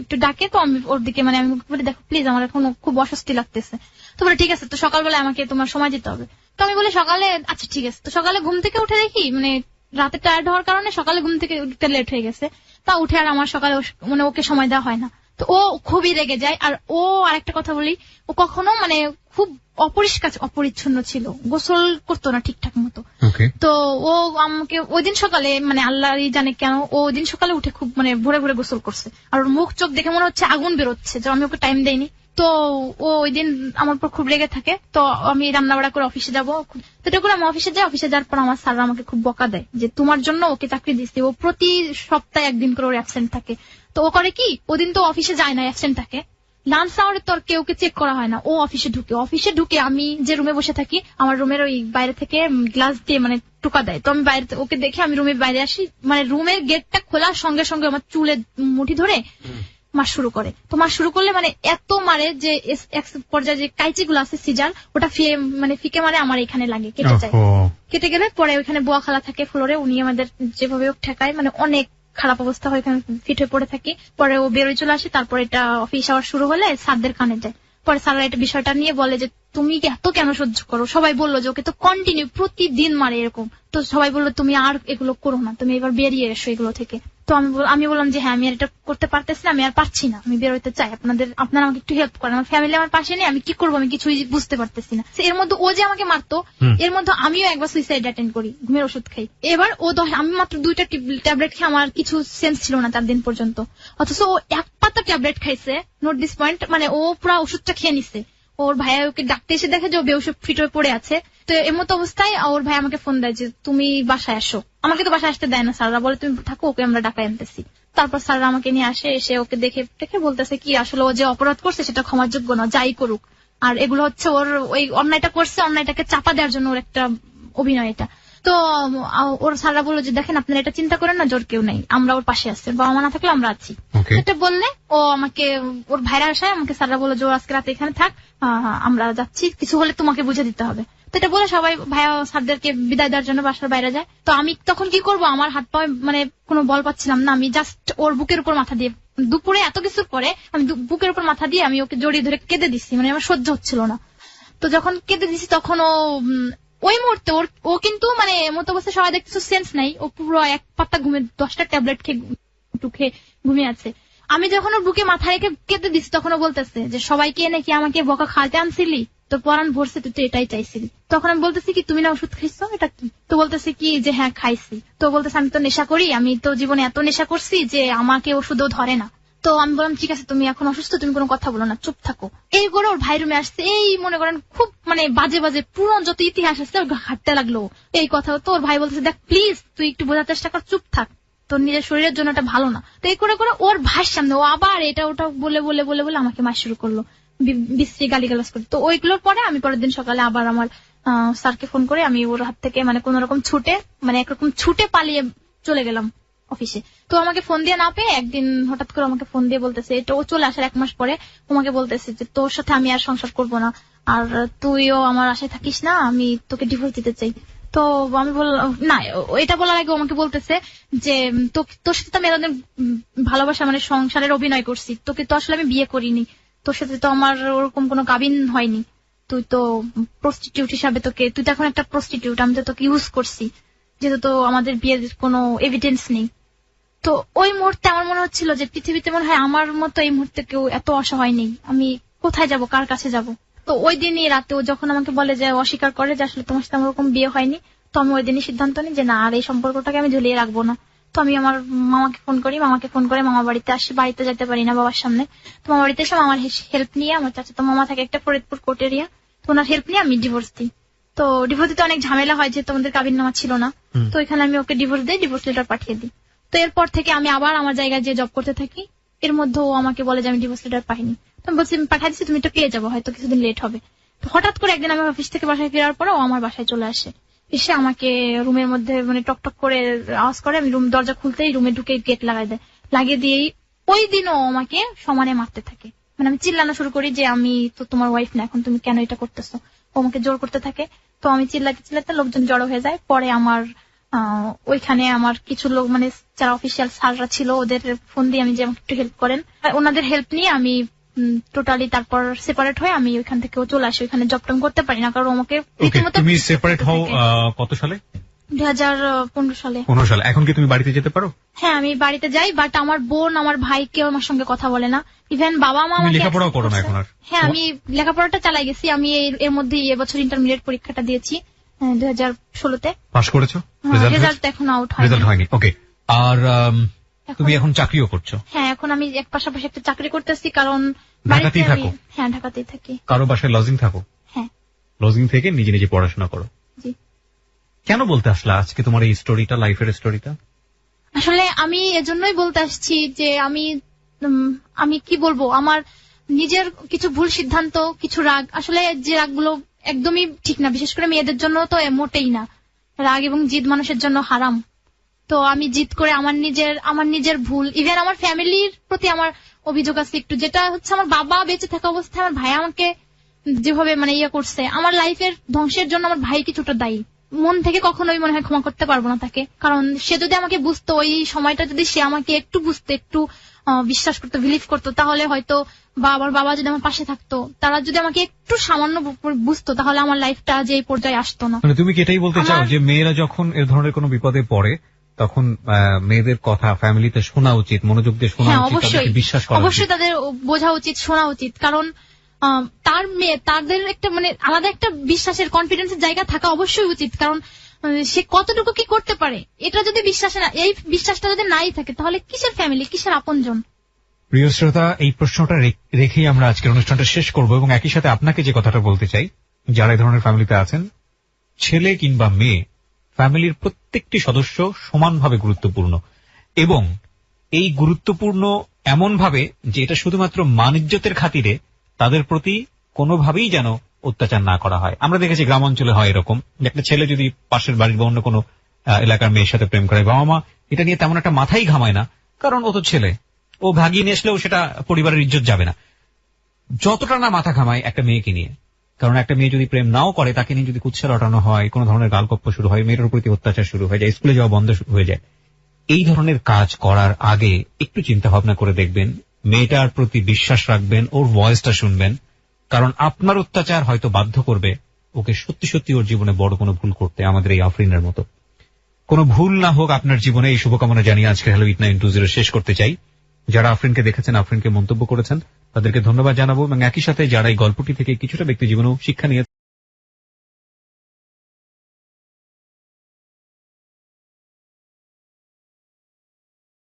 একটু ডাকে। তো আমি ওর দিকে মানে আমি বলি দেখো প্লিজ আমার এখন খুব অস্বস্তি লাগতেছে। তো বলে ঠিক আছে, তো সকালবেলা আমাকে তোমার সময় দিতে হবে। তো আমি বলি সকালে আচ্ছা ঠিক আছে। তো সকালে ঘুম থেকে উঠে দেখি মানে রাতে টায়ার্ড হওয়ার কারণে সকালে ঘুম থেকে উঠতে লেট হয়ে গেছে, তা উঠে আর আমার সকালে মানে ওকে সময় দেওয়া হয় না। তো ও খুবই রেগে যায়। আর ও আরেকটা কথা বলি, ও কখনো মানে খুব অপরিচ্ছন্ন ছিল, গোসল করতো না ঠিকঠাক মতো। তো ও আমাকে ওই দিন সকালে মানে আল্লাহই জানে কেন ও ওই দিন সকালে উঠে খুব মানে ভোরে ভোরে গোসল করছে, আর ওর মুখ চোখ দেখে মনে হচ্ছে আগুন বেরোচ্ছে, যে আমি ওকে টাইম দেইনি। তো ও ওই দিন আমার উপর খুব রেগে থাকে। তো আমি রান্না বাড়া করে অফিসে যাবো, তো এটা করে আমি অফিসে যাওয়ার পর আমার স্যাররা আমাকে খুব বকা দেয় যে তোমার জন্য ওকে চাকরি দিচ্ছি, ও প্রতি সপ্তাহে একদিন করে ওর অ্যাবসেন্ট থাকে। তো ও করে কি, ওদিন তো অফিসে যায় না, অ্যাবসেন্ট থাকে। লাঞ্চ আওয়ারে তো কেউ চেক করা হয় না, ও অফিসে ঢুকে আমি যে রুমে বসে থাকি, আমার রুমের ওই বাইরে থেকে গ্লাস দিয়ে মানে টোকা দেয়। তো আমি বাইরে ওকে দেখে আমি রুমের বাইরে আসি, মানে রুমের গেটটা খোলার সঙ্গে সঙ্গে আমার চুলে মুঠি ধরে মার শুরু করে। তো মার শুরু করলে মানে এত মারে যে এক পর্যায়ে যে কাইচি গুলো আছে সিজার, ওটা মানে ফিকে মারে আমার এখানে লাগে, কেটে যায়। কেটে গেলে পরে ওইখানে বুয়া খালা থাকে ফ্লোরে, উনি আমাদের যেভাবে ঠেকায়, মানে অনেক খারাপ অবস্থা হয়, এখানে ফিট হয়ে পড়ে থাকি। পরে ও বেরোয় চলে আসে। তারপর এটা অফিস আওয়ার শুরু হলে স্যারদের কানে যায়। পরে স্যাররা এটা বিষয়টা নিয়ে বলে যে তুমি এত কেন সহ্য করো? সবাই বললো যে ওকে তো কন্টিনিউ প্রতিদিন মারে এরকম। তো সবাই বললো তুমি আর এগুলো করো না, তুমি এবার বেরিয়ে এসো এগুলো থেকে। তো আমি বললাম যে হ্যাঁ আমি আর এটা করতে পারতেছি না, আমি আর পারছি না, আমি বেরোতে চাই, আপনারা আমাকে একটু হেল্প করেন, আমার ফ্যামিলি আমার পাশে নেই, আমি কি করবো আমি কিছুই বুঝতে পারতেছি না। এর মধ্যে ও যে আমাকে মারতো, এর মধ্যে আমিও একবার সুইসাইড অ্যাটেন্ড করি, ঘুমের ওষুধ খাই। এবার ও আমি মাত্র 2টা ট্যাবলেট খেয়ে আমার কিছু সেন্স ছিল না 4 দিন পর্যন্ত, অথচ ও 1 পাতা ট্যাবলেট খাইছে। নোট দিস পয়েন্ট, মানে ও পুরো ওষুধটা খেয়ে নিছে। ওর ভাই ওকে ডাকতে এসে দেখে যে ও বেহুশ ফিট হয়ে পড়ে আছে। তো এমতো অবস্থায় ওর ভাই আমাকে ফোন দেয় যে তুমি বাসায় আসো। আমাকে তো বাসায় আসতে দেয় না, স্যাররা বলে তুমি থাকো, ওকে আমরা ডাকায় আনতেছি। তারপর স্যাররা আমাকে নিয়ে আসে, এসে ওকে দেখে বলতেছে কি আসলে ও যে অপরাধ করছে সেটা ক্ষমাযোগ্য না, যাই করুক। আর এগুলো হচ্ছে ওর ওই অন্যায়টা করছে, অন্যায়টাকে চাপা দেওয়ার জন্য ওর একটা অভিনয় এটা। তো ওর স্যাররা বললো যে দেখেন আপনারা এটা চিন্তা করেন না, জোর কেউ নেই, আমরা ওর পাশে আছি, বাবা মা না থাকলে আমরা আছি। এটা বললে ও আমাকে ওর ভাইরা আসায় আমাকে স্যাররা বললো যে ও আজকে রাতে এখানে থাক, আমরা যাচ্ছি, কিছু হলে তোমাকে বুঝে দিতে হবে। তো এটা বলে সবাই ভাইয়া স্যারদেরকে বিদায় দেওয়ার জন্য বাসার বাইরে যায়। তো আমি তখন কি করব, আমার হাত পায়ে মানে কোনো বল পাচ্ছিলাম না, আমি জাস্ট ওর বুকের উপর মাথা দিয়ে, দুপুরে এত কিছুর পরে আমি বুকের উপর মাথা দিয়ে আমি ওকে জড়িয়ে ধরে কেঁদে দিচ্ছি, মানে আমার সহ্য হচ্ছিল না। তো যখন কেঁদে দিচ্ছি তখন ওই মুহূর্তে ও কিন্তু মানে মতো অবস্থা সবাই দেখতে সেন্স নাই, ও পুরো 1 পাতা ঘুমে 10টা ট্যাবলেট খেয়ে ঘুমিয়ে আছে। আমি যখন ওর বুকে মাথা রেখে কেঁদে দিচ্ছি তখন ও বলতেছে যে সবাইকে নাকি আমাকে বকা খাইতে আনছিলি, তো পরান ভরছে, তুই তো এটাই চাইছিলি। তখন আমি বলতেছি কি তুমি না ওষুধ খাইছো, এটা কি? তো বলতেছে কি যে হ্যাঁ খাইছি। তো বলতেছে আমি তো নেশা করি, আমি তো জীবনে এত নেশা করছি যে আমাকে ওষুধও ধরে না। তো আমি বললাম ঠিক আছে তুমি এখন অসুস্থ, তুমি কোনো কথা বলো না, চুপ থাকো। এই করে ওর ভাই রুমে আসছে, এই মনে করেন খুব মানে বাজে পুরনো যত ইতিহাস আসছে হাঁটতে লাগলো এই কথা। তো ওর ভাই বলতেছে দেখ প্লিজ তুই একটু বোঝার চেষ্টা কর, চুপ থাক, তোর নিজের শরীরের জন্য এটা ভালো না। তো এই করে ওর ভাইয়ের সামনে ও আবার এটা ওটা বলে আমাকে মার শুরু করলো, বিশ্রী গালিগালাজ করতো। তো ওইগুলোর পরে আমি পরের দিন সকালে আবার আমার স্যারকে ফোন করে আমি ওর হাত থেকে মানে কোন রকম একরকম ছুটে পালিয়ে চলে গেলাম অফিসে। তো আমাকে ফোন দিয়ে না পেয়ে একদিন হঠাৎ করে আমাকে ফোন দিয়ে বলতেছে, এটা ও চলে আসার 1 মাস পরে আমাকে বলতেছে যে তোর সাথে আমি আর সংসার করবো না, আর তুইও আমার আশায় থাকিস না, আমি তোকে ডিভোর্স দিতে চাই। তো আমি বললাম না, এটা বলার আগে আমাকে বলতেছে যে তোর সাথে তো আমি এতদিন ভালোবাসা মানে সংসারের অভিনয় করছি, তোকে তো আসলে আমি বিয়ে করিনি, তোর সাথে তো আমার ওরকম কোনো কাবিন হয়নি, তুই তো প্রস্টিটিউট হিসাবে তুই তো এখন একটা প্রস্টিটিউট, আমি তো তোকে ইউজ করছি, যেহেতু তো আমাদের বিয়ের কোনো এভিডেন্স নেই। তো ওই মুহূর্তে আমার মনে হচ্ছিল যে পৃথিবীতে মনে হয় আমার মতো এই মুহূর্তে কেউ এত অসহায় নেই, আমি কোথায় যাব, কার কাছে যাব। তো ওই দিনই রাতে ও যখন আমাকে বলে যে অস্বীকার করে যে আসলে তোমার সাথে আমার ওরকম বিয়ে হয়নি, তো আমি ওই দিনই সিদ্ধান্ত নিই যে না, আর এই সম্পর্কটাকে আমি ঝুলিয়ে রাখবো না। তো আমি আমার মামাকে ফোন করে মামা বাড়িতে আসি, বাড়িতে যেতে পারি না বাবার সামনে। তো মামা বাড়িতে এসে আমার হেল্প নিয়ে, আমার চাচাতো মামা থাকে একটা ফরিদপুর কোর্ট এরিয়া, তো ওনার হেল্প নিয়ে আমি ডিভোর্স দিই। তো ডিভোর্স দিতে অনেক ঝামেলা হয়, যেহেতু আমাদের কাবিননামা ছিল না। তো এখানে আমি ওকে ডিভোর্স দিই, ডিভোর্স লেটার পাঠিয়ে দিই। তো এরপর থেকে আমি আবার আমার জায়গায় যে জব করতে থাকি, এর মধ্যে ও আমাকে বলে যে আমি ডিভোর্স লেটার পাইনি। তো আমি বলছি আমি পাঠিয়ে দিচ্ছি, তুমি তো পেয়ে যাবো, হয়তো কিছুদিন লেট হবে। তো হঠাৎ করে একদিন আমি অফিস থেকে বাসায় ফেরার পরে ও আমার বাসায় চলে আসে, এসে আমাকে রুমের মধ্যে মানে টকটক করে আওয়াজ করে, আমি রুম দরজা খুলতেই রুমে ঢুকে গেট লাগিয়ে দিয়েই ওই দিনও আমাকে সমানে মারতে থাকে। মানে আমি চিল্লানো শুরু করি যে আমি তো তোমার ওয়াইফ না, এখন তুমি কেন এটা করতেছো। ও আমাকে জোর করতে থাকে, তো আমি চিল্লাতে লোকজন জড়ো হয়ে যায়। পরে আমার ওইখানে আমার কিছু লোক মানে যারা অফিসিয়াল স্যাররা ছিল, ওদের ফোন দিয়ে আমি যে আমাকে একটু হেল্প করেন, ওনাদের হেল্প নিয়ে আমি টোটালি তারপর সেপারেট হয়ে আমি ওইখান থেকে চলে আসি। ওইখানে জব টম করতে পারি না, কারণ আমাকে তুমি সেপারেট হও কত সালে? 2015 সালে। 15 সালে। এখন কি তুমি বাড়িতে যেতে পারো? হ্যাঁ, আমি বাড়িতে যাই, বাট আমার বোন আমার ভাই কেউ আমার সঙ্গে কথা বলে না, ইভেন বাবা মা। তুমি লেখাপড়াও করো না এখন আর? হ্যাঁ, আমি লেখাপড়াটা চালাই গেছি। আমি এর মধ্যে এবছর ইন্টারমিডিয়েট পরীক্ষাটা দিয়েছি 2016-তে। পাস করেছো? রেজাল্ট এখন আউট হয়নি। ওকে। আর তুমি এখন চাকরিও করছো? হ্যাঁ, এখন আমি এক পাশাপাশি একটা চাকরি করতেছি, কারণ ঢাকাতেই থাকো? হ্যাঁ, ঢাকাতেই থাকি। কারো বাসায় লজিং থাকো? হ্যাঁ। লজিং থেকে নিজে নিজে পড়াশোনা করো? জি। কেন বলতে আসলে আজকে তোমার এই স্টোরিটা, লাইফের স্টোরিটা? আসলে আমি এজন্যই বলতে আসছি যে আমি কি বলবো, আমার নিজের কিছু ভুল সিদ্ধান্ত, কিছু রাগ, আসলে যে রাগগুলো একদমই ঠিক না, বিশেষ করে মেয়েদের জন্য তো মোটেই না। রাগ এবং জিদ মানুষের জন্য হারাম। তো আমি জিদ করে আমার নিজের ভুল, ইভেন আমার ফ্যামিলির প্রতি আমার অভিযোগ আছে একটু, যেটা হচ্ছে আমার বাবা বেঁচে থাকা অবস্থায় আমার ভাই আমাকে যেভাবে মানে ইয়ে করছে, আমার লাইফের ধ্বংসের জন্য আমার ভাই কিছুটা দায়ী। মন থেকে কখনোই মনে হয় ক্ষমা করতে পারবো না তাকে, কারণ সে যদি আমাকে বুঝতো, ওই সময়টা যদি সে আমাকে একটু বুঝতো, একটু বিশ্বাস করতো, বিলিভ করতো, তাহলে হয়তো, বা আমার বাবা যদি আমার পাশে থাকতো, তারা যদি আমাকে একটু সামান্য বুঝতো, তাহলে আমার লাইফটা যে এই পর্যায়ে আসতো না। মানে তুমি কি এটাই বলতে চাও যে মেয়েরা যখন এ ধরনের কোনো বিপদে পড়ে তখন মেয়েদের কথা ফ্যামিলিতে শোনা উচিত, মনোযোগ দিয়ে শোনা উচিত, তাদেরকে বিশ্বাস করা উচিত? অবশ্যই তাদের বোঝা উচিত, শোনা উচিত, কারণ তাদের একটা মানে আলাদা একটা বিশ্বাসের, কনফিডেন্সের জায়গা থাকা অবশ্যই উচিত, কারণ সে কতটুকু কি করতে পারে, এটা যদি এই বিশ্বাসটা যদি নাই থাকে, তাহলে কিসের ফ্যামিলি, কিসের আপনজন? প্রিয় শ্রোতা, এই প্রশ্নটা রেখেই আমরা আজকের অনুষ্ঠানটা শেষ করব, এবং একই সাথে আপনাকে যে কথাটা বলতে চাই, যারা এই ধরনের ফ্যামিলিতে আছেন, ছেলে কিংবা মেয়ে, ফ্যামিলির প্রত্যেকটি সদস্য সমানভাবে গুরুত্বপূর্ণ, এবং এই গুরুত্বপূর্ণ এমন ভাবে যে এটা শুধুমাত্র মান-ইজ্জতের খাতিরে তাদের প্রতি কোনোভাবেই যেন অত্যাচার না করা হয়। আমরা দেখেছি গ্রাম অঞ্চলে হয় এরকম, একটা ছেলে যদি পাশের বাড়ির বা অন্য কোনো এলাকার মেয়ের সাথে প্রেম করে, বাবা মা এটা নিয়ে তেমন একটা মাথাই ঘামায় না, কারণ ও তো ছেলে, ও ভাগিয়ে নিয়ে আসলেও সেটা পরিবারের ইজ্জত যাবে না। যতটা না মাথা ঘামায় একটা মেয়েকে নিয়ে, কারণ একটা মেয়ে যদি প্রেম নাও করে, তাকে নিয়ে যদি কুৎসা রটানো হয়, কোনো ধরনের গালগপ্প শুরু হয়, মেয়েটার প্রতি অত্যাচার শুরু হয়ে যায়, স্কুলে যাওয়া বন্ধ হয়ে যায়, এই ধরনের কাজ করার আগে একটু চিন্তা ভাবনা করে দেখবেন, মেয়েটার প্রতি বিশ্বাস রাখবেন, ওর ভয়েসটা শুনবেন, কারণ আপনার অত্যাচার হয়তো বাধ্য করবে ওকে সত্যি সত্যি ওর জীবনে বড় কোনো ভুল করতে, আমাদের এই আফরিনের মতো। কোনো ভুল না হোক আপনার জীবনে, এই শুভকামনা জানিয়ে আজকে হ্যালো 8920 শেষ করতে চাই। যারা আফরিনকে দেখেছেন, আফরিনকে মন্তব্য করেছেন, তাদেরকে ধন্যবাদ জানাবো, এবং একই সাথে যারা এই গল্পটি থেকে কিছুটা ব্যক্তি জীবনেও শিক্ষা নিয়ে